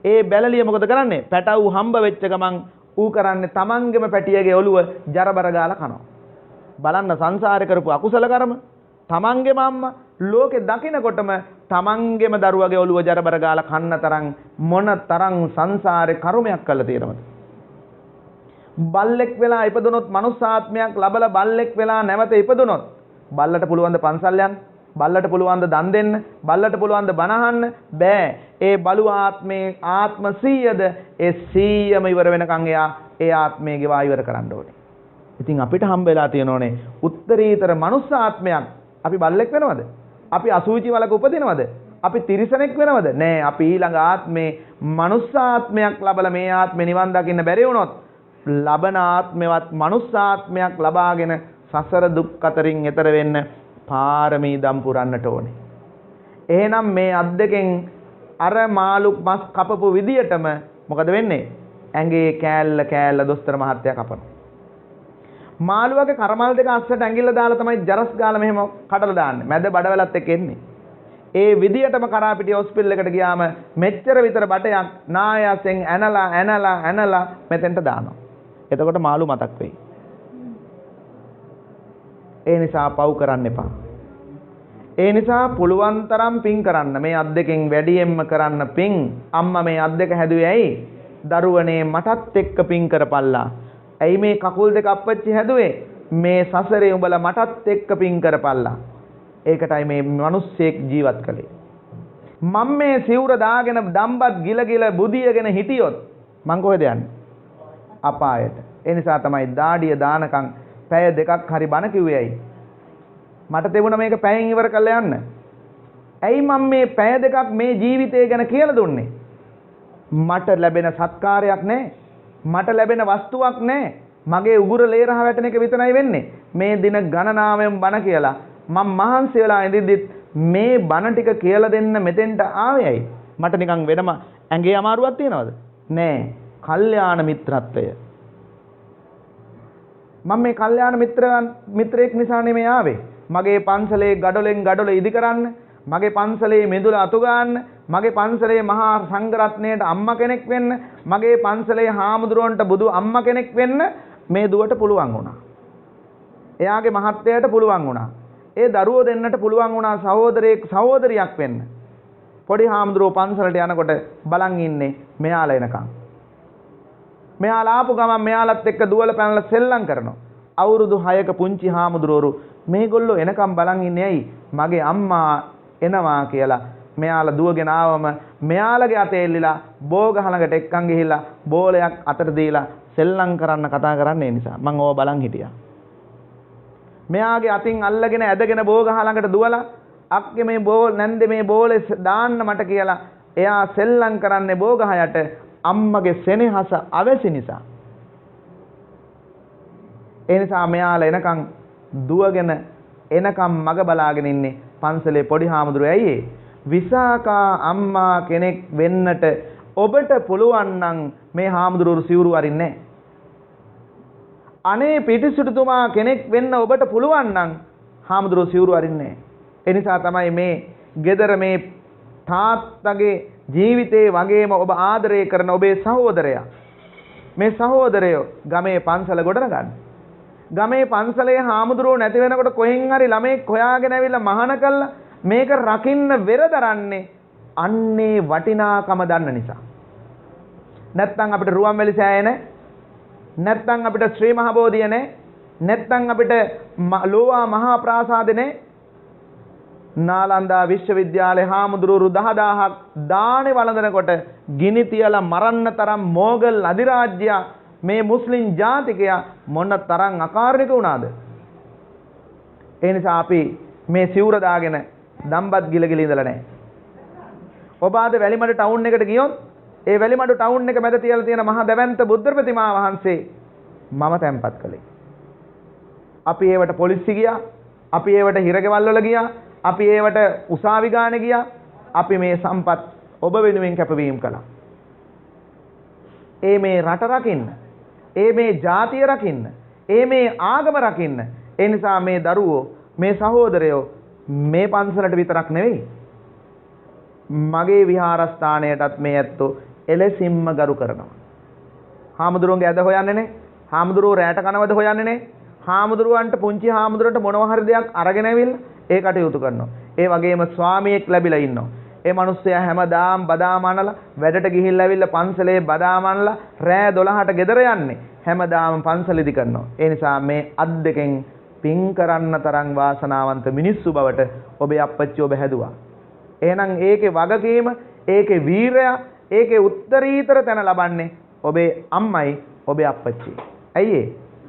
ඒ බැලලිය මොකද කරන්නේ පැටව් හම්බ වෙච්ච ගමන් ඌ කරන්නේ තමන්ගේම පැටියගේ ඔළුව ජරබර ගාලා කනවා බලන්න සංසාරේ කරපු අකුසල කර්ම තමන්ගේම අම්මා ලෝකේ දකින්නකොටම තමන්ගේම දරුවගේ ඔළුව ජරබර ගාලා කන්න තරම් මොන තරම් සංසාරේ කර්මයක් කළා තියෙනවද බල්ලෙක් වෙලා ඉපදුනොත් මනුස්සාත්මයක් ලබලා බල්ලෙක් වෙලා නැවත ඉපදුනොත් බල්ලට පුළුවන් ද පන්සල් යන්න බල්ලට පුළුවන් ද දන් දෙන්න බල්ලට පුළුවන් ද බණ අහන්න බෑ ඒ බලු ආත්මේ ආත්ම 100ද ඒ 100ම ඉවර වෙනකන් එයා ඒ ආත්මේ ගෙවා ඉවර කරන්න ඕනේ ඉතින් අපිට හම්බ වෙලා තියෙනෝනේ උත්තරීතර මනුස්ස ආත්මයක් අපි බල්ලෙක් වෙනවද අපි අසුචි වලක උපදිනවද අපි තිරිසනෙක් වෙනවද නෑ අපි ඊළඟ ආත්මේ මනුස්ස ආත්මයක් ලබලා මේ ආත්මේ නිවන් දකින්න බැරි වුණොත් ලබන ආත්මෙවත් මනුස්ස ආත්මයක් ලබාගෙන සසර දුක් අතරින් එතර වෙන්න පාරමී දම් පුරන්නට ඕනේ එහෙනම් මේ අත් දෙකෙන් අර මාළු මස් කපපු විදියටම මොකද වෙන්නේ ඇඟේ කෑල්ල කෑල්ල දොස්තර මහත්තයා කපනවා මාළුවගේ කරමල් දෙක අස්සට ඇඟිල්ල දාලා තමයි ජරස් ගාලා මෙහෙම කඩලා දාන්නේ. මැද බඩවැලත් එක්ක එන්නේ. ඒ විදියටම කරාපිටිය හොස්පිටල් එකට ගියාම මෙච්චර විතර බටයක් නායසෙන් ඇනලා මෙතෙන්ට දානවා. එතකොට මාළු මතක් වෙයි. ඒ නිසා පව් කරන්න එපා. ඒ නිසා පුළුවන් තරම් පින් කරන්න. මේ අත් දෙකෙන් වැඩියෙන්ම කරන්න පින්. අම්මා මේ අත් දෙක හැදුවේ ඇයි? දරුවනේ මටත් එක්ක පින් කරපල්ලා. ඇයි මේ කකුල් දෙක අප්පච්චි හැදුවේ මේ සසරේ උඹලා මටත් එක්ක පින් කරපල්ලා ඒකටයි මේ මිනිස්සෙක් ජීවත් කළේ මම මේ සිවුර දාගෙන දම්බත් ගිල බුදියගෙන හිටියොත් මං කොහෙද යන්නේ අපායට ඒ නිසා තමයි දාඩිය දානකම් පැය දෙකක් හරි බණ කිව්වේ ඇයි මට තිබුණා මේක පැයෙන් ඉවර කරලා යන්න ඇයි මම මේ පැය දෙකක් මේ ජීවිතය ගැන කියලා දුන්නේ මට ලැබෙන සත්කාරයක් නැහැ මට ලැබෙන වස්තුවක් නැහැ මගේ උගුර ලේරහ වැටෙන එක විතරයි වෙන්නේ මේ දින ගණනාවෙන් බණ කියලා මම මහන්සි වෙලා ඉඳිද්දිත් මේ බණ ටික කියලා දෙන්න මෙතෙන්ට ආවේයි මට නිකන් වෙනම ඇඟේ අමාරුවක් තියනවද නෑ කල්යාණ මිත්‍රත්වය මම මේ කල්යාණ මිත්‍රයෙක් නිසා නෙමෙයි ආවේ මගේ පන්සලේ ගඩොලෙන් ගඩොල ඉදි කරන්න මගේ පන්සලේ මෙදුල අතු ගන්න මගේ පන්සලේ මහා සංඝරත්නයට අම්මා කෙනෙක් වෙන්න මගේ පන්සලේ හාමුදුරුවන්ට බුදු අම්මා කෙනෙක් වෙන්න මේ දුවට පුළුවන් වුණා. එයාගේ මහත්තයාට පුළුවන් වුණා. ඒ දරුවෝ දෙන්නට පුළුවන් වුණා සහෝදරියක් වෙන්න. පොඩි හාමුදුරුවෝ පන්සලට යනකොට බලන් ඉන්නේ මෙයාලා එනකන්. මෙයාලා ආපු ගමන් මෙයාලත් එක්ක දුවල පැනලා සෙල්ලම් කරනවා. අවුරුදු 6ක පුංචි හාමුදුරුවෝ මේගොල්ලෝ එනකන් බලන් ඉන්නේ ඇයි? මගේ අම්මා එනවා කියලා මෙයාලා දුවගෙන ආවම මෙයාලගේ අතේ එල්ලිලා බෝගහ ළඟට එක්කන් ගිහිල්ලා බෝලයක් අතට දීලා සෙල්ලම් කරන්න කතා කරන්නේ නිසා මම ඕව බලන් හිටියා. මෙයාගේ අතින් අල්ලගෙන ඇදගෙන බෝගහ ළඟට දුවලා අක්කේ මේ නැන්දේ මේ බෝලේ දාන්න මට කියලා එයා සෙල්ලම් කරන්නේ බෝගහ යට අම්මගේ සෙනෙහස අවැසි නිසා. ඒ නිසා මෙයාලා එනකන් දුවගෙන එනකම් මග බලාගෙන ඉන්නේ පන්සලේ පොඩි හාමුදුරුවෝ ඇයි විසාකා අම්මා කෙනෙක් වෙන්නට ඔබට පුළුවන් නම් මේ හාමුදුරුවෝ සිවුරු අරින්නේ අනේ පිටිසුතුතුමා කෙනෙක් වෙන්න ඔබට පුළුවන් නම් හාමුදුරුවෝ සිවුරු අරින්නේ ඒ නිසා තමයි මේ ගෙදර මේ තාත්තගේ ජීවිතේ වගේම ඔබ ආදරය කරන ඔබේ සහෝදරයා මේ සහෝදරයෝ ගමේ පන්සල ගොඩනගන්න ගමේ පන්සලේ හාමුදුරුවෝ නැති වෙනකොට කොහෙන් හරි ළමෙක් හොයාගෙන ඇවිල්ලා මහාන කළා මේක රකින්න වෙරදරන්නේ අන්නේ වටිනාකම දන්න නිසා නැත්තම් අපිට රුවන්වැලි සෑය නැහැ නැත්තම් අපිට ශ්‍රී මහ බෝධිය නැහැ නැත්තම් අපිට ලෝවා මහා ප්‍රාසාද නැහැ නාලන්දා විශ්වවිද්‍යාලේ හාමුදුරුවෝ 10000ක් දානේ වළඳනකොට ගිනි තියලා මරන්න තරම් මෝගල් අධිරාජ්‍ය මේ මුස්ලිම් ජාතිකයා මොන තරම් අකාරණික වුණාද? ඒ නිසා අපි මේ සිවුර දාගෙන දම්බත් ගිලගිල ඉඳලා නැහැ. ඔබ ආද වැලිමඩ ටවුන් එකට ගියොත් ඒ වැලිමඩ ටවුන් එක මැද තියලා තියෙන මහා දැවැන්ත බුද්ධ ප්‍රතිමා වහන්සේ මම තැන්පත් කළේ. අපි ඒවට පොලිසිය ගියා. අපි ඒවට හිරගෙවල් වල ගියා. අපි ඒවට උසාවි ගානේ ගියා. අපි මේ සම්පත් ඔබ වෙනුවෙන් කැපවීම කළා. මේ රට රකින්න, මේ ජාතිය රකින්න, මේ ආගම රකින්න. ඒ නිසා මේ දරුවෝ, මේ සහෝදරයෝ මේ පන්සලට විතරක් නෙවෙයි මගේ විහාරස්ථානයටත් මේ ඇත්තෝ එලෙසින්ම ගරු කරනවා. හාමුදුරුවන්ගේ ඇද හොයන්නේ නැහැ. හාමුදුරුවෝ රැට කනවද හොයන්නේ නැහැ. හාමුදුරුවන්ට පුංචි හාමුදුරන්ට මොනවා හරි දෙයක් අරගෙන ඇවිල්ලා ඒ කටයුතු කරනවා. ඒ වගේම ස්වාමියෙක් ලැබිලා ඉන්නවා. ඒ මිනිස්සයා හැමදාම බදාම අනලා වැඩට ගිහිල්ලා ඇවිල්ලා පන්සලේ බදාම අනලා රෑ 12ට ගෙදර යන්නේ. හැමදාම පන්සලෙදි කරනවා. ඒ නිසා මේ අත් දෙකෙන් පින් කරන්න තරම් වාසනාවන්ත මිනිස්සු බවට ඔබේ අප්පච්චි ඔබ හැදුවා. එහෙනම් ඒකේ වගකීම, ඒකේ වීරය, ඒකේ උත්තරීතර තැන ලබන්නේ ඔබේ අම්මයි, ඔබේ අප්පච්චි. ඇයි ඒ?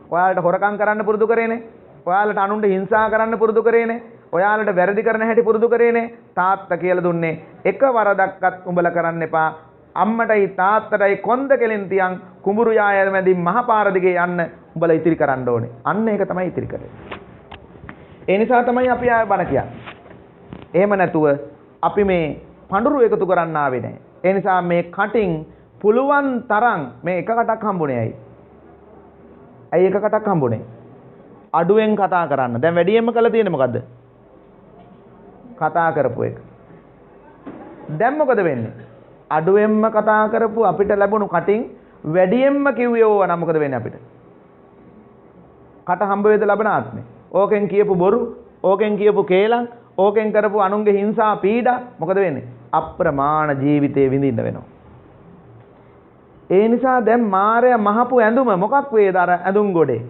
ඔයාලට හොරකම් කරන්න පුරුදු කරේනේ. ඔයාලට අනුන්ට හිංසා කරන්න පුරුදු කරේනේ. ඔයාලට වැරදි කරන හැටි පුරුදු කරේනේ. තාත්තා කියලා දුන්නේ එක වරදක්වත් උඹලා කරන්න එපා. අම්මටයි තාත්තටයි කොන්ද කෙලින් තියන් කුඹුරු යාය මැදින් මහ පාර දිගේ යන්න උඹලා ඉතිරි කරන්න ඕනේ. අන්න ඒක තමයි ඉතිරි කරන්නේ. ඒ නිසා තමයි අපි ආය බණ කියන්නේ. එහෙම නැතුව අපි මේ පඳුරු එකතු කරන්න ආවේ නැහැ. ඒ නිසා මේ කටින් පුළුවන් තරම් මේ එක කටක් හම්බුනේ ඇයි? ඇයි එක කටක් හම්බුනේ? අඩුවෙන් කතා කරන්න. දැන් වැඩියෙන්ම කළ තියෙන්නේ මොකද්ද? කතා කරපු එක. දැන් මොකද වෙන්නේ? අඩුවෙන්ම කතා කරපු අපිට ලැබුණු කටින් වැඩියෙන්ම කිව්වේ ඕවා නම් මොකද වෙන්නේ අපිට? කට හම්බ වේද ලබන ආත්මේ. ඕකෙන් කියපු බොරු, ඕකෙන් කියපු කේලම්, ඕකෙන් කරපු අනුන්ගේ හිංසා පීඩා මොකද වෙන්නේ? අප්‍රමාණ ජීවිතේ විඳින්න වෙනවා. ඒ නිසා දැන් මාරයා මහපු ඇඳුම මොකක් වේද අර ඇඳුම් ගොඩේ?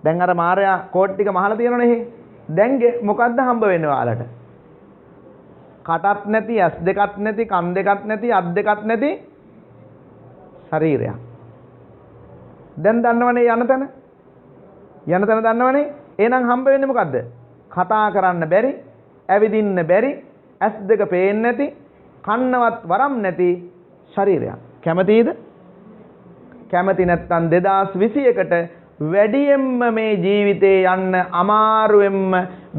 දැන් අර මාරයා කෝට් ටික මහලා තියෙනවනේ. දැන් මොකද්ද හම්බ වෙන්නේ ඔයාලට? කටත් නැති, ඇස් දෙකත් නැති, කන් දෙකත් නැති, අත් දෙකත් නැති ශරීරයක්. දැන් දන්නවනේ යන තැන? යන තැන දන්නවනේ? එහෙනම් හම්බ වෙන්නේ මොකද්ද? කතා කරන්න බැරි, ඇවිදින්න බැරි, ඇස් දෙක පේන්නේ නැති, කන්නවත් වරම් නැති ශරීරයක්. කැමතිද? කැමති නැත්නම් 2021ට වැඩියෙන්ම මේ ජීවිතේ යන්න අමාරුවෙන්ම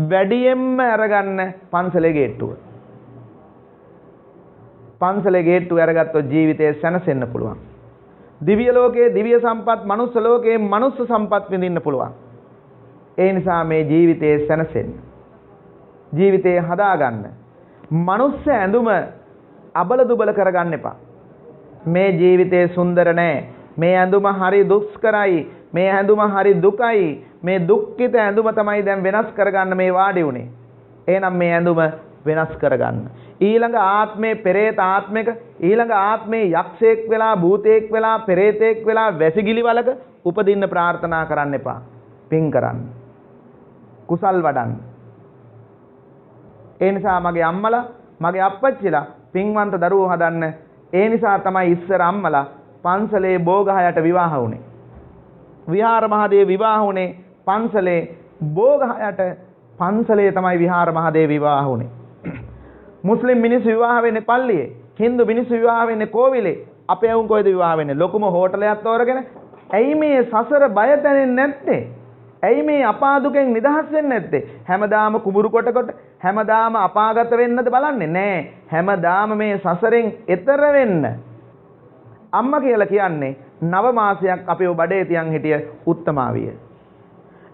වැඩියෙන්ම අරගන්න පන්සලේ ගේට්ටුව. පන්සලේ ගේට්ටුව අරගත්තොත් ජීවිතේ සැනසෙන්න පුළුවන්. දිව්‍ය ලෝකයේ දිව්‍ය සම්පත්, මනුස්ස ලෝකයේ මනුස්ස සම්පත් විඳින්න පුළුවන්. ඒ නිසා මේ ජීවිතේ සැනසෙන්න. ජීවිතේ හදාගන්න. මනුස්ස ඇඳුම අබල දුබල කරගන්න එපා. මේ ජීවිතේ සුන්දර නෑ. මේ ඇඳුම හරි දුෂ්කරයි. මේ ඇඳුම හරි දුකයි. මේ දුක්ඛිත ඇඳුම තමයි දැන් වෙනස් කරගන්න මේ වාඩි උනේ. එහෙනම් මේ ඇඳුම වෙනස් කරගන්න. ඊළඟ ආත්මේ පෙරේත ආත්මික, ඊළඟ ආත්මේ යක්ෂයෙක් වෙලා, භූතයෙක් වෙලා, පෙරේතෙක් වෙලා වැසිකිලි වලක උපදින්න ප්‍රාර්ථනා කරන්න එපා. පින් කරන්න. කුසල් වඩන්න. ඒ නිසා මගේ අම්මලා, මගේ අප්පච්චිලා පින්වන්ත දරුවෝ හදන්න. ඒ නිසා තමයි ඉස්සර අම්මලා පන්සලේ බෝගහයට විවාහ වුණේ. විහාර මහදේව විවාහ වුණේ පන්සලේ බෝගහයට. පන්සලේ තමයි විහාර මහදේව විවාහ වුණේ. මුස්ලිම් මිනිස්සු විවාහ වෙන්නේ පල්ලියේ. හින්දු මිනිස්සු විවාහ වෙන්නේ කෝවිලේ. අපේ වුන් කොහෙද විවාහ වෙන්නේ? ලොකුම හෝටලයක් තෝරගෙන. ඇයි මේ සසර බය දැනෙන්නේ නැත්තේ? ඇයි මේ අපාදුකෙන් නිදහස් වෙන්නේ නැත්තේ? හැමදාම කුඹුරු කොට හැමදාම අපාගත වෙන්නද බලන්නේ? නෑ. හැමදාම මේ සසරෙන් එතර වෙන්න. අම්මා කියලා කියන්නේ 9 මාසයක් අපේ බඩේ තියන් හිටිය උත්තමාවිය.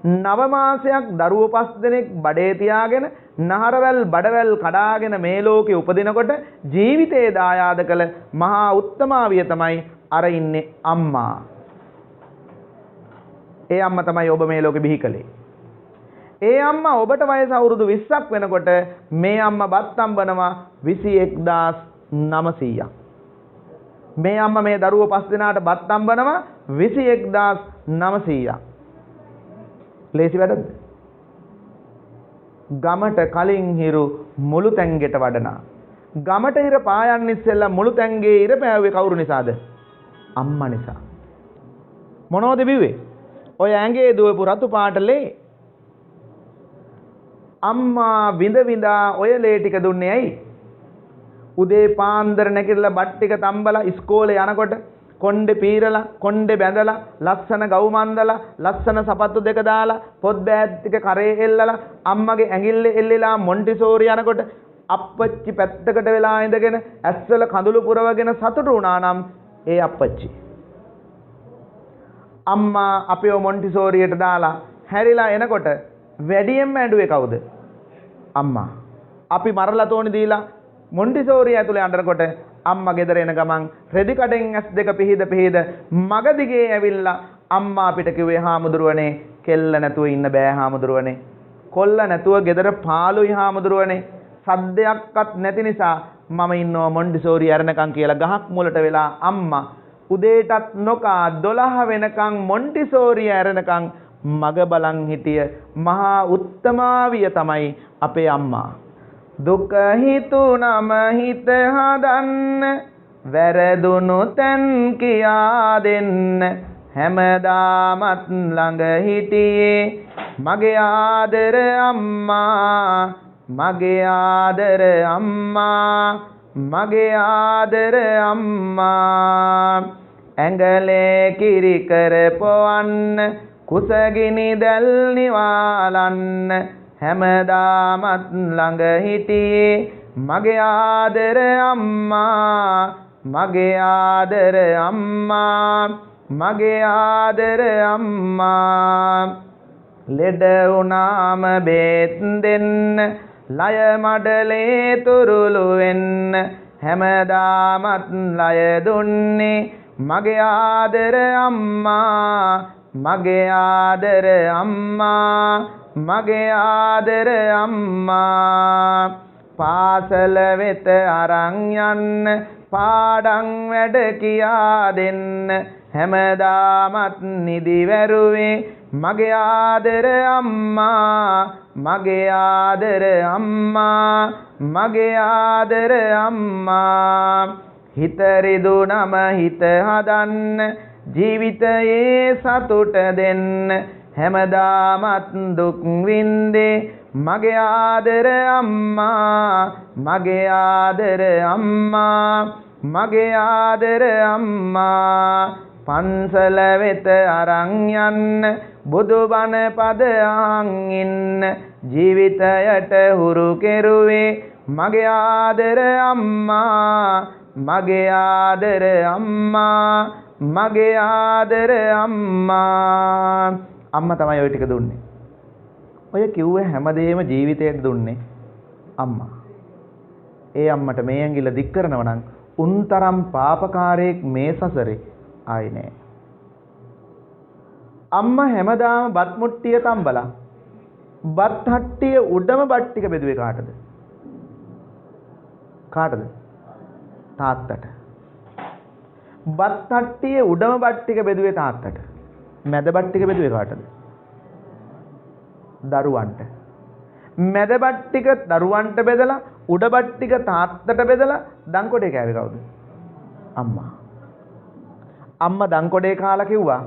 9 මාසයක් දරුවෝ 5 දෙනෙක් බඩේ තියාගෙන නහරවැල් බඩවැල් කඩාගෙන මේ ලෝකේ උපදිනකොට ජීවිතේ දායාද කළ මහා උත්තමාවිය තමයි අර ඉන්නේ අම්මා. ඒ අම්මා තමයි ඔබ මේ ලෝකෙ බිහි කළේ. ඒ අම්මා ඔබට වයස අවුරුදු 20ක් වෙනකොට මේ අම්මා බත් අම්බනවා 21900ක්. මේ අම්මා මේ දරුවෝ 5 දෙනාට බත් අම්බනවා 21900ක්. ලේසි වැඩද? ගමට කලින් හිරු මුළු තැන්ගෙට වඩනා. ගමට හිර පායන්න ඉස්සෙල්ලා මුළු තැන්ගේ ඉර පෑවුවේ කවුරු නිසාද? අම්මා නිසා. මොනවද බිව්වේ? ඔය ඇඟේ දුවපු රතු පාට ලේ. අම්මා විඳ විඳා ඔය ලේ ටික දුන්නේ ඇයි? උදේ පාන්දර නැගිටලා බත් ටික තම්බලා ඉස්කෝලේ යනකොට කොණ්ඩේ පීරලා කොණ්ඩේ බැඳලා ලස්සන ගවුම් අන්දලා ලස්සන සපත්තු දෙක දාලා පොත් බෑග් ටික කරේ එල්ලලා අම්මගේ ඇඟිල්ලේ එල්ලලා මොන්ටිසෝරි යනකොට අප්පච්චි පැත්තකට වෙලා ඉඳගෙන ඇස්වල කඳුළු පුරවගෙන සතුටු වුණා නම් ඒ අප්පච්චි අම්මා අපිව මොන්ටිසෝරියට දාලා හැරිලා එනකොට වැඩියෙන්ම ඇඬුවේ කවුද? අම්මා. අපි මරලා තෝනි දීලා මොන්ටිසෝරිය ඇතුලේ අඬනකොට අම්මා ගෙදර එන ගමන් රෙදි කඩෙන් ඇස් දෙක පිහිද මග දිගේ ඇවිල්ලා අම්මා අපිට කිව්වේ හාමුදුරුවනේ කෙල්ල නැතුව ඉන්න බෑ හාමුදුරුවනේ. කොල්ල නැතුව ගෙදර පාළුයි හාමුදුරුවනේ. සද්දයක්වත් නැති නිසා මම ඉන්නවා මොන්ටිසෝරිය ඇරනකම් කියලා ගහක් මුලට වෙලා අම්මා උදේටත් නොකා 12 වෙනකම් මොන්ටිසෝරිය ඇරනකම් මග බලන් හිටිය මහා උත්තමාවිය තමයි අපේ අම්මා. දුක හිතුනම හිත හදන්න වැරදුණු තැන් කියා දෙන්න හැමදාමත් ළඟ හිටියේ මගේ ආදර අම්මා මගේ ආදර අම්මා මගේ ආදර අම්මා ඇඟලේ කිරි කරපවන්න කුසගිනි දැල් නිවාලන්න හැමදාමත් ළඟ හිටියේ මගේ ආදර අම්මා මගේ ආදර අම්මා මගේ ආදර අම්මා ලෙඩ වුණාම බේත් දෙන්න ලය මඩලේ තුරුළු වෙන්න හැමදාමත් ලය දුන්නේ මගේ ආදර අම්මා මගේ ආදර අම්මා මගේ ආදර අම්මා පාසල වෙත අරන් යන්න පාඩම් වැඩ කියා දෙන්න හැමදාමත් නිදි වැරුවේ මගේ ආදර අම්මා මගේ ආදර අම්මා මගේ ආදර අම්මා හිත රිදුනම හිත හදන්න ජීවිතයේ සතුට දෙන්න හැමදාමත් දුක් විඳේ මගේ ආදර අම්මා මගේ ආදර අම්මා මගේ ආදර අම්මා පන්සල වෙත අරන් යන්න බුදුබණ පද අහන් ඉන්න ජීවිතයට හුරු කෙරුවේ මගේ ආදර අම්මා මගේ ආදර අම්මා මගේ ආදර අම්මා අම්මා තමයි ඔය ටික දුන්නේ. ඔය කිව්වේ හැමදේම ජීවිතයට දුන්නේ අම්මා. ඒ අම්මට මේ ඇඟිල්ල දික් කරනවා නම් උන්තරම් පාපකාරයෙක් මේ සසරේ ආයේ නෑ. අම්මා හැමදාම බත් මුට්ටිය තම්බලා බත් හට්ටිය උඩම බත් ටික බෙදුවේ කාටද? කාටද? තාත්තට. බත් හට්ටිය උඩම බත් ටික බෙදුවේ තාත්තට. මැද බත් ටික බෙදුවේ කාටද? දරුවන්ට. මැද බත් ටික දරුවන්ට බෙදලා උඩ බත් ටික තාත්තට බෙදලා දන්කොඩේ කෑවේ කවුද? අම්මා. අම්මා දන්කොඩේ කාලා කිව්වා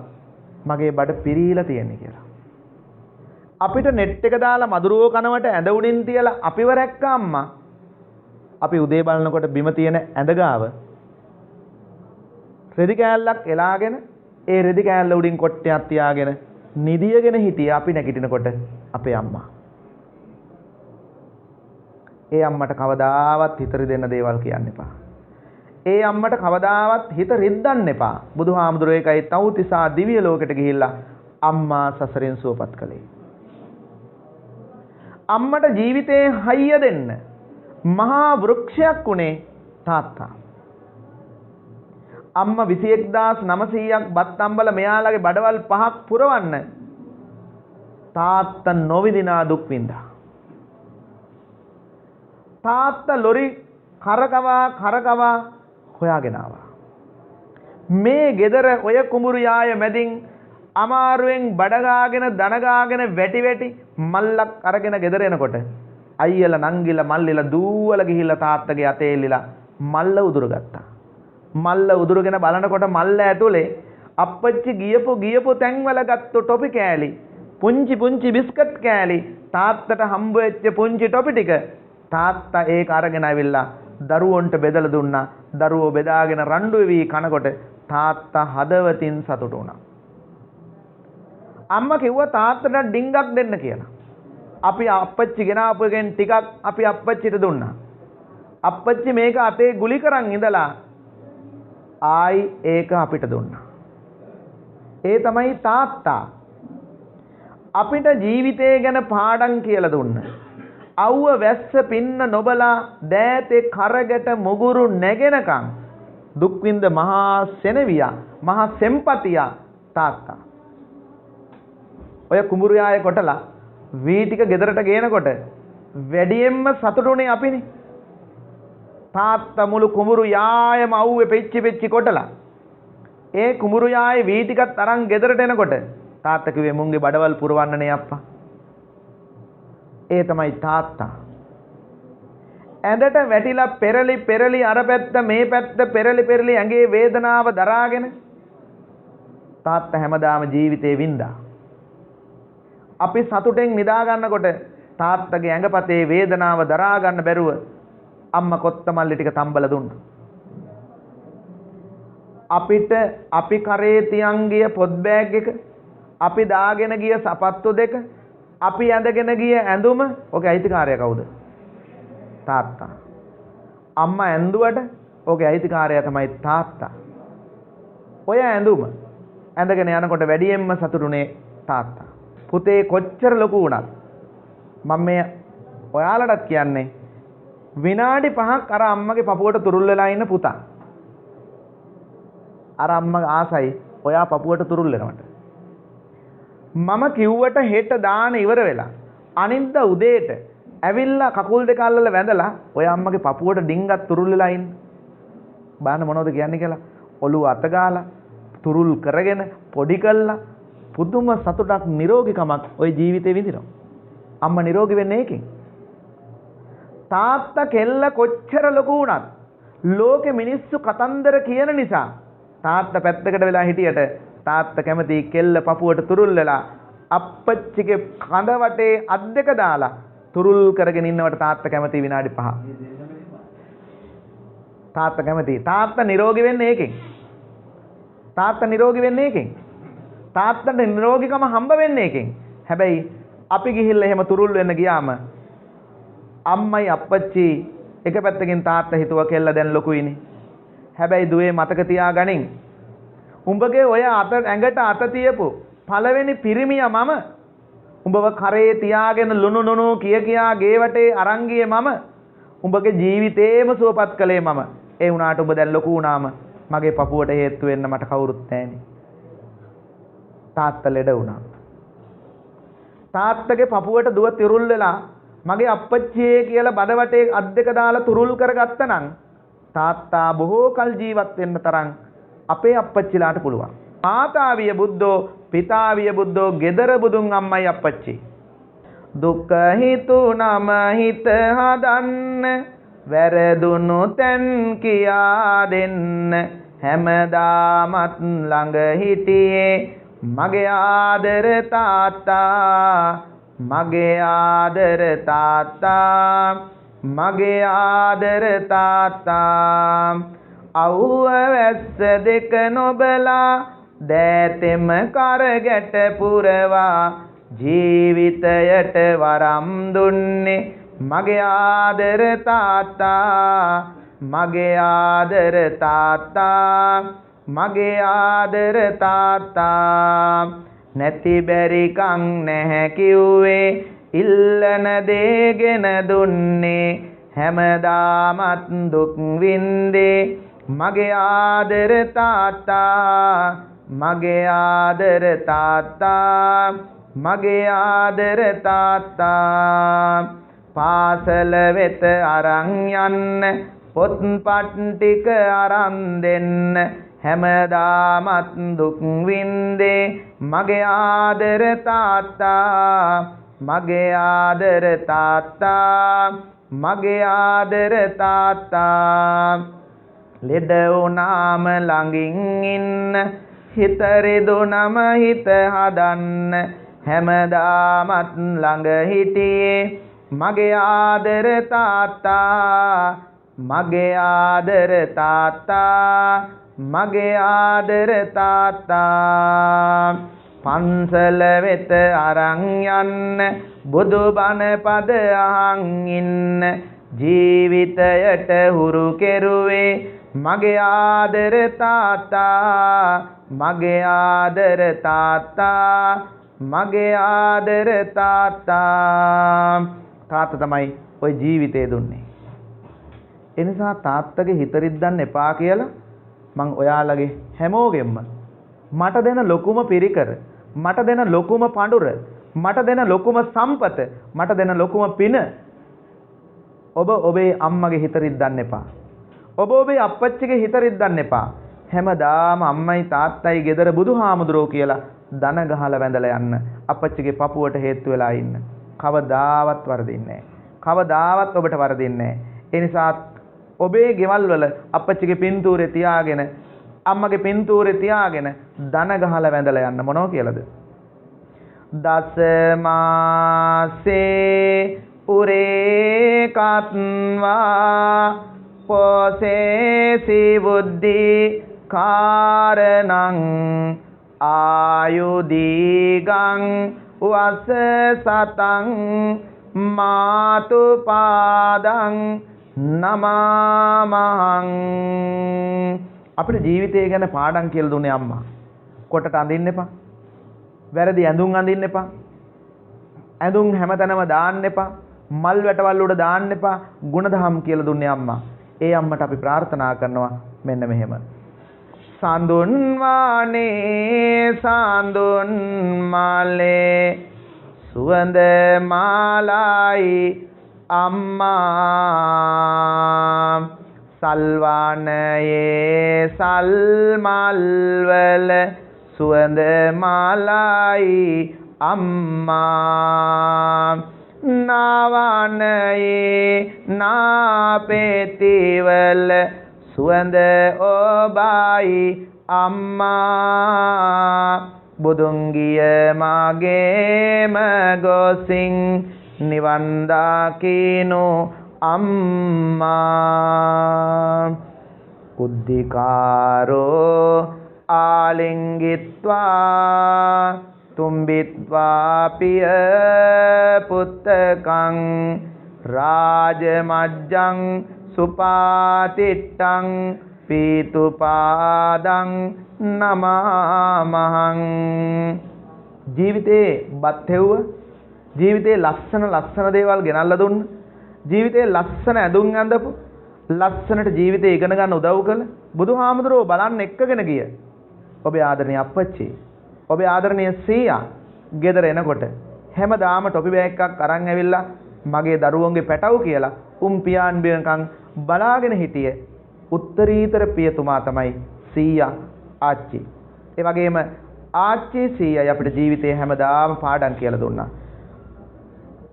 මගේ බඩ පිරීලා තියෙන්නේ කියලා. අපිට net එක දාලා මදුරුවෝ කනවට ඇඳ උඩින් තියලා අපිව රැක්ක අම්මා. අපි උදේ බලනකොට බිම තියෙන ඇඳ ගාව රෙදි කෑල්ලක් එලාගෙන ඒ රෙදි කෑල්ල උඩින් කොට්ටයක් තියාගෙන නිදියගෙන හිටියා අපි නැගිටිනකොට අපේ අම්මා. ඒ අම්මට කවදාවත් හිත රිදෙන්න දේවල් කියන්න එපා. ඒ අම්මට කවදාවත් හිත රිද්දන්න එපා. බුදුහාමුදුරුවෝ ඒකයි තවුතිසා දිව්‍ය ලෝකෙට ගිහිල්ලා අම්මා සසරෙන් සුවපත් කළේ. අම්මට ජීවිතේ හයිය දෙන්න මහා වෘක්ෂයක් උනේ තාත්තා. අම්මා 21900ක් බත් අම්බල මෙයාලගේ බඩවල් 5ක් පුරවන්න තාත්තා නොවිදිනා දුක් විඳා. තාත්තා ලොරි කරකවා හොයාගෙන ආවා. මේ ගෙදර ඔය කුඹුරු යාය මැදින් අමාරුවෙන් බඩගාගෙන දනගාගෙන වැටි මල්ලක් අරගෙන ගෙදර එනකොට අයියලා නංගිලා මල්ලිලා දූවලා ගිහිල්ලා තාත්තගේ අතේ එල්ලලා මල්ල උදුරගත්තා. මල්ල උදුරගෙන බලනකොට මල්ල ඇතුලේ අප්පච්චි ගියපු තැන්වල ගත්ත ටොපි කෑලි පුංචි බිස්කට් කෑලි තාත්තට හම්බ වෙච්ච පුංචි ටොපි ටික තාත්තා ඒක අරගෙන ආවිල්ලා දරුවන්ට බෙදලා දුන්නා. දරුවෝ බෙදාගෙන රණ්ඩු වෙවි කනකොට තාත්තා හදවතින් සතුටු වුණා. අම්මා කිව්වා තාත්තට ඩිංගක් දෙන්න කියලා. අපි අප්පච්චි ගෙනාපු එකෙන් ටිකක් අපි අප්පච්චිට දුන්නා. අප්පච්චි මේක අතේ ගුලි කරන් ඉඳලා ආයි ඒක අපිට දුන්නා. ඒ තමයි තාත්තා අපිට ජීවිතය ගැන පාඩම් කියලා දුන්න. අවුව වැස්ස පින්න නොබලා දෑතේ කරගට මුගුරු නැගෙනකම් දුක් විඳ මහා සෙනවියා මහා සෙම්පතියා තාත්තා. ඔය කුඹුරු යායේ කොටලා වී ටික ගෙදරට ගේනකොට වැඩියෙන්ම සතුටුුනේ අපිනේ. තාත්තා මුළු කුඹුරු යායම අවුවේ පෙච්චි කොටලා ඒ කුඹුරු යායේ වී ටිකත් අරන් ගෙදරට එනකොට තාත්තා කිව්වේ මුංගේ බඩවල් පුරවන්නනේ අප්පා. ඒ තමයි තාත්තා. ඇඳට වැටිලා පෙරලි අර පැත්ත මේ පැත්ත පෙරලි ඇඟේ වේදනාව දරාගෙන තාත්තා හැමදාම ජීවිතේ වින්දා. අපි සතුටෙන් නිදා ගන්නකොට තාත්තගේ ඇඟපතේ වේදනාව දරා ගන්න බැරුව අම්මා කොත්තමල්ලි ටික තම්බලා දුන්නා. අපිට අපි කරේ තියන් ගිය පොත් බෑග් එක, අපි දාගෙන ගිය සපත්තු දෙක, අපි ඇඳගෙන ගිය ඇඳුම ඔගේ අයිතිකාරය කවුද? තාත්තා. අම්මා ඇඳුවට ඔගේ අයිතිකාරය තමයි තාත්තා. ඔය ඇඳුම ඇඳගෙන යනකොට වැඩියෙන්ම සතුටුනේ තාත්තා. පුතේ කොච්චර ලොකු වුණත් මම මේ ඔයාලටත් කියන්නේ විනාඩි 5ක් අර අම්මගේ පපුවට තුරුල් වෙලා ඉන්න පුතා. අර අම්මා ආසයි ඔයා පපුවට තුරුල් වෙනවට. මම කිව්වට හෙට දාන ඉවර වෙලා අනිද්දා උදේට ඇවිල්ලා කකුල් දෙක අල්ලලා වැඳලා ඔය අම්මගේ පපුවට ඩිංගක් තුරුල් වෙලා ඉන්න. බාන මොනවද කියන්නේ කියලා ඔළුව අත ගාලා තුරුල් කරගෙන පොඩි කළා පුදුම සතුටක් නිරෝගීකමක් ওই ජීවිතේ විඳිනවා. අම්මා නිරෝගී වෙන්නේ ඒකෙන්. තාත්තා කෙල්ල කොච්චර ලොකු වුණත් ලෝකෙ මිනිස්සු කතන්දර කියන නිසා තාත්තා පැත්තකට වෙලා හිටියට තාත්තා කැමති කෙල්ල පපුවට තුරුල් වෙලා අප්පච්චිගේ කඳ වටේ අත් දෙක දාලා තුරුල් කරගෙන ඉන්නවට තාත්තා කැමති විනාඩි 5. තාත්තා කැමති. තාත්තා නිරෝගී වෙන්නේ ඒකෙන්. තාත්තා නිරෝගී වෙන්නේ ඒකෙන්. තාත්තට නිරෝගීකම හම්බ වෙන්නේ ඒකෙන්. හැබැයි අපි ගිහිල්ලා එහෙම තුරුල් වෙන්න ගියාම අම්මයි අප්පච්චි එක පැත්තකින් තාත්තා හිතුවා කෙල්ල දැන් ලොකුයිනේ. හැබැයි දුවේ මතක තියාගනින්. උඹගේ ඔය අත ඇඟට අත තියපු පළවෙනි පිරිමියා මම. උඹව කරේ තියාගෙන ලුණු නුණු කියා ගේ වටේ අරන් ගියේ මම. උඹගේ ජීවිතේම සුවපත් කළේ මම. ඒ වුණාට උඹ දැන් ලොකු වුණාම මගේ පපුවට හේතු වෙන්න මට කවුරුත් නැහැනේ. තාත්තා ලෙඩ වුණා. තාත්තගේ පපුවට දුව තිරුල් වෙලා මගේ අප්පච්චියේ කියලා බඩ වටේ අත් දෙක දාලා තුරුල් කරගත්තා නම් තාත්තා බොහෝ කල් ජීවත් වෙන්න තරම් අපේ අප්පච්චිලාට පුළුවන්. මාතාවිය බුද්ධෝ පිතාවිය බුද්ධෝ ගෙදර බුදුන් අම්මයි අප්පච්චි. දුක හිතුනම හිත හදන්න වැරදුණු තැන් කියා දෙන්න හැමදාමත් ළඟ හිටියේ මගේ ආදර තාත්තා මගේ ආදර තාත්තා මගේ ආදර තාත්තා අවුව වැස්ස දෙක නොබලා දෑතෙම කරගැට පුරවා ජීවිතයට වරම් දුන්නේ මගේ ආදර තාත්තා මගේ ආදර තාත්තා මගේ ආදර තාත්තා නැති බැරිකම් නැහැ කිව්වේ ඉල්ලන දේගෙන දුන්නේ හැමදාමත් දුක් විඳේ මගේ ආදර තාත්තා මගේ ආදර තාත්තා මගේ ආදර තාත්තා පාසල වෙත අරන් යන්න පොත්පත් ටික අරන් දෙන්න හැමදාමත් දුක් විඳේ මගේ ආදර තාත්තා මගේ ආදර තාත්තා මගේ ආදර තාත්තා ලෙඩ වුණාම ළඟින් ඉන්න හිත රිදුනම හිත හදන්න හැමදාමත් ළඟ හිටියේ මගේ ආදර තාත්තා මගේ ආදර තාත්තා මගේ ආදර තාත්තා පන්සල වෙත අරන් යන්න බුදුබණ පද අහන් ඉන්න ජීවිතයට හුරු කෙරුවේ මගේ ආදර තාත්තා මගේ ආදර තාත්තා මගේ ආදර තාත්තා තමයි ওই ජීවිතේ දුන්නේ. ඒ නිසා තාත්තගේ හිත රිද්දන්න එපා කියලා මං ඔයාලගේ හැමෝගෙම මට දෙන ලොකුම පිරිකර මට දෙන ලොකුම පඬුර මට දෙන ලොකුම සම්පත මට දෙන ලොකුම පින ඔබ ඔබේ අම්මගේ හිත රිද්දන්න එපා. ඔබ ඔබේ අප්පච්චිගේ හිත රිද්දන්න එපා. හැමදාම අම්මයි තාත්තයි ගෙදර බුදුහාමුදුරෝ කියලා දන ගහලා වැඳලා යන්න අප්පච්චිගේ පපුවට හේතු වෙලා ඉන්න. කවදාවත් වරදින්නේ නැහැ. කවදාවත් ඔබට වරදින්නේ නැහැ. ඒ නිසා ඔබේ ගෙවල් වල අප්පච්චිගේ පින්තූරේ තියාගෙන අම්මගේ පින්තූරේ තියාගෙන දන ගහලා වැඳලා යන්න මොනව කියලාද? දස මාසේ උරේ කත්වා පොසේ බුද්ධි කාරණං ආයුදීගං වස සතං මාතු පාදං නමාමහං අපේ ජීවිතය ගැන පාඩම් කියලා දුන්නේ අම්මා. කොටට අඳින්න එපා. වැරදි ඇඳුම් අඳින්න එපා. ඇඳුම් හැමතැනම දාන්න එපා. මල් වැටවල් උඩ දාන්න එපා. ගුණධම් කියලා දුන්නේ අම්මා. ඒ අම්මට අපි ප්‍රාර්ථනා කරනවා මෙන්න මෙහෙම. සඳුන් වානේ සඳුන් මාලේ සුවඳ මාලයි අම්මා සල්වානයේ සල්මල් වල සුවඳ මාලයි අම්මා නාවනයේ නාපෙති වල සුවඳ ඔබයි අම්මා බුදුන් ගිය මාගේම ගොසින් නිවන් දකිනු අම්මා උද්දිකාරෝ ආලිංගිත්වා තුම්බිත්වා පිය පුත්තකං රාජමජ්ජං සුපාතිට්ටං පීතුපාදං නමාමහං ජීවිතේ බත් හෙව්ව ජීවිතේ ලස්සන දේවල් ගෙනල්ලා දුන්න ජීවිතේ ලස්සන ඇඳුම් ඇඳපු ලස්සනට ජීවිතේ ඉගෙන ගන්න උදව් කළ බුදුහාමුදුරුවෝ බලන්න එක්කගෙන ගිය ඔබේ ආදරණීය අප්පච්චි ඔබේ ආදරණීය සීයා ගෙදර එනකොට හැමදාම ටොපි බෑග් එකක් අරන් ඇවිල්ලා මගේ දරුවන්ගේ පැටවු කියලා පියාන් බිනකන් බලාගෙන හිටියේ උත්තරීතර පියතුමා තමයි සීයා ආච්චි. ඒ වගේම ආච්චි සීයයි අපේ ජීවිතේ හැමදාම පාඩම් කියලා දුන්නා.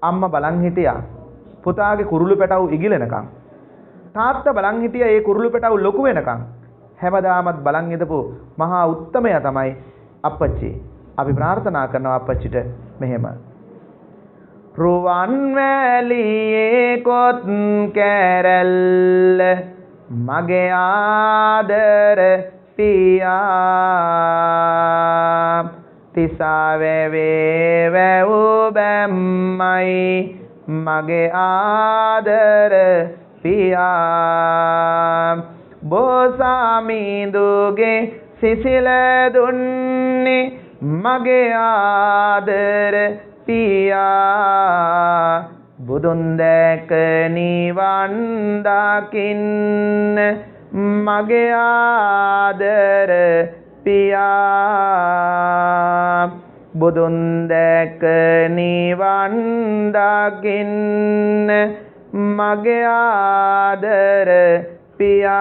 අම්මා බලන් හිටියා පුතාගේ කුරුළු පැටවු ඉගිලෙනකන්. තාත්තා බලන් හිටියා ඒ කුරුළු පැටවු ලොකු වෙනකන්. හැමදාමත් බලන් ඉඳපු මහා උත්තමයා තමයි අප්පච්චි. අපි ප්‍රාර්ථනා කරනවා අප්පච්චිට මෙහෙම. රුවන් වැලියේ කොත් කැරැල්ල මගේ ආදර පියා තිසාවේ වැව් බැම්මයි මගේ ආදර පියා බෝසාමිඳුගේ සිසිල දුන්නේ මගේ ආදර පියා බුදුන් දැක නිවන් දකින්න මගේ ආදර පියා බුදුන් දැක නිවන් දකින්න මගේ ආදර පියා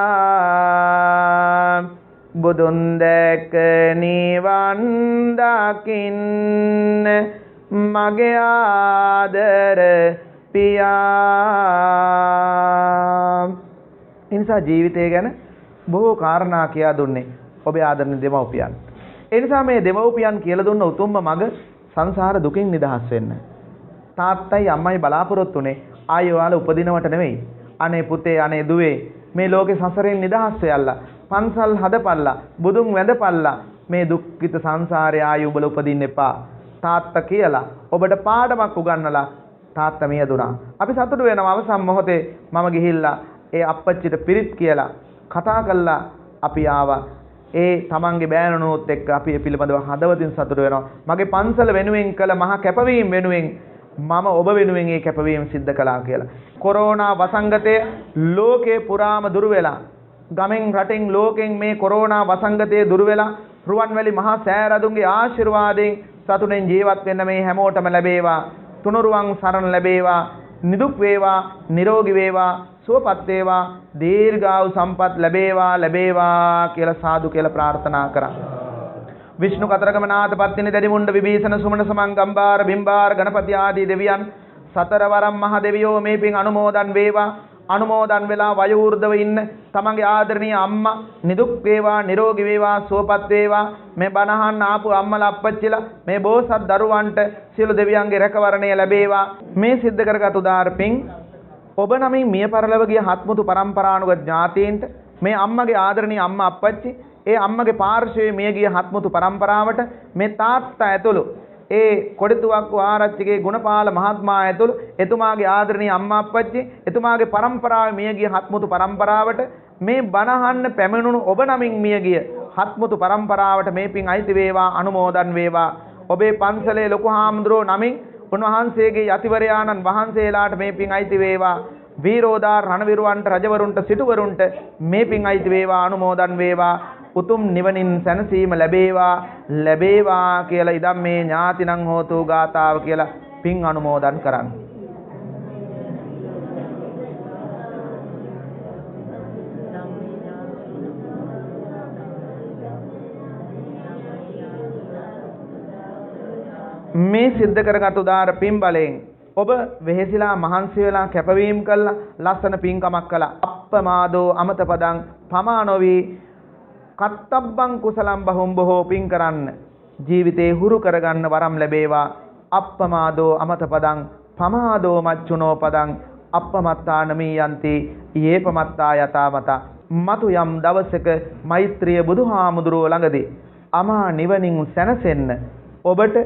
බුදුන් දැක නිවන් දකින්න මගේ ආදර පියා. ඉන්සා ජීවිතය ගැන බොහෝ කාරණා කියා දුන්නේ ඔබේ ආදරණීය දෙමව්පියන්. ඒ නිසා මේ දෙමව්පියන් කියලා දුන්න උතුම්ම මඟ සංසාර දුකින් නිදහස් වෙන්න. තාත්තයි අම්මයි බලාපොරොත්තු උනේ ආයෙ ඔයාලා උපදිනවට නෙවෙයි. අනේ පුතේ අනේ දුවේ මේ ලෝකේ සසරෙන් නිදහස් වෙයල්ලා පන්සල් හදපල්ලා බුදුන් වැඳපල්ලා මේ දුක්ඛිත සංසාරේ ආයෙ උඹලා උපදින්න එපා. තාත්තා කියලා ඔබට පාඩමක් උගන්වලා තාත්තා මියදුනා. අපි සතුටු වෙනවා අවසන් මොහොතේ මම ගිහිල්ලා ඒ අප්පච්චිට පිරිත් කියලා කතා කළා අපි ආවා. ඒ තමන්ගේ බෑනනුත් එක්ක අපි ඒ පිළිබඳව හදවතින් සතුටු වෙනවා. මගේ පන්සල වෙනුවෙන් කළ මහා කැපවීම වෙනුවෙන් මම ඔබ වෙනුවෙන් ඒ කැපවීම සිද්ධ කළා කියලා. කොරෝනා වසංගතය ලෝකේ පුරාම දුර වෙලා ගමෙන් රටෙන් ලෝකෙන් මේ කොරෝනා වසංගතය දුර වෙලා රුවන්වැලි මහා සෑරදුන්ගේ ආශිර්වාදයෙන් සතුටෙන් ජීවත් වෙන්න මේ හැමෝටම ලැබේවා. තුනුරුවන් සරණ ලැබේවා. නිදුක් වේවා, නිරෝගී වේවා, සුවපත් වේවා, දීර්ඝායු සම්පත් ලැබේවා කියලා සාදු කියලා ප්‍රාර්ථනා කරා. විෂ්ණු කතරගම නාථ පත්තිනි දෙදිමුණ්ඩ විභීෂණ සුමන සමන් ගම්බාර බිම්බාර ගණපති ආදී දෙවියන් සතරවරම් මහ දෙවියෝ මේ පින් අනුමෝදන් වේවා. අනුමෝදන් වෙලා වයෝවෘද්ධව ඉන්න තමන්ගේ ආදරණීය අම්මා නිදුක් වේවා, නිරෝගී වේවා, සුවපත් වේවා. මේ බණහන් ආපු අම්මලා අප්පච්චිලා මේ බෝසත් දරුවන්ට සියලු දෙවියන්ගේ රැකවරණය ලැබේවා. මේ සිද්ධ කරගත් උදාාර පින් ඔබ නමින් මිය පරලොව ගිය හත්මුතු පරම්පරානුගත ඥාතීන්ට මේ අම්මගේ ආදරණීය අම්මා අප්පච්චි ඒ අම්මගේ පාර්ශවයේ මිය ගිය හත්මුතු පරම්පරාවට මේ තාත්තා ඇතුළු ඒ කොඩිතුවක්කු ආරච්චිගේ ගුණපාල මහත්මයා ඇතුළු එතුමාගේ ආදරණීය අම්මා අප්පච්චි එතුමාගේ පරම්පරාවේ මිය ගිය හත්මුතු පරම්පරාවට මේ බණහන්න පැමිණුණු ඔබ නමින් මිය ගිය හත්මුතු පරම්පරාවට මේ පින් අයිති වේවා, අනුමෝදන් වේවා. ඔබේ පන්සලේ ලොකු හාමුදුරුවෝ නමින් උන්වහන්සේගේ යතිවරයාණන් වහන්සේලාට මේ පින් අයිති වේවා. වීරෝදාර රණවිරුවන්ට, රජවරුන්ට, සිටුවරුන්ට මේ පින් අයිති වේවා, අනුමෝදන් වේවා. උතුම් නිවනින් සැනසීම ලැබේවා කියලා ඉදම් මේ ඥාතිනං හෝතු ගාතාව කියලා පින් අනුමෝදන් කරන්න. මේ සිද්ධ කරගත් උදාර පින් බලයෙන් ඔබ වෙහෙසිලා මහන්සි වෙලා කැපවීම කළා ලස්සන පින්කමක් කළා. අප්පමාදෝ අමතපදං පමානෝවි කත්තබ්බං කුසලම් බහුම් බොහෝ පින් කරන්න ජීවිතේ හුරු කරගන්න වරම් ලැබේවා. අප්පමාදෝ අමතපදං පමාදෝ මච්චුනෝ පදං අප්පමත්තා නමීයන්ති යේපමත්තා යතාමත. මතු යම් දවසක මෛත්‍රිය බුදුහාමුදුරුවෝ ළඟදී අමා නිවනින් සැනසෙන්න ඔබට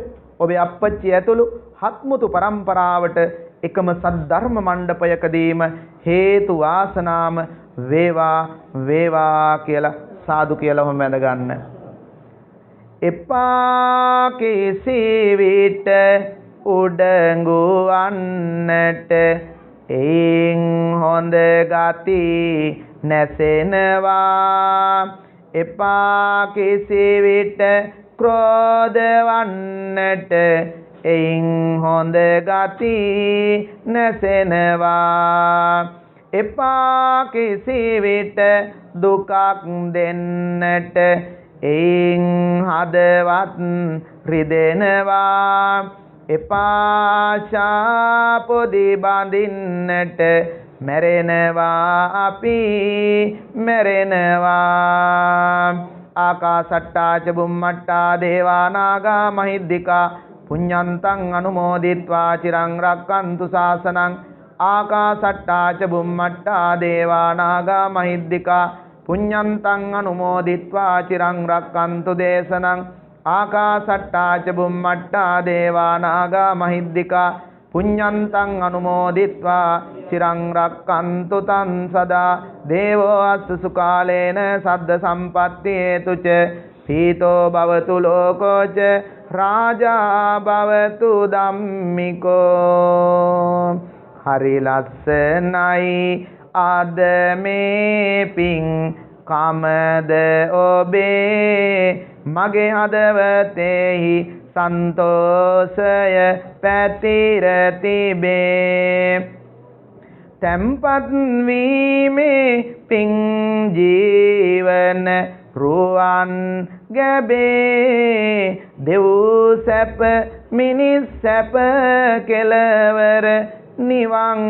ඔබේ අප්පච්චි ඇතුළු හත්මුතු පරම්පරාවට එකම සද්ධර්ම මණ්ඩපයකදීම හේතු වාසනාම වේවා කියලා සාදු කියලා ඔහොම වැඳ ගන්න. එපා කිසි විට උඩඟු වන්නට එයින් හොඳ ගති නැසෙනවා. එපා කිසි විට ක්‍රෝධ වන්නට එයින් හොඳ ගති නැසෙනවා. එපා කිසි විට දුකක් දෙන්නට එයින් හදවත් රිදෙනවා. එපා ශාපොදි බඳින්නට මැරෙනවා අපි මැරෙනවා. ආකාසට්ටා ච බුම්මට්ටා දේවා නාග මහිද්దికා පුඤ්ඤන්තං අනුමෝදිත්වා චිරං රක්칸තු ශාසනං. ආකාසට්ටා ච බුම්මට්ටා දේවා නාග මහිද්దికා පුඤ්ඤන්තං අනුමෝදිත්වා චිරං රක්칸තු දේශනං. ආකාසට්ටා ච බුම්මට්ටා දේවා නාග මහිද්దికා පුඤ්ඤන්තං අනුමෝදිත්වා චිරං රක්칸තු තං සදා. දේවෝ අස්සසු කාලේන සද්ද සම්පත්ති හේතුච පීතෝ භවතු ලෝකෝච රාජා භවතු ධම්මිකෝ. හරි ලස්සනයි අද මේ පින් කමද ඔබේ මගේ හදවතෙහි සන්තෝෂය පැතිර තිබේ. තැම්පත් වීමේ පින් ජීවන රුවන් ගැබේ දෙව් සැප මිනිස් සැප කෙලවර නිවන්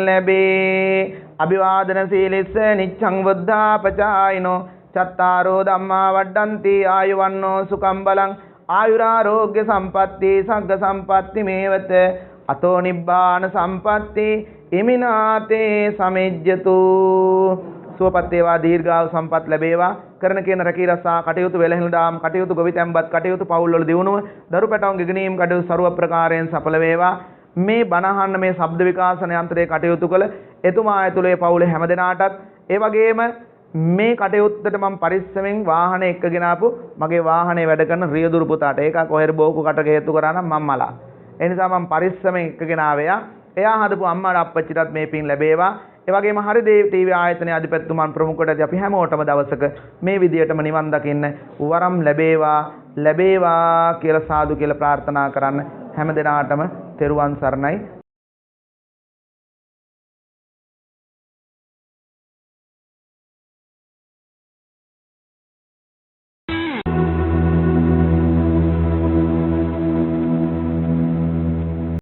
ලැබේ. අභිවාදන සීලිස්ස නිච්ඡං වද්ධාපචායිනෝ චත්තාරෝ ධම්මා වඩ්ඩಂತಿ ආයුවන්නෝ සුඛං බලං ආයුරාෝග්‍ය සම්පatti සග්ග සම්පatti මේවත අතෝ නිබ්බාන සම්පatti ඉමිනාතේ සමිජ්ජතු. සුවපත් වේවා දීර්ඝායු සම්පත් ලැබේවා. කරන කියන රැකී රසා කටයුතු වෙලහිල් දාම් කටයුතු ගොවිතැන්පත් කටයුතු පවුල් වල දියුණුව දරු පැටවුන් ගෙගනීම් කටයුතු ਸਰව ප්‍රකාරයෙන් සඵල වේවා. මේ බණහන්න මේ ශබ්ද විකාශන යන්ත්‍රයේ කටයුතු කළ එතුමා ඇතුළේ පවුලේ හැම දෙනාටත් ඒ වගේම මේ කටයුත්තට මම පරිස්සමෙන් වාහනේ එක්කගෙන ආපු මගේ වාහනේ වැඩ කරන රියදුරු පුතාට ඒක කොහෙර බෝකු කටක හේතු කරා නම් මම මලා. ඒ නිසා මම පරිස්සමෙන් එක්කගෙන ආවයා. එයා හදපු අම්මාට අප්පච්චිටත් මේ පින් ලැබේවා. ඒ වගේම හරිදේව ටීවී ආයතනයේ අධිපතිතුමන් ප්‍රමුඛකටදී අපි හැමෝටම දවසක මේ විදියටම නිවන් දකින්න වරම් ලැබේවා කියලා සාදු කියලා ප්‍රාර්ථනා කරන්න හැම දිනාටම තෙරුවන් සරණයි.